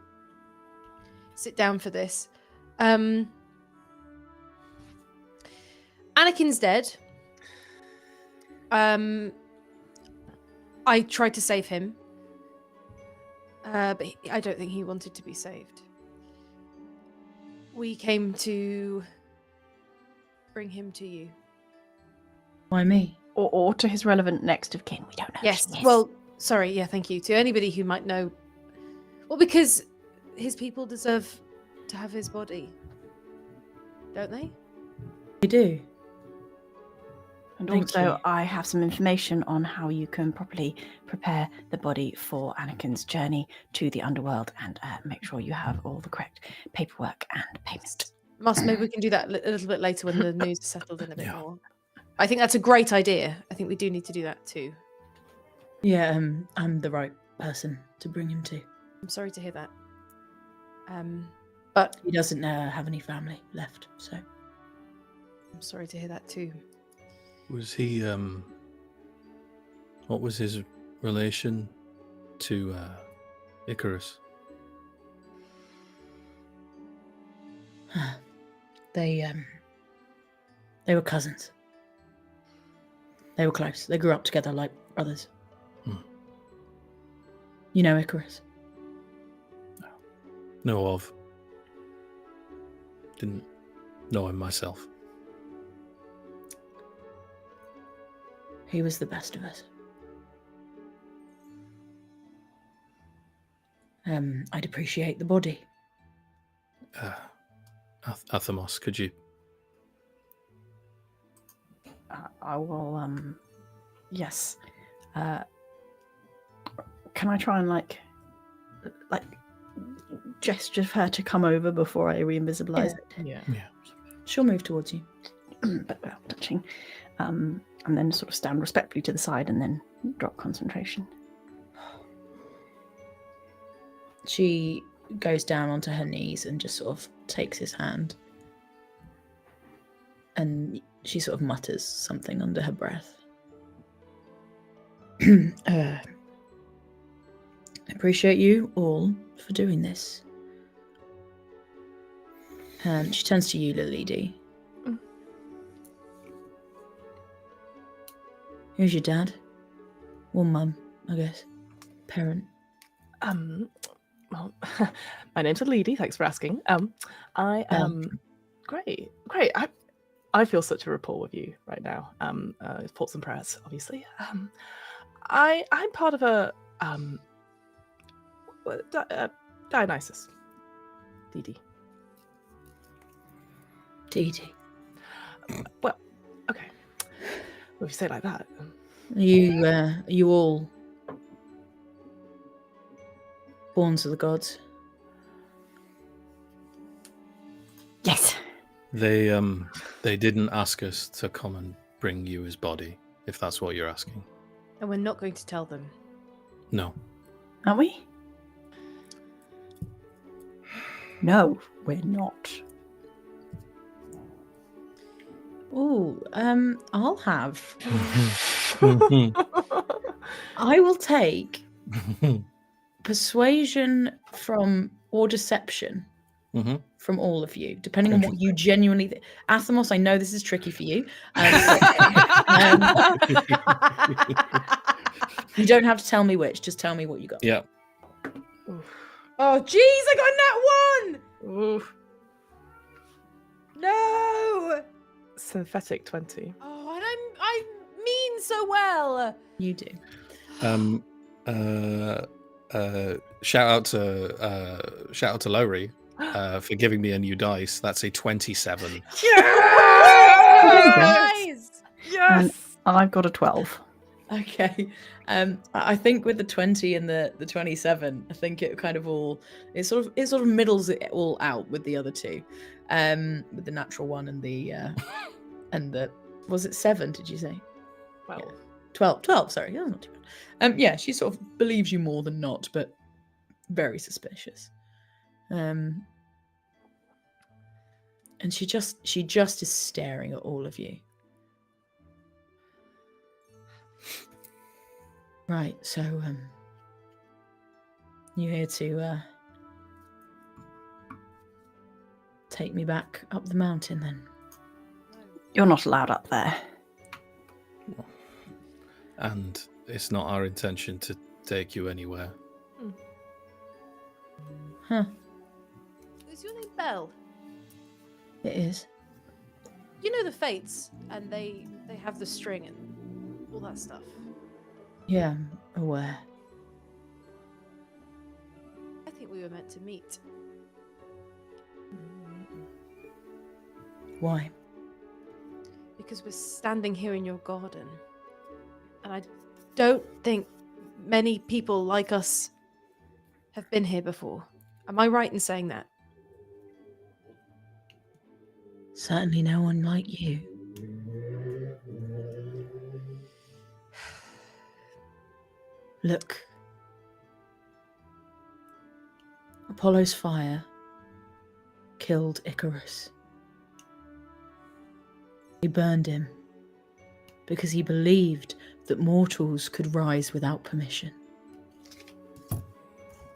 sit down for this. Anakin's dead. I tried to save him, but I don't think he wanted to be saved. We came to bring him to you. Why me? Or to his relevant next of kin. We don't know. Yes. Well, sorry. Yeah, thank you. To anybody who might know. Well, because his people deserve to have his body. Don't they? You do. And Thank also, you. I have some information on how you can properly prepare the body for Anakin's journey to the underworld and make sure you have all the correct paperwork and payment. Maybe we can do that a little bit later when the news is settled in a bit Yeah. more. I think that's a great idea. I think we do need to do that too. Yeah, I'm the right person to bring him to. I'm sorry to hear that. But He doesn't have any family left, so. I'm sorry to hear that too. Was he? What was his relation to Icarus? They were cousins. They were close. They grew up together like brothers. You know Icarus? Know of. Didn't know him myself. He was the best of us. I'd appreciate the body. Athamos, could you? I will, yes. Can I try and, like, gesture for her to come over before I re-invisibilize it? Yeah. She'll move towards you. But without touching. And then sort of stand respectfully to the side and then drop concentration. She goes down onto her knees and just sort of takes his hand. And she sort of mutters something under her breath. I appreciate you all for doing this. And she turns to you, Lily D. Who's your dad? Or mum, I guess. Parent. Well, my name's Alidi. Thanks for asking. I am great. I feel such a rapport with you right now. Thoughts and prayers, obviously. I'm part of a Dionysus. DD. DD. Well, okay. Well, if you say it like that. Are you all born to the gods? Yes. They didn't ask us to come and bring you his body, if that's what you're asking. And we're not going to tell them. No. Are we? No, we're not. Oh, I'll have. I will take persuasion or deception from all of you, depending on what you genuinely. Athamos, I know this is tricky for you. You don't have to tell me which. Just tell me what you got. Yeah. Oh, jeez, I got that one! Oof. No! Synthetic 20. Oh, and I mean so well. You do. Shout out to Lowry for giving me a new dice. That's a 27. Yes! And I've got a 12. Okay. I think with the 20 and the 27, I think it kind of it sort of middles it all out with the other two. With the natural one and the was it 7, did you say? 12. Yeah. 12, sorry. That's not too bad. Yeah, she sort of believes you more than not, but very suspicious. And she just is staring at all of you. Right, so you're here to take me back up the mountain then? You're not allowed up there. And it's not our intention to take you anywhere. Huh. Is your name Belle? It is. You know the Fates, and they have the string and all that stuff. Yeah, I'm aware. I think we were meant to meet. Why? Because we're standing here in your garden. And I don't think many people like us have been here before. Am I right in saying that? Certainly no one like you. Look. Apollo's fire killed Icarus. He burned him because he believed that mortals could rise without permission.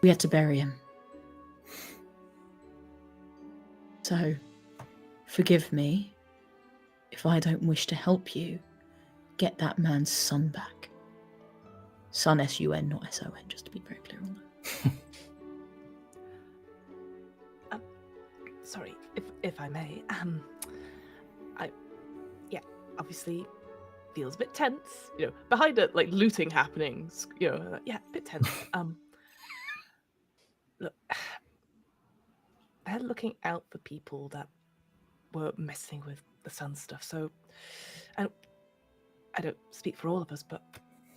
We had to bury him. So, forgive me if I don't wish to help you get that man's son back. Son, S-U-N, not S-O-N, just to be very clear on that. Sorry, if I may. Obviously feels a bit tense, behind it, like looting happenings, a bit tense. Look, they're looking out for people that were messing with the sun stuff. So, and I don't speak for all of us, but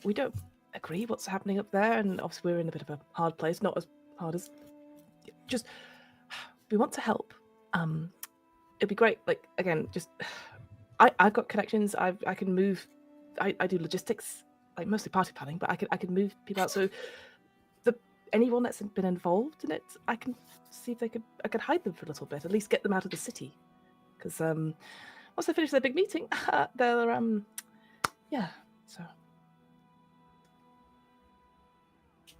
we don't agree what's happening up there, and obviously we're in a bit of a hard place, not as hard as just we want to help. It'd be great, like, again, just I've got connections. I can move. I do logistics, like mostly party planning, but I can move people out. So anyone that's been involved in it, I can see if I could hide them for a little bit, at least get them out of the city. Because once they finish their big meeting, they'll So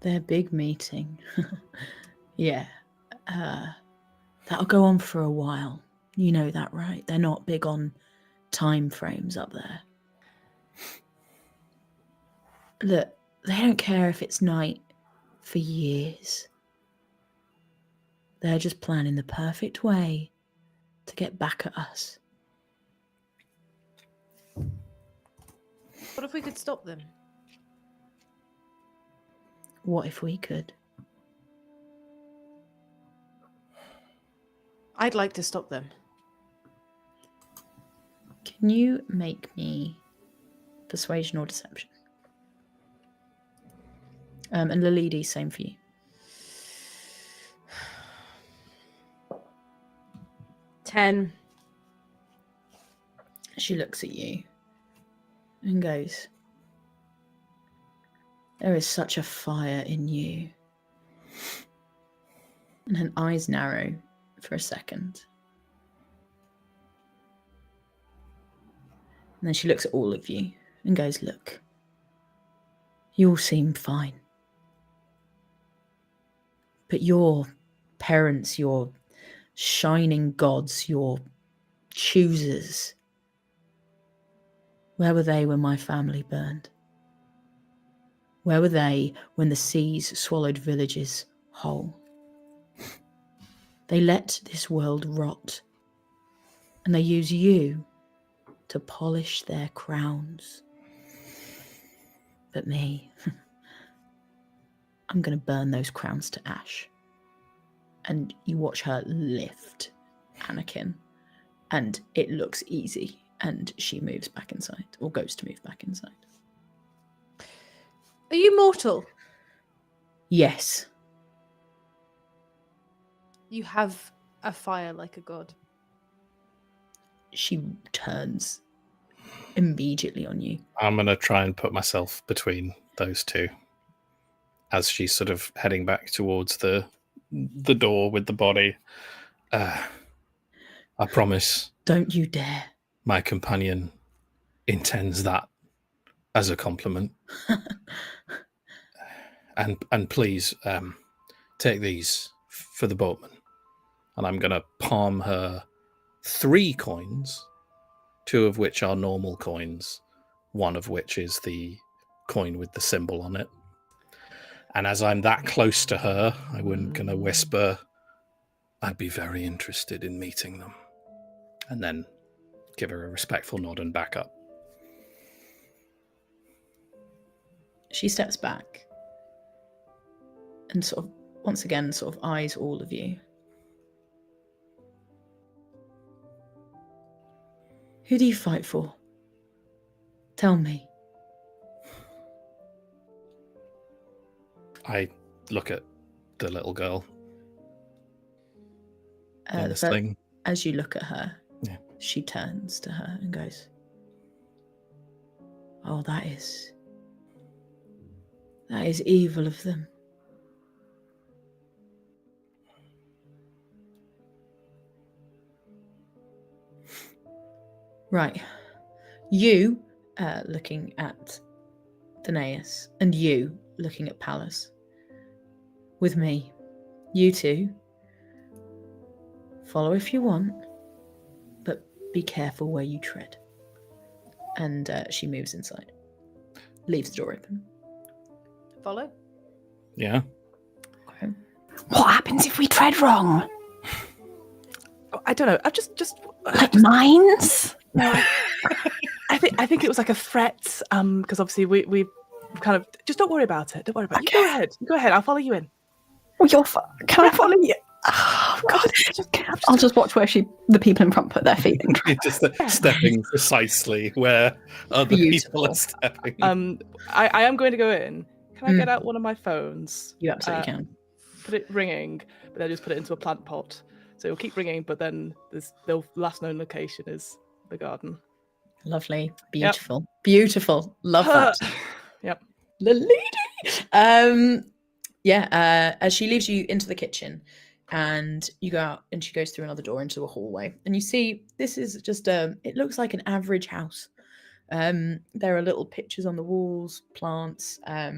Their big meeting. Yeah. That'll go on for a while. You know that, right? They're not big on time frames up there. Look, they don't care if it's night for years. They're just planning the perfect way to get back at us. What if we could stop them? What if we could? I'd like to stop them. Can you make me persuasion or deception? And Lilidi, same for you. 10. She looks at you and goes, there is such a fire in you. And her eyes narrow for a second. And then she looks at all of you and goes, look, you all seem fine. But your parents, your shining gods, your choosers, where were they when my family burned? Where were they when the seas swallowed villages whole? They let this world rot, and they use you to polish their crowns. But me, I'm going to burn those crowns to ash. And you watch her lift Anakin, and it looks easy, and she moves back inside, or goes to move back inside. Are you mortal? Yes. You have a fire like a god. She turns immediately on you. I'm going to try and put myself between those two as she's sort of heading back towards the door with the body. I promise. Don't you dare. My companion intends that as a compliment. and please take these for the boatman. And I'm going to palm her 3 coins, 2 of which are normal coins, 1 of which is the coin with the symbol on it. And as I'm that close to her, I'm going to whisper, I'd be very interested in meeting them. And then give her a respectful nod and back up. She steps back and sort of, once again, sort of eyes all of you. Who do you fight for? Tell me. I look at the little girl in the But sling. as you look at her, Yeah. she turns to her and goes, oh, that is evil of them. Right. You looking at Danaeus, and you looking at Pallas. With me. You two. Follow if you want, but be careful where you tread. And she moves inside. Leaves the door open. Follow? Yeah. Okay. What happens if we tread wrong? I don't know. I've just Like mines? I think it was like a threat. Because obviously we kind of just don't worry about it. Don't worry about it. You go ahead. Go ahead. I'll follow you in. Oh, can I follow you? Oh, God. I'll just watch where the people in front put their feet in. You're just stepping precisely where other people are stepping. I am going to go in. Can I get out one of my phones? You absolutely can. Put it ringing, but then just put it into a plant pot. So it'll keep ringing, but then the last known location is the garden. Lovely. Beautiful. Yep. Beautiful. Love that. Yep. The lady. As she leaves you into the kitchen and you go out and she goes through another door into a hallway and you see this is just it looks like an average house. There are little pictures on the walls, plants, a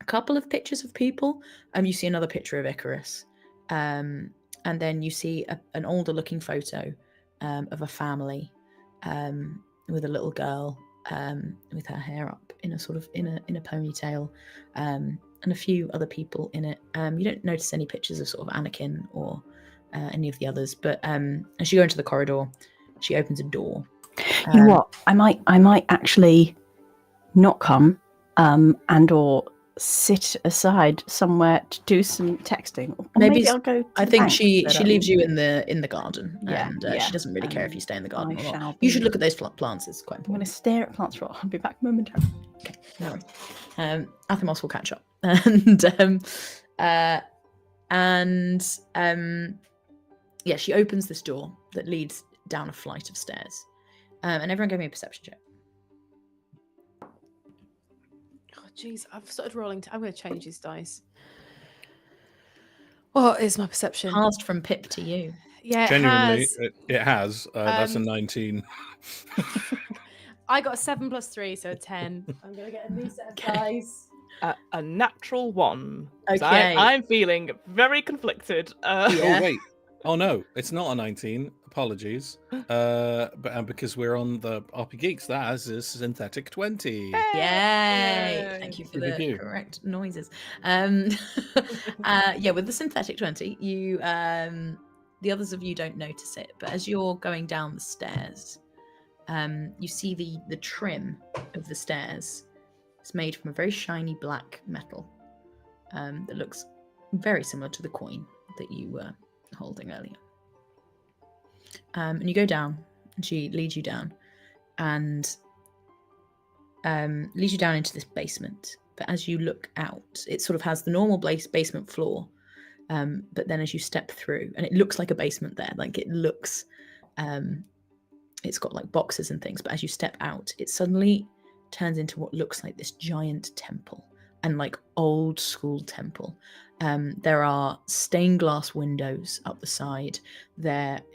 couple of pictures of people. You see another picture of Icarus. And then you see an older looking photo of a family with a little girl with her hair up in a sort of in a ponytail, and a few other people in it. You don't notice any pictures of sort of Anakin or any of the others, but as you go into the corridor, she opens a door. You know what? I might actually not come, and or sit aside somewhere to do some texting. Or maybe I'll go. I think she leaves you in the garden, and she doesn't really care if you stay in the garden or not. You should look at those plants. It's quite important. I'm going to stare at plants for. I'll be back momentarily. Okay, no worries. Athemos will catch up, and yeah, she opens this door that leads down a flight of stairs, and everyone give me a perception check. Oh, jeez, I've started rolling. I'm going to change these dice. What is my perception? Passed from Pip to you. Yeah, Genuinely, it has. That's a 19. I got a 7 plus 3, so a 10. I'm going to get a new set of dice. A natural 1. Okay. I'm feeling very conflicted. Yeah. Oh, wait. Oh, no. It's not a 19. Apologies. But because we're on the RP Geeks, that is a synthetic 20. Yay! Thank you for the correct noises. Yeah, with the synthetic 20, you the others of you don't notice it, but as you're going down the stairs, you see the trim of the stairs. It's made from a very shiny black metal that looks very similar to the coin that you were holding earlier. And you go down, and she leads you down, and leads you down into this basement. But as you look out, it sort of has the normal basement floor, but then as you step through, and it looks like a basement there, like it looks, it's got like boxes and things, but as you step out, it suddenly turns into what looks like this giant temple, and like old school temple. There are stained glass windows up the side.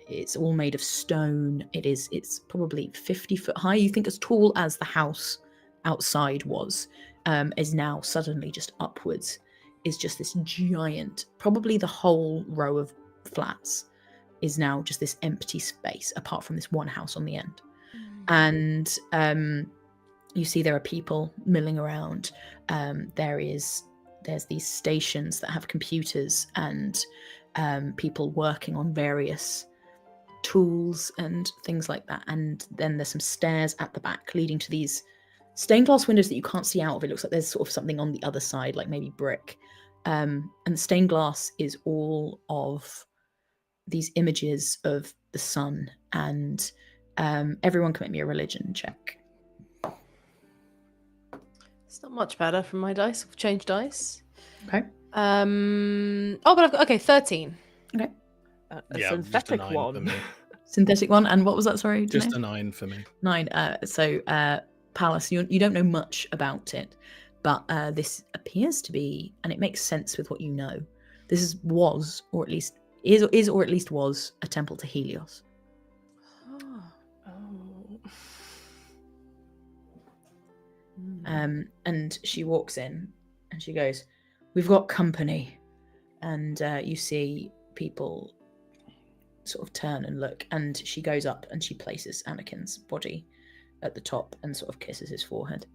It's all made of stone. It's probably 50 foot high. You think as tall as the house outside was, is now suddenly just upwards. Is just this giant, probably the whole row of flats is now just this empty space apart from this one house on the end. And you see there are people milling around. There's these stations that have computers and people working on various tools and things like that. And then there's some stairs at the back leading to these stained glass windows that you can't see out of. It looks like there's sort of something on the other side, like maybe brick. And the stained glass is all of these images of the sun. And everyone can make me a religion check. It's not much better from my dice. I've changed dice. Okay. But I've got 13. Okay. A Yeah, synthetic just a 9 for 1. me. Synthetic one. And what was that? Sorry. Just Danae? a 9 for me. 9. So Palace, you don't know much about it, but this appears to be, and it makes sense with what you know. This was, or at least was, a temple to Helios. And she walks in and she goes, "We've got company." And you see people sort of turn and look, and she goes up and she places Anakin's body at the top and sort of kisses his forehead.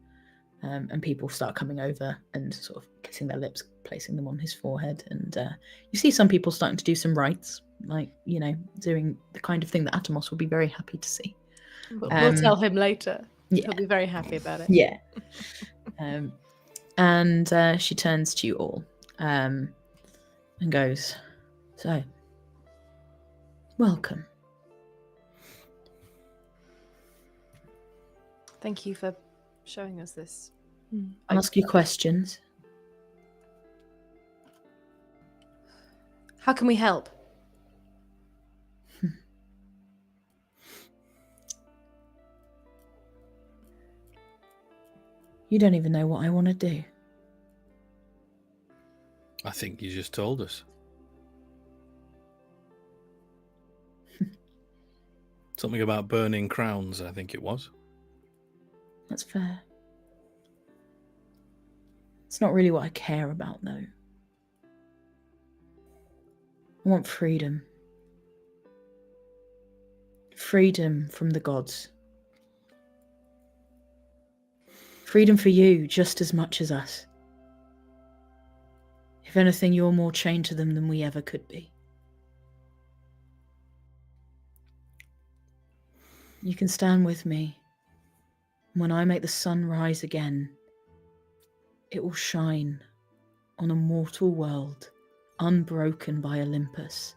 And people start coming over and sort of kissing their lips, placing them on his forehead. And you see some people starting to do some rites, like, doing the kind of thing that Atomos would be very happy to see. We'll tell him later. Yeah. He'll be very happy about it. Yeah. And she turns to you all and goes, "So, welcome." Thank you for showing us this. I'll ask you questions. How can we help? You don't even know what I want to do. I think you just told us. Something about burning crowns, I think it was. That's fair. It's not really what I care about, though. I want freedom. Freedom from the gods. Freedom for you just as much as us. If anything, you're more chained to them than we ever could be. You can stand with me When I make the sun rise again, it will shine on a mortal world, unbroken by Olympus.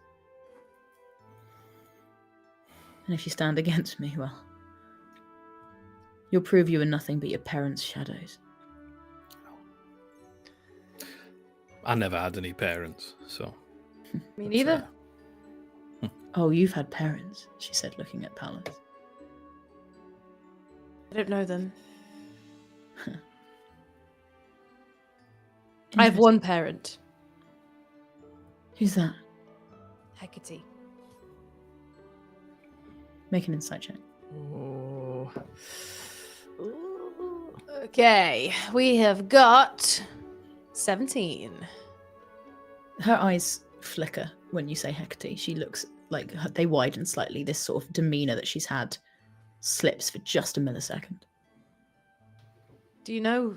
And if you stand against me, well, you'll prove you are nothing but your parents' shadows. I never had any parents, so. Me neither. Oh, you've had parents, she said, looking at Pallas. I don't know them. I have one parent. Who's that? Hecate. Make an insight check. Ooh. Okay, we have got 17. Her eyes flicker when you say Hecate. She looks like they widen slightly. This sort of demeanor that she's had slips for just a millisecond. Do you know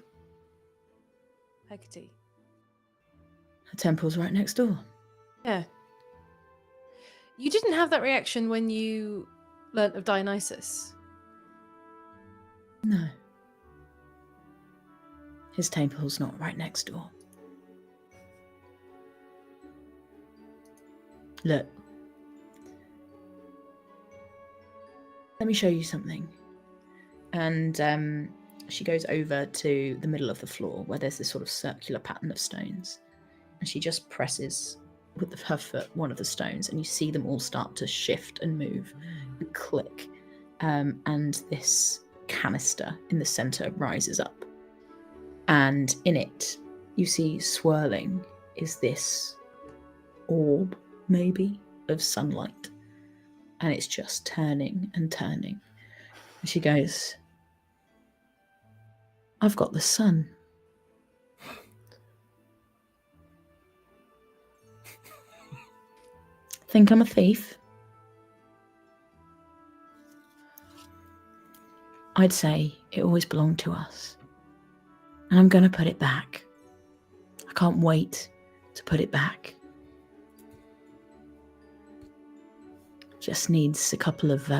Hecate? Her temple's right next door. Yeah. You didn't have that reaction when you learnt of Dionysus. No. His temple's not right next door. Look. Let me show you something. And she goes over to the middle of the floor where there's this sort of circular pattern of stones. And she just presses with her foot one of the stones, and you see them all start to shift and move and click. And this canister in the center rises up. And in it, you see swirling is this orb, maybe, of sunlight. And it's just turning and turning. And she goes, I've got the sun. Think I'm a thief? I'd say it always belonged to us. And I'm going to put it back. I can't wait to put it back. Just needs a couple of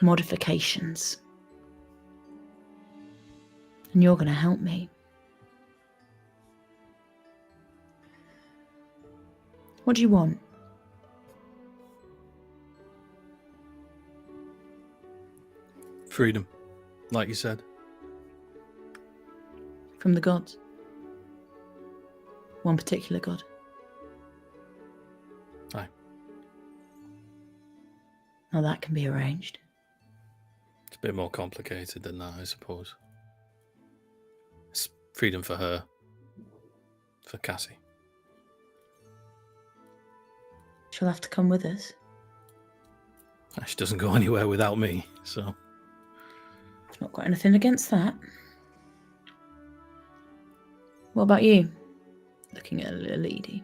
modifications. And you're going to help me. What do you want? Freedom, like you said. From the gods? One particular god? Aye. Now that can be arranged. It's a bit more complicated than that, I suppose. It's freedom for her. For Cassie. She'll have to come with us. She doesn't go anywhere without me, so... Not got anything against that. What about you? Looking at a lady.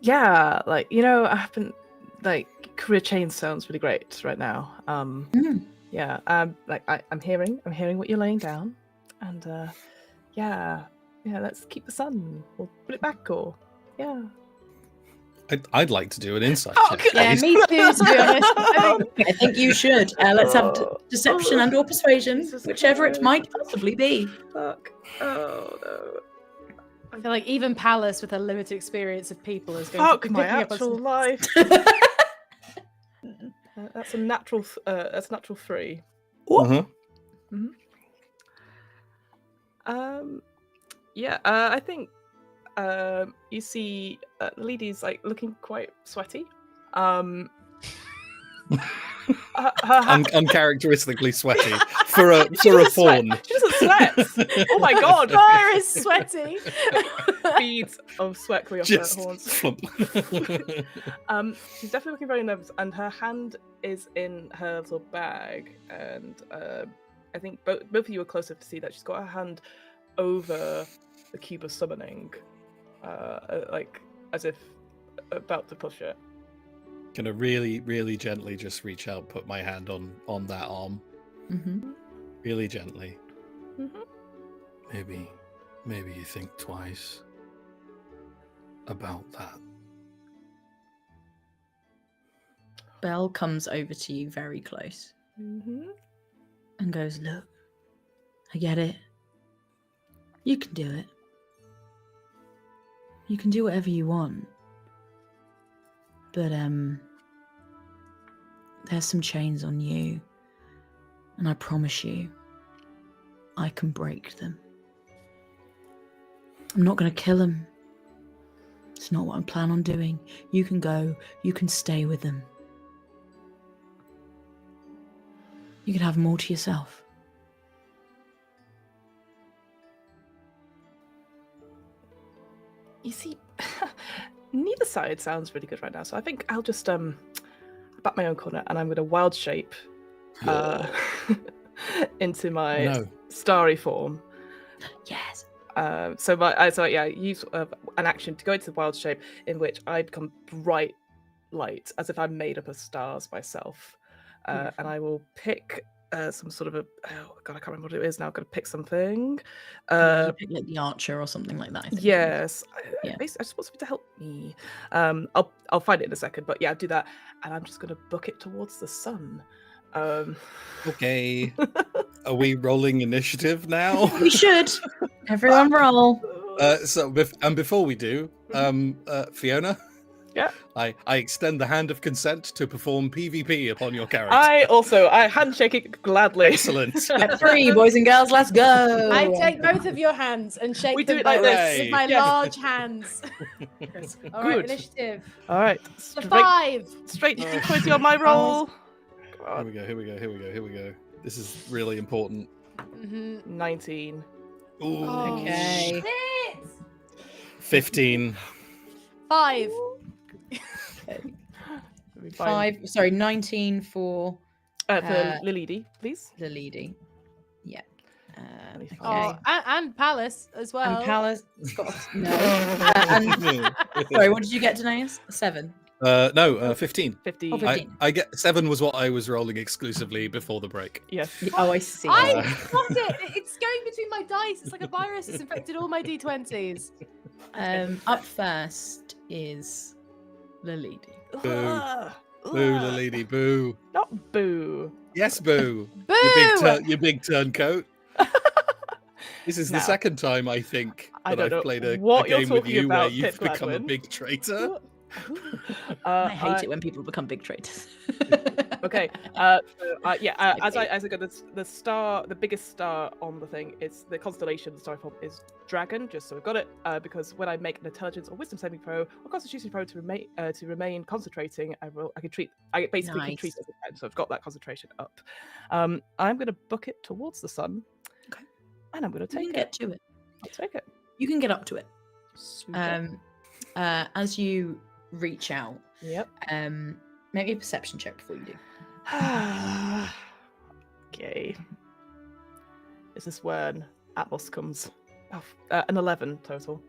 Yeah, like, I've been, like, career change sounds really great right now. Yeah, like, I'm hearing what you're laying down, and yeah, let's keep the sun, or put it back, or yeah. I'd like to do an insight check. Yeah, me too, to be honest. I think you should. Let's have deception and or persuasion, Jesus whichever Christ. it might possibly be. Fuck. Oh no. I feel like even Pallas, with her limited experience of people, is going Fuck to be my picking up on actual some- life. That's a natural. That's a natural 3. Uh-huh. Yeah. I think. You see, the lady's like looking quite sweaty. Her Uncharacteristically sweaty for a fawn. She doesn't sweat. Oh my god, Fire is sweaty. beads of sweat coming off her Just horns. flump. She's definitely looking very nervous, and her hand is in her little bag. And I think both of you are close enough to see that she's got her hand over the cube of summoning, like as if about to push it. Gonna really, really gently just reach out, put my hand on that arm. Mm-hmm. Really gently. Mm-hmm. Maybe you think twice about that. Belle comes over to you very close and goes, "Look, I get it. You can do it. You can do whatever you want. But there's some chains on you, and I promise you, I can break them. I'm not going to kill them. It's not what I plan on doing. You can go. You can stay with them. You can have them all to yourself." You see, neither side sounds really good right now, so I think I'll just back my own corner, and I'm going to wild shape into my starry form. Yes. So use an action to go into the wild shape, in which I become bright light, as if I'm made up of stars myself, and I will pick some sort of oh god, I can't remember what it is now. I've got to pick something. You pick like the archer or something like that. I think. Yes. Yeah. I just want something to help me. I'll find it in a second, but yeah, I'll do that, and I'm just going to book it towards the sun. Okay. Are we rolling initiative now? We should. Everyone roll. Before we do, Fiona. Yeah. I extend the hand of consent to perform PvP upon your character. I handshake it gladly. Excellent. At 3, boys and girls, let's go. I take both of your hands and shake We them do it like both this. with my Yes. large hands. All right, Good. initiative. All right. The 5. Straight D20 on my roll. Here we go. This is really important. 19. Ooh. Okay. 15. 5. 19 for For Lilidi, please. the lady. Yeah. Okay. Oh, and Palace as well. And Palace got no. Sorry, what did you get, Danaeus? 7. 15. 50. Oh, 15. I get 7 was what I was rolling exclusively before the break. Yes. Oh, I see. I got it. It's going between my dice. It's like a virus. It's infected all my D20s. Up first is the lady. Boo. Boo, the lady, boo. Not boo. Yes, boo. Boo! Your big turncoat. This is the Now, second time, I think, I that don't I've know played a what you're game with talking you where about, you've Pip become a Gladwin. big traitor. I hate it when people become big traitors. Okay. As I go, the biggest star on the thing is the constellation. The star form is dragon. Just so we've got it, because when I make an intelligence or wisdom saving throw or constitution throw to remain concentrating, I basically can treat it as a 10. So I've got that concentration up. I'm going to book it towards the sun. Okay. And I'm going to take it. Get to it. I'll take it. You can get up to it. Super. As you reach out, Yep. make a perception check before you do. Okay. Is this when Atlas comes? Oh, an 11 total.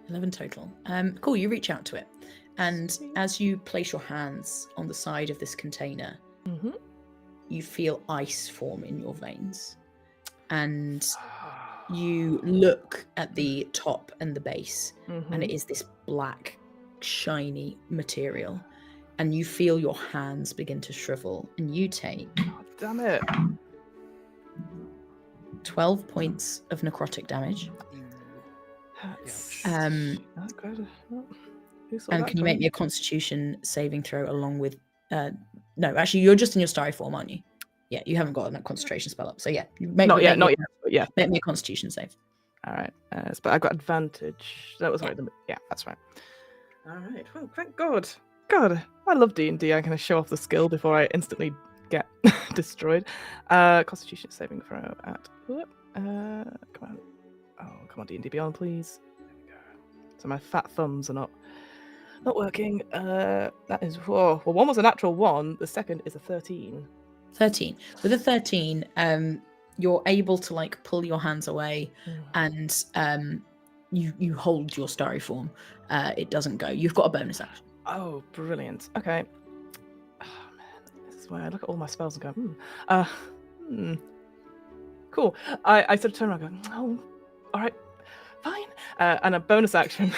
11 total. Cool, you reach out to it. And as you place your hands on the side of this container, you feel ice form in your veins. And you look at the top and the base, and it is this black, shiny material. And you feel your hands begin to shrivel, and you take Damn it. 12 points of necrotic damage. That's good. And can you make me a constitution saving throw along with no, actually you're just in your starry form, aren't you? Yeah, you haven't got that concentration spell up. So yeah, you not yet, but yeah. Make me a constitution save. All right. But I got advantage. That was right. Yeah, that's right. All right. Well, thank God. God, I love D&D. I can show off the skill before I instantly get destroyed. Constitution saving throw at. Come on. Oh, come on, D&D Beyond, please. There we go. So my fat thumbs are not working. That is. Whoa. Well, one was a natural 1. The second is a 13. 13. With a 13, you're able to like pull your hands away, and you hold your starry form. It doesn't go. You've got a bonus action. Oh, brilliant. Okay. Oh man, this is where I look at all my spells and go, cool. I sort of turn around and go, oh, all right, fine. And a bonus action.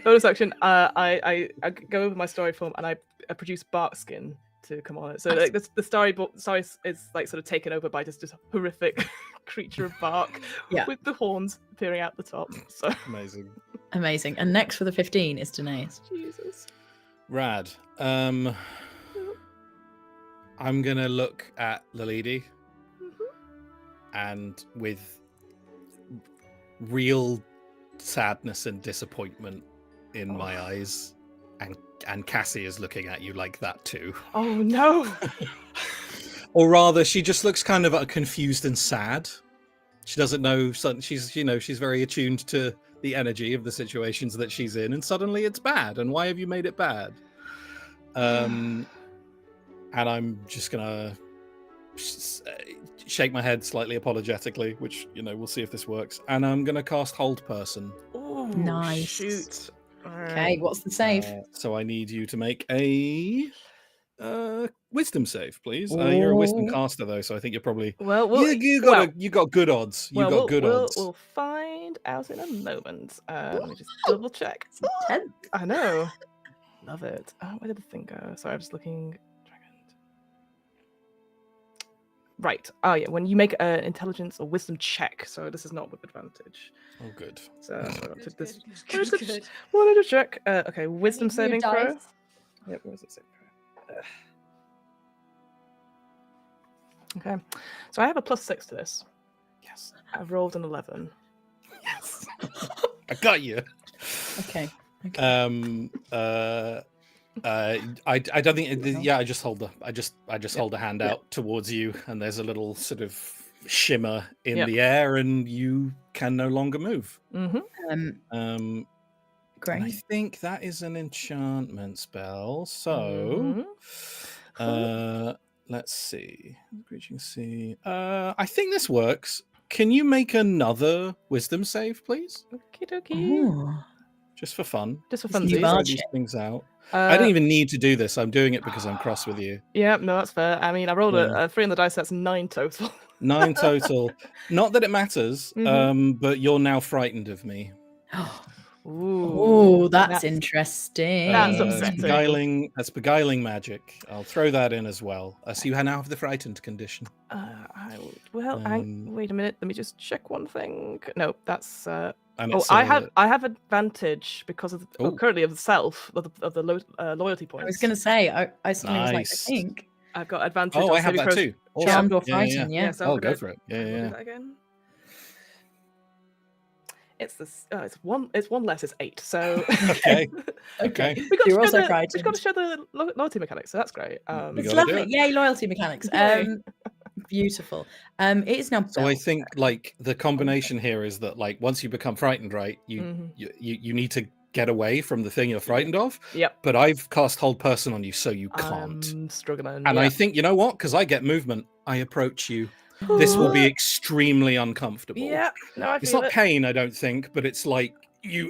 bonus action. I go over my story form and I produce bark skin to come on it. So like the story is like sort of taken over by just this horrific creature of bark with the horns appearing out the top. So Amazing. Amazing. And next for the 15 is Danae's. Jesus. Rad. I'm gonna look at the lady, and with real sadness and disappointment in my eyes, and Cassie is looking at you like that too. Oh no. Or rather, she just looks kind of confused and sad. She doesn't know. She's very attuned to the energy of the situations that she's in, and suddenly it's bad. And why have you made it bad? And I'm just gonna shake my head slightly apologetically, which we'll see if this works. And I'm gonna cast Hold Person. Oh, Nice. Shoot. Okay, what's the save? So I need you to make a wisdom save, please. You're a wisdom caster though, so I think you're probably you got good odds. We'll find out in a moment. Let me just double check. I know. Love it. Where did the thing go? Sorry, I'm just looking. Right. Oh yeah. When you make an intelligence or wisdom check, so this is not with advantage. Oh, good. So Good. wanted to check. Okay, wisdom Your saving throw. dice. Yep, wisdom saving throw. Okay, so I have a +6 to this. Yes. I've rolled an 11. Yes. I got you. Okay. I don't think. I just hold hold a hand out towards you, and there's a little sort of shimmer in the air, and you can no longer move. Mm-hmm. Great. I think that is an enchantment spell. So, let's see. Reaching sea. I think this works. Can you make another wisdom save, please? Okie dokie. Just for fun. Just for New funsies. bar Throw these things out. I don't even need to do this. I'm doing it because I'm cross with you. Yeah, no, that's fair. I mean, I rolled a 3 on the dice. That's 9 total. 9 total. Not that it matters, but you're now frightened of me. Ooh, that's interesting. That's upsetting. That's beguiling magic. I'll throw that in as well. So you now have the frightened condition. Wait a minute. Let me just check one thing. No, that's. And I have advantage because of currently of the self of the loyalty points. I was going to say, I suddenly was like, I Nice. think I've got advantage. Oh, on I have saving that throws. too. charmed or Yeah, frightened. Yeah. So Oh, go for it. I'll do that again. It's this. It's one less. It's 8. So Okay. Okay. You're also frightened. We've got to show the loyalty mechanics, so that's great. It's gotta do lovely. it. Yay, loyalty mechanics. Yay. Beautiful. It is now. So I think like the combination here is that like once you become frightened, right, you need to get away from the thing you're frightened of. Yep. But I've cast Hold Person on you, so you can't. I'm struggling. And I think, you know what? Because I get movement, I approach you. This will be extremely uncomfortable. Yeah. No, I feel It's not it. pain, I don't think, but it's like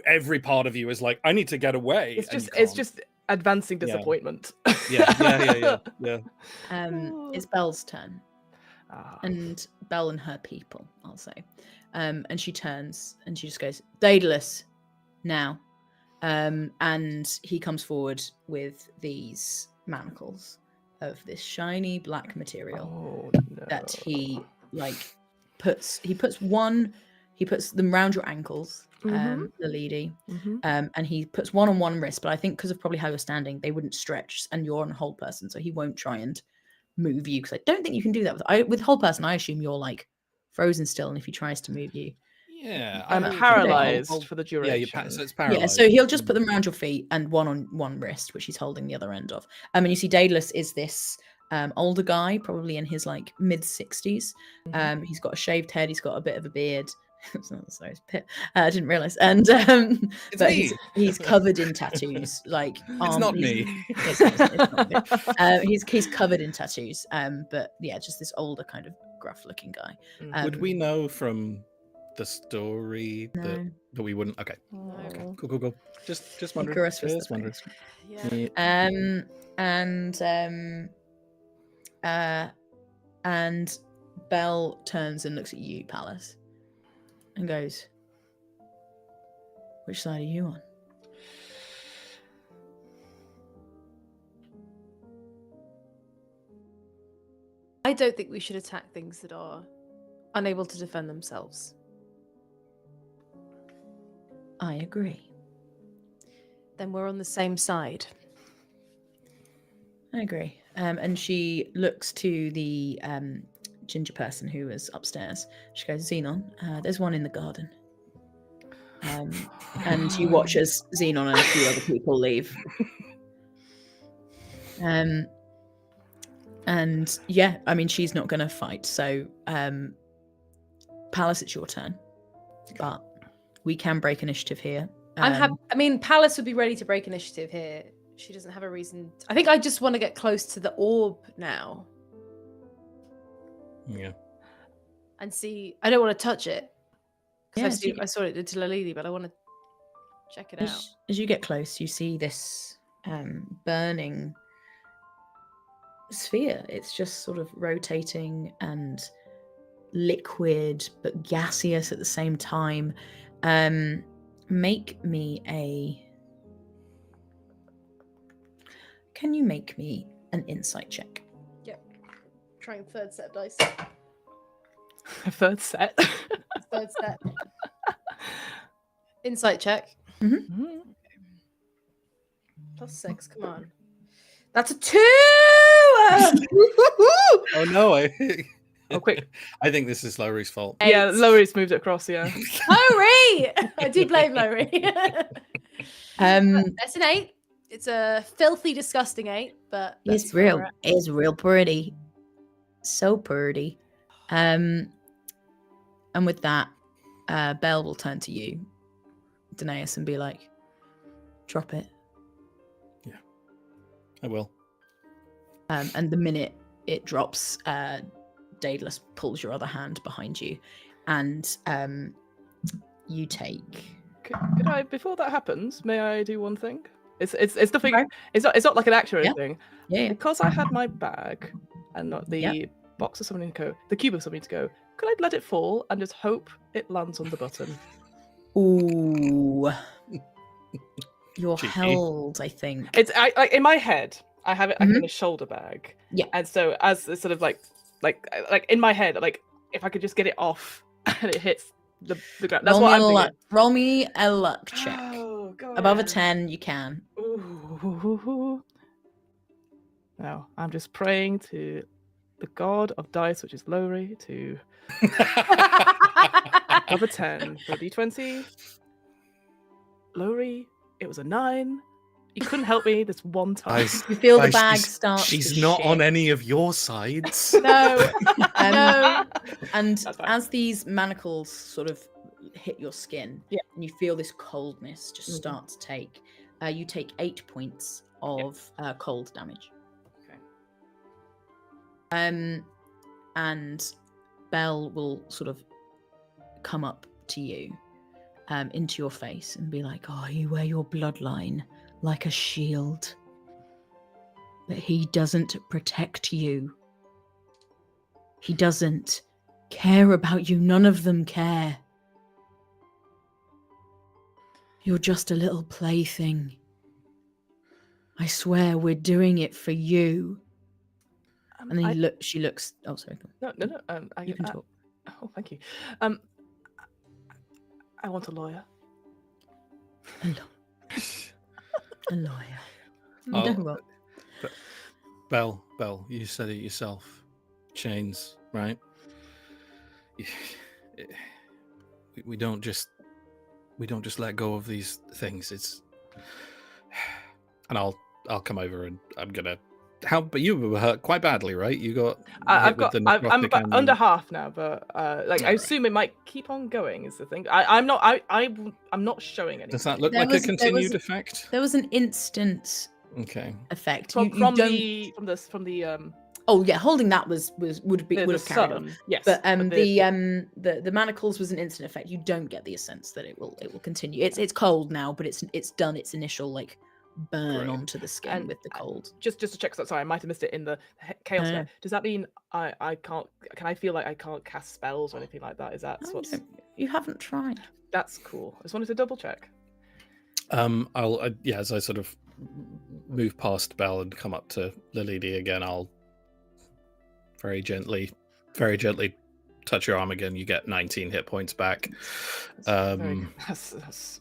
every part of you is like, I need to get away. It's just advancing disappointment. Yeah. It's Belle's turn. And Belle and her people, I'll say. And she turns and she just goes, Daedalus, now. And he comes forward with these manacles of this shiny black material that he puts them round your ankles, the lady, and he puts one on one wrist, but I think because of probably how you're standing, they wouldn't stretch, and you're on Hold Person, so he won't try and move you, because I don't think you can do that with Hold Person. I assume you're like frozen still, and if he tries to move you, I'm paralyzed for the duration. Yeah, so it's paralyzed. Yeah, so he'll just put them around your feet and one on one wrist, which he's holding the other end of. And you see Daedalus is this older guy, probably in his like mid-60s. He's got a shaved head, he's got a bit of a beard. Sorry, I didn't realize. And but he's covered in tattoos. Like it's not me. It's not me. He's covered in tattoos. But yeah, just this older kind of gruff-looking guy. Would we know from the story that we wouldn't? Okay. Cool. Just wondering. Just wondering. And Belle turns and looks at you, Palace, and goes, "Which side are you on?" don't think we should attack things that are unable to defend themselves. I agree. Then we're on the same side. I agree. And she looks to the ginger person who was upstairs. She goes, Xenon, there's one in the garden. And you watch as Xenon and a few other people leave. And yeah, I mean, she's not going to fight. So, Palace, it's your turn. But we can break initiative here. I'm happy. I mean, Palace would be ready to break initiative here. She doesn't have a reason. I think I just want to get close to the orb now. Yeah. And see. I don't want to touch it. Yeah, I saw it to Lalili, but I want to check it out. As you get close, you see this burning sphere. It's just sort of rotating and liquid but gaseous at the same time. Make me a... Can you make me an insight check? Yep. Trying third set of dice. A third set. Third set. Insight check. Mm-hmm. +6. Come on. That's a 2! Oh no! Oh, quick. I think this is Lowry's fault. Yeah, Lowry's moved it across, yeah. Lowry! I do blame Lowry. That's an 8. It's a filthy, disgusting 8, but It's real. It's real pretty. So pretty. And with that, Belle will turn to you, Danaeus, and be like, drop it. Yeah, I will. And the minute it drops, Daedalus pulls your other hand behind you, and you take... Could I, before that happens, may I do one thing? It's nothing. Okay. It's not like an action or Yeah. anything. Yeah. Because I had my bag and not the box of something to go, the cube of something to go. Could I let it fall and just hope it lands on the button? Ooh. You're Cheeky. held, I think. It's like in my head. I have it like in a shoulder bag. Yeah. And so as it's sort of like in my head, like if I could just get it off and it hits the ground. That's what I'm thinking. Roll me a luck check. Oh, go Above a ahead. 10, you can. Ooh. Now I'm just praying to the god of dice, which is Lowry, to above a 10 for a d20. Lowry, it was a 9. You couldn't help me this one time. You feel the Guys, bag starts She's to not on shift. any of your sides. No. No. And That's fine. as these manacles sort of hit your skin, Yeah. and you feel this coldness just start to take, you take 8 points of cold damage. Okay. And Belle will sort of come up to you, into your face, and be like, "Oh, you wear your bloodline like a shield, but he doesn't protect you. He doesn't care about you. None of them care. You're just a little plaything. I swear we're doing it for you." And then she looks. Oh, sorry. Go on. No. You can talk. Oh, thank you. I want a lawyer. A lawyer. Oh, You know what? Belle, you said it yourself. Chains, right? We don't just let go of these things. It's, and I'll come over and I'm gonna. But you were hurt quite badly, right? You got. I'm hit with the about necrotic under and- half now, but I assume it might keep on going. Is the thing. I'm not showing anything. Does that look There like was- a there continued was- effect? There was an instant Okay. effect. from You don't... the Oh yeah, holding that would have carried on. Yes, But the manacles was an instant effect. You don't get the sense that it will continue. It's cold now, but it's done its initial like burn Great. onto the skin And with the cold. just to check. Sorry, I might have missed it in the chaos. No, no. There. Does that mean I can't? Can I feel like I can't cast spells or anything like that? Is that No, what's? you haven't tried. That's cool. I just wanted to double check. As I sort of move past Belle and come up to Lilidi again, I'll very gently touch your arm again. You get 19 hit points back. That's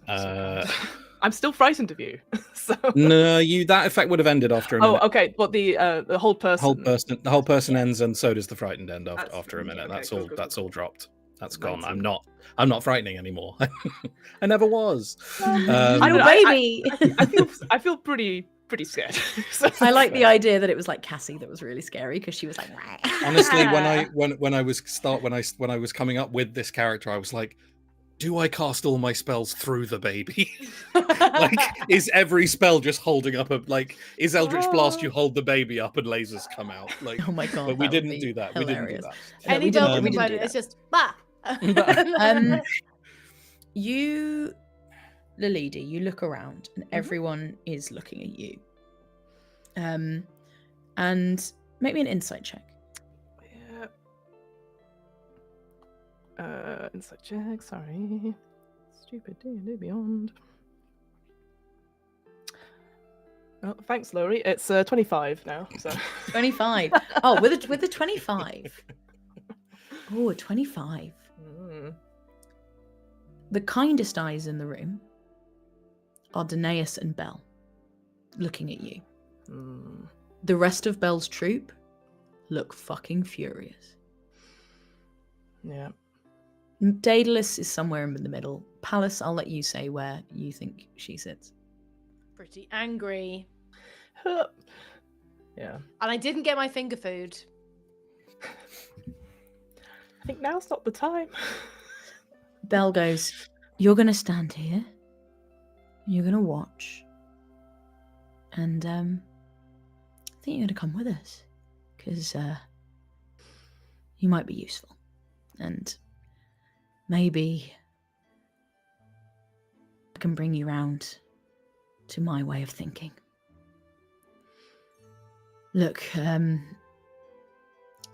I'm still frightened of you. So No, that effect would have ended after a minute. Oh, okay, but the whole person. The whole person ends, and so does the frightened end after a minute. Okay, That's cool, all. cool, That's cool. all dropped. That's gone. 19. I'm not frightening anymore. I never was. I don't know, baby. I feel pretty scared. So- I like the idea that it was like Cassie that was really scary because she was like. Honestly, when I was coming up with this character, I was like, do I cast all my spells through the baby? Like, is every spell just holding up is Eldritch Blast, you hold the baby up and lasers come out? Like, Oh my god! but we that would didn't be do that. Hilarious. We didn't do that. No, Any we didn't- build we didn't do component, that. it's just bah. You, Lilidi, you look around and everyone is looking at you. And make me an insight check. Yeah. Insight check. Sorry. Stupid D&D Beyond. Oh, thanks, Laurie. It's 25 now. So 25. Oh, with a 25. Oh, a 25. The kindest eyes in the room are Danaeus and Belle, looking at you. The rest of Belle's troop look fucking furious. Yeah. Daedalus is somewhere in the middle. Pallas, I'll let you say where you think she sits. Pretty angry. Yeah. And I didn't get my finger food. I think now's not the time. Belle goes, you're going to stand here. You're going to watch. And I think you're going to come with us. Because you might be useful. And maybe I can bring you round to my way of thinking. Look,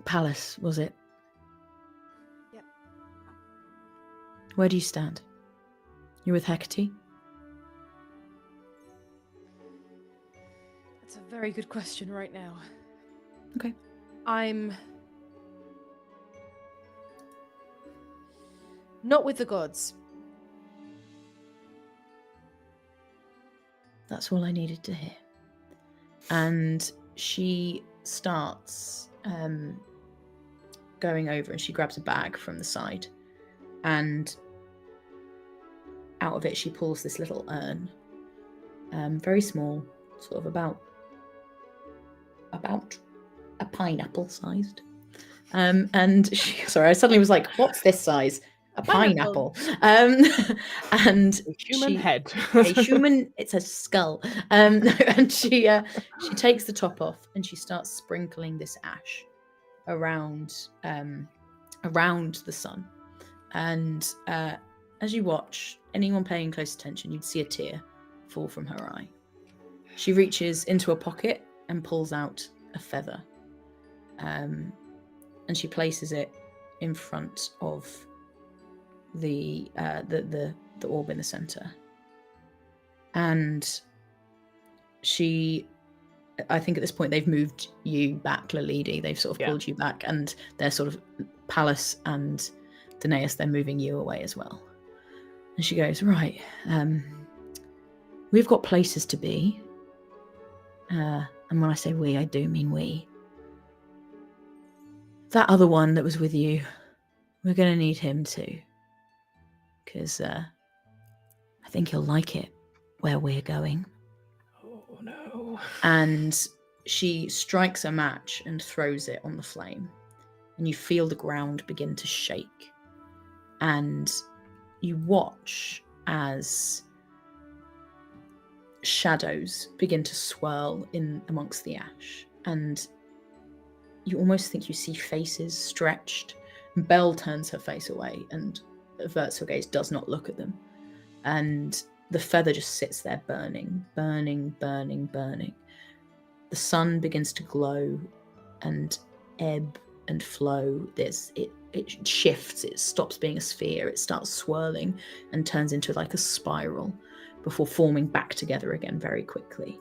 Pallas, was it? Yep. Where do you stand? You're with Hecate? That's a very good question right now. Okay. I'm not with the gods. That's all I needed to hear. And she starts going over and she grabs a bag from the side. And out of it, she pulls this little urn. Very small, sort of about a pineapple sized. And she, sorry, I suddenly was like, what's this size? A pineapple. And A human head. a human, it's a skull. And she takes the top off and she starts sprinkling this ash around the sun. And as you watch, anyone paying close attention, you'd see a tear fall from her eye. She reaches into a pocket and pulls out a feather, and she places it in front of the orb in the center. And I think at this point they've moved you back, Lilidi. They've sort of pulled you back, and they're sort of Pallas and Danaeus, they're moving you away as well. And she goes, right, we've got places to be. And when I say we, I do mean we. That other one that was with you, we're going to need him too. Because I think he'll like it where we're going. Oh no. And she strikes a match and throws it on the flame. And you feel the ground begin to shake. And you watch as shadows begin to swirl in amongst the ash. And you almost think you see faces stretched. Belle turns her face away and averts her gaze, does not look at them. And the feather just sits there burning, burning, burning, burning. The sun begins to glow and ebb and flow. It shifts, it stops being a sphere, it starts swirling and turns into like a spiral before forming back together again very quickly.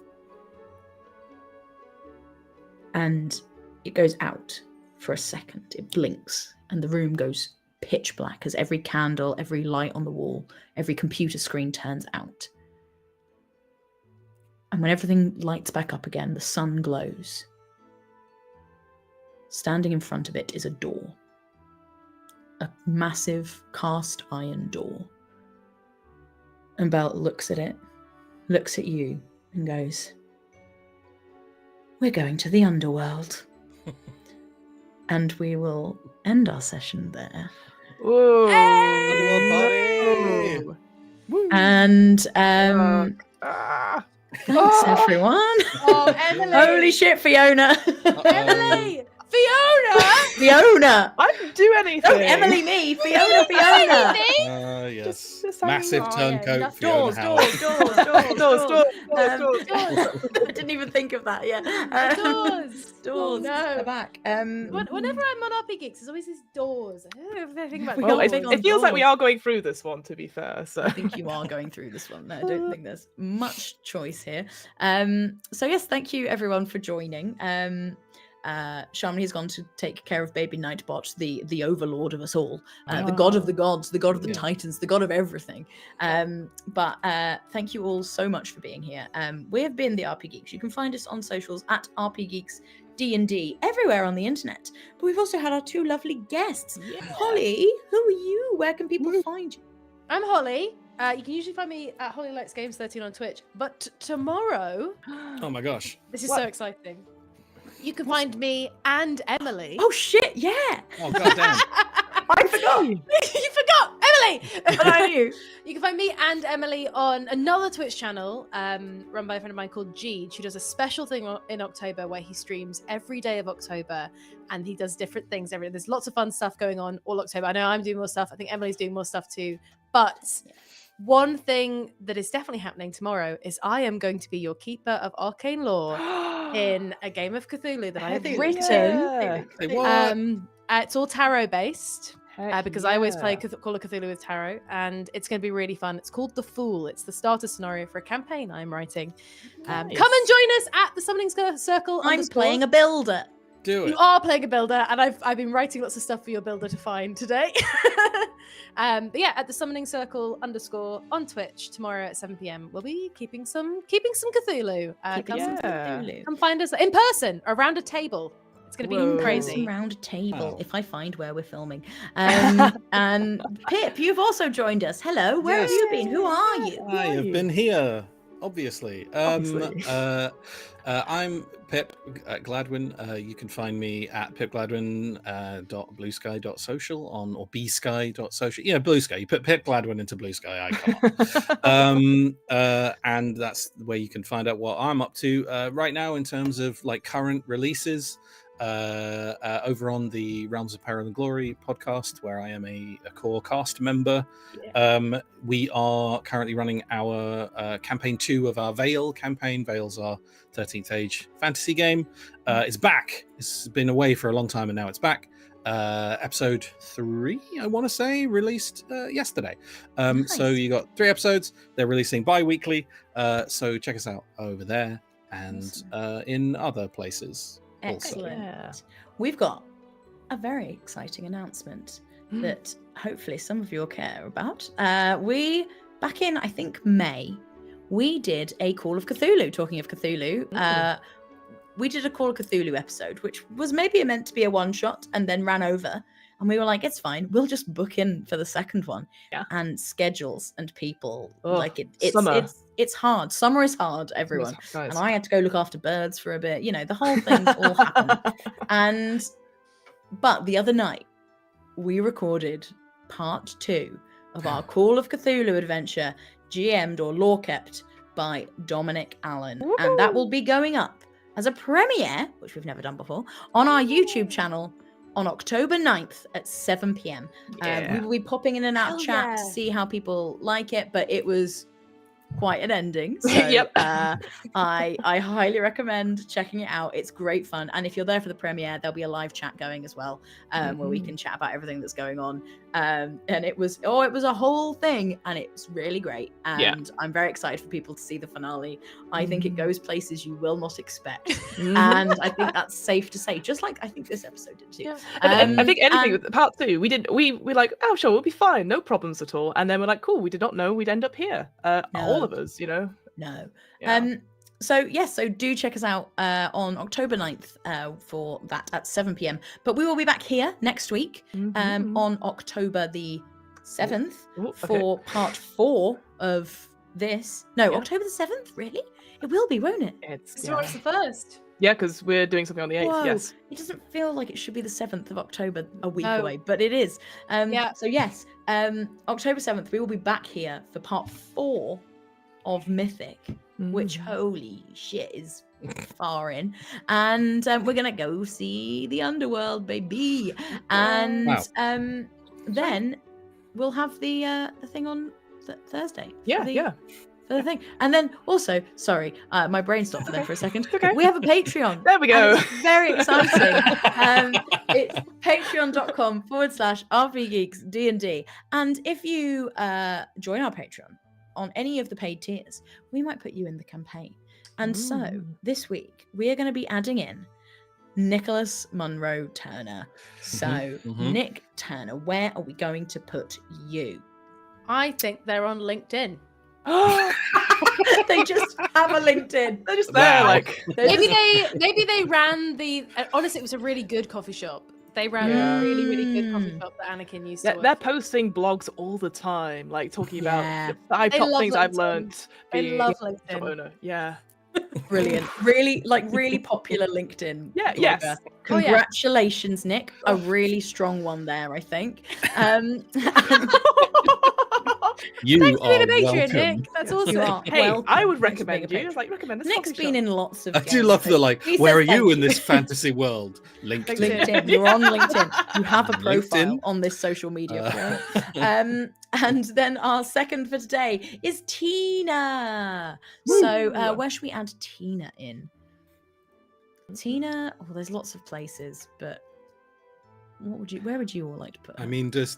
And it goes out for a second. It blinks, and the room goes pitch black as every candle, every light on the wall, every computer screen turns out. And when everything lights back up again, the sun glows. Standing in front of it is a door. A massive cast iron door. And Belle looks at it, looks at you, and goes, "We're going to the underworld." And we will end our session there. Whoa. Hey! Woo. And Ah. thanks, everyone. Oh, Emily. Holy shit, Fiona. Emily! Fiona! Fiona. I didn't do anything. Don't Emily me. Fiona. Fiona. Yes. Just Massive hanging on. turncoat. Doors, Fiona Howard. doors. Doors. I didn't even think of that. Yeah. Doors. Doors. Oh, no. At the back. Whenever I'm on RP Geeks, there's always these doors. I don't know if I think about We Well, got it, big on it feels like we doors. are going through this one, to be fair. So I think you are going through this one. No, I don't think there's much choice here. So yes, thank you everyone for joining. Shamini has gone to take care of baby Nightbot, the overlord of us all, the god of the gods, the god of the Yeah. titans, the god of everything. But thank you all so much for being here. We have been the RP Geeks. You can find us on socials at RP Geeks D&D everywhere on the internet. But we've also had our two lovely guests. Holly, who are you? Where can people find you? I'm Holly. You can usually find me at Holly Likes Games 13 on Twitch. But tomorrow, Oh my gosh. this is What? so exciting. You can find me and Emily. Oh shit, yeah. Oh goddamn. I forgot. You forgot, Emily. But I knew. You can find me and Emily on another Twitch channel run by a friend of mine called Geeks, who does a special thing in October where he streams every day of October, and he does different things. There's lots of fun stuff going on all October. I know I'm doing more stuff. I think Emily's doing more stuff too. But one thing that is definitely happening tomorrow is I am going to be your keeper of arcane lore in a game of Cthulhu that I have Cthulhu. written. Yeah. Say what? It's all tarot based. Heck Because I always play yeah. Call of Cthulhu with tarot, and it's going to be really fun. It's called The Fool. It's the starter scenario for a campaign I'm writing. Come and join us at the Summoning Circle. I'm playing a builder. Do You it. are playing a builder, and I've been writing lots of stuff for your builder to find today. But yeah, at the Summoning Circle _ on Twitch tomorrow at 7 p.m. We'll be keeping some Cthulhu. Come find us in person around a table. It's going to be Whoa. crazy. Around a table, Wow. if I find where we're filming. And Pip, you've also joined us. Hello, where have Yes. you been? Who are you? I have been here, obviously. Obviously. I'm Pip Gladwin. You can find me at pipgladwin.bluesky.social or bsky.social. Yeah, Blue Sky. You put Pip Gladwin into Blue Sky, I come up. And that's where you can find out what I'm up to right now in terms of like current releases. Over on the Realms of Power and Glory podcast, where I am a core cast member. We are currently running our campaign 2 of our Vale campaign. Vale's our 13th age fantasy game. It's back. It's been away for a long time, and now it's back. Episode 3, I want to say, released yesterday. So Nice. you got 3 episodes. They're releasing bi-weekly. So check us out over there and in other places. Also. Excellent. Yeah. We've got a very exciting announcement that hopefully some of you will care about. We, back in, I think, May, we did a Call of Cthulhu. Talking of Cthulhu, we did a Call of Cthulhu episode, which was maybe meant to be a one-shot and then ran over. And we were like, it's fine. We'll just book in for the second one. Yeah. And schedules and people. Ugh, like summer. it's hard. Summer is hard, everyone. Guys. And I had to go look after birds for a bit. You know, the whole thing all happened. But the other night, we recorded part 2 of our Call of Cthulhu adventure, GM'd or lore kept by Dominic Allen. And that will be going up as a premiere, which we've never done before, on our YouTube channel on October 9th at 7 p.m. We will be popping in and out of Hell chat to yeah. see how people like it, but it was quite an ending. So Yep. I highly recommend checking it out. It's great fun. And if you're there for the premiere, there'll be a live chat going as well, where we can chat about everything that's going on. and it was a whole thing, and it's really great. And I'm very excited for people to see the finale. I think it goes places you will not expect, and I think that's safe to say. Just like I think this episode did too. Yeah. And I think anything with part 2, we're like, oh sure, we'll be fine, no problems at all. And then we're like, cool, we did not know we'd end up here. All of us, you know. No. Yeah. So do check us out on October 9th for that at 7 p.m. But we will be back here next week on October the 7th for part 4 of this. No, October the 7th, really? It will be, won't it? It's the first. Yeah, because we're doing something on the 8th. Whoa. Yes. It doesn't feel like it should be the 7th of October a week away, but it is. So yes, October 7th, we will be back here for part 4 of Mythic, which holy shit is far in, and we're gonna go see the underworld, baby, and then we'll have the thing on Thursday. For the thing, and then also, sorry, my brain stopped for them for a second. We have a Patreon. There we go. It's very exciting. It's patreon.com/RPGeeksD&D, and if you join our Patreon on any of the paid tiers, we might put you in the campaign. And so this week we are going to be adding in Nicholas Munro Turner. So Nick Turner, where are we going to put you? I think they're on LinkedIn. They just have a LinkedIn. They're just there, like maybe they ran the. Honestly, it was a really good coffee shop. They ran a really, really good coffee shop that Anakin used to work. They're posting blogs all the time, like talking about the 5 top things I've learned being love a shop owner. Yeah. Brilliant. Really popular LinkedIn. Yeah, blogger. yes. Congratulations, Nick. A really strong one there, I think. You Thanks for being are a patron, welcome. Nick. That's awesome. Hey, welcome. I would Thanks for recommend being a you. Recommend this Nick's coffee been shop. in lots of I do games, love the like. He Where are says you thank in this fantasy world? LinkedIn. You're on LinkedIn. You have a profile LinkedIn. on this social media. And then our second for today is Tina. So where should we add Tina in? Tina. Oh, there's lots of places, but where would you all like to put her? I mean, does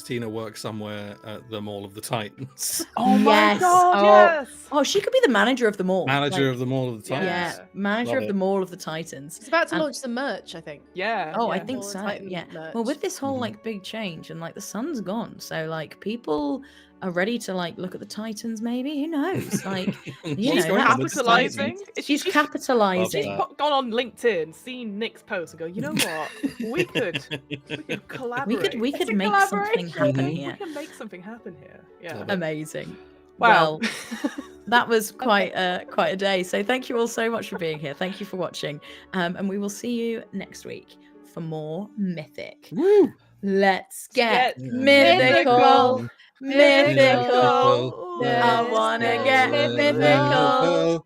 Tina work somewhere at the Mall of the Titans? Oh my god, yes! Oh, she could be the manager of the mall. Manager of the Mall of the Titans. Yeah, manager Love of the it. Mall of the Titans. It's about to launch some merch, I think. Yeah. Oh, I yeah. think Mall of so. Titan Yeah. merch. Well, with this whole like big change and like the sun's gone, so like people are ready to like look at the Titans. Maybe who knows? Like you She's know, that's capitalizing. she's capitalizing. She's gone on LinkedIn, seen Nick's post, and go, you know what? We could collaborate. We could make something happen here. We can make something happen here. Yeah. Amazing. Wow. Well, that was quite a day. So thank you all so much for being here. Thank you for watching. And we will see you next week for more Mythic. Woo! Let's get mythical. mythical. Mythical. I wanna get mythical.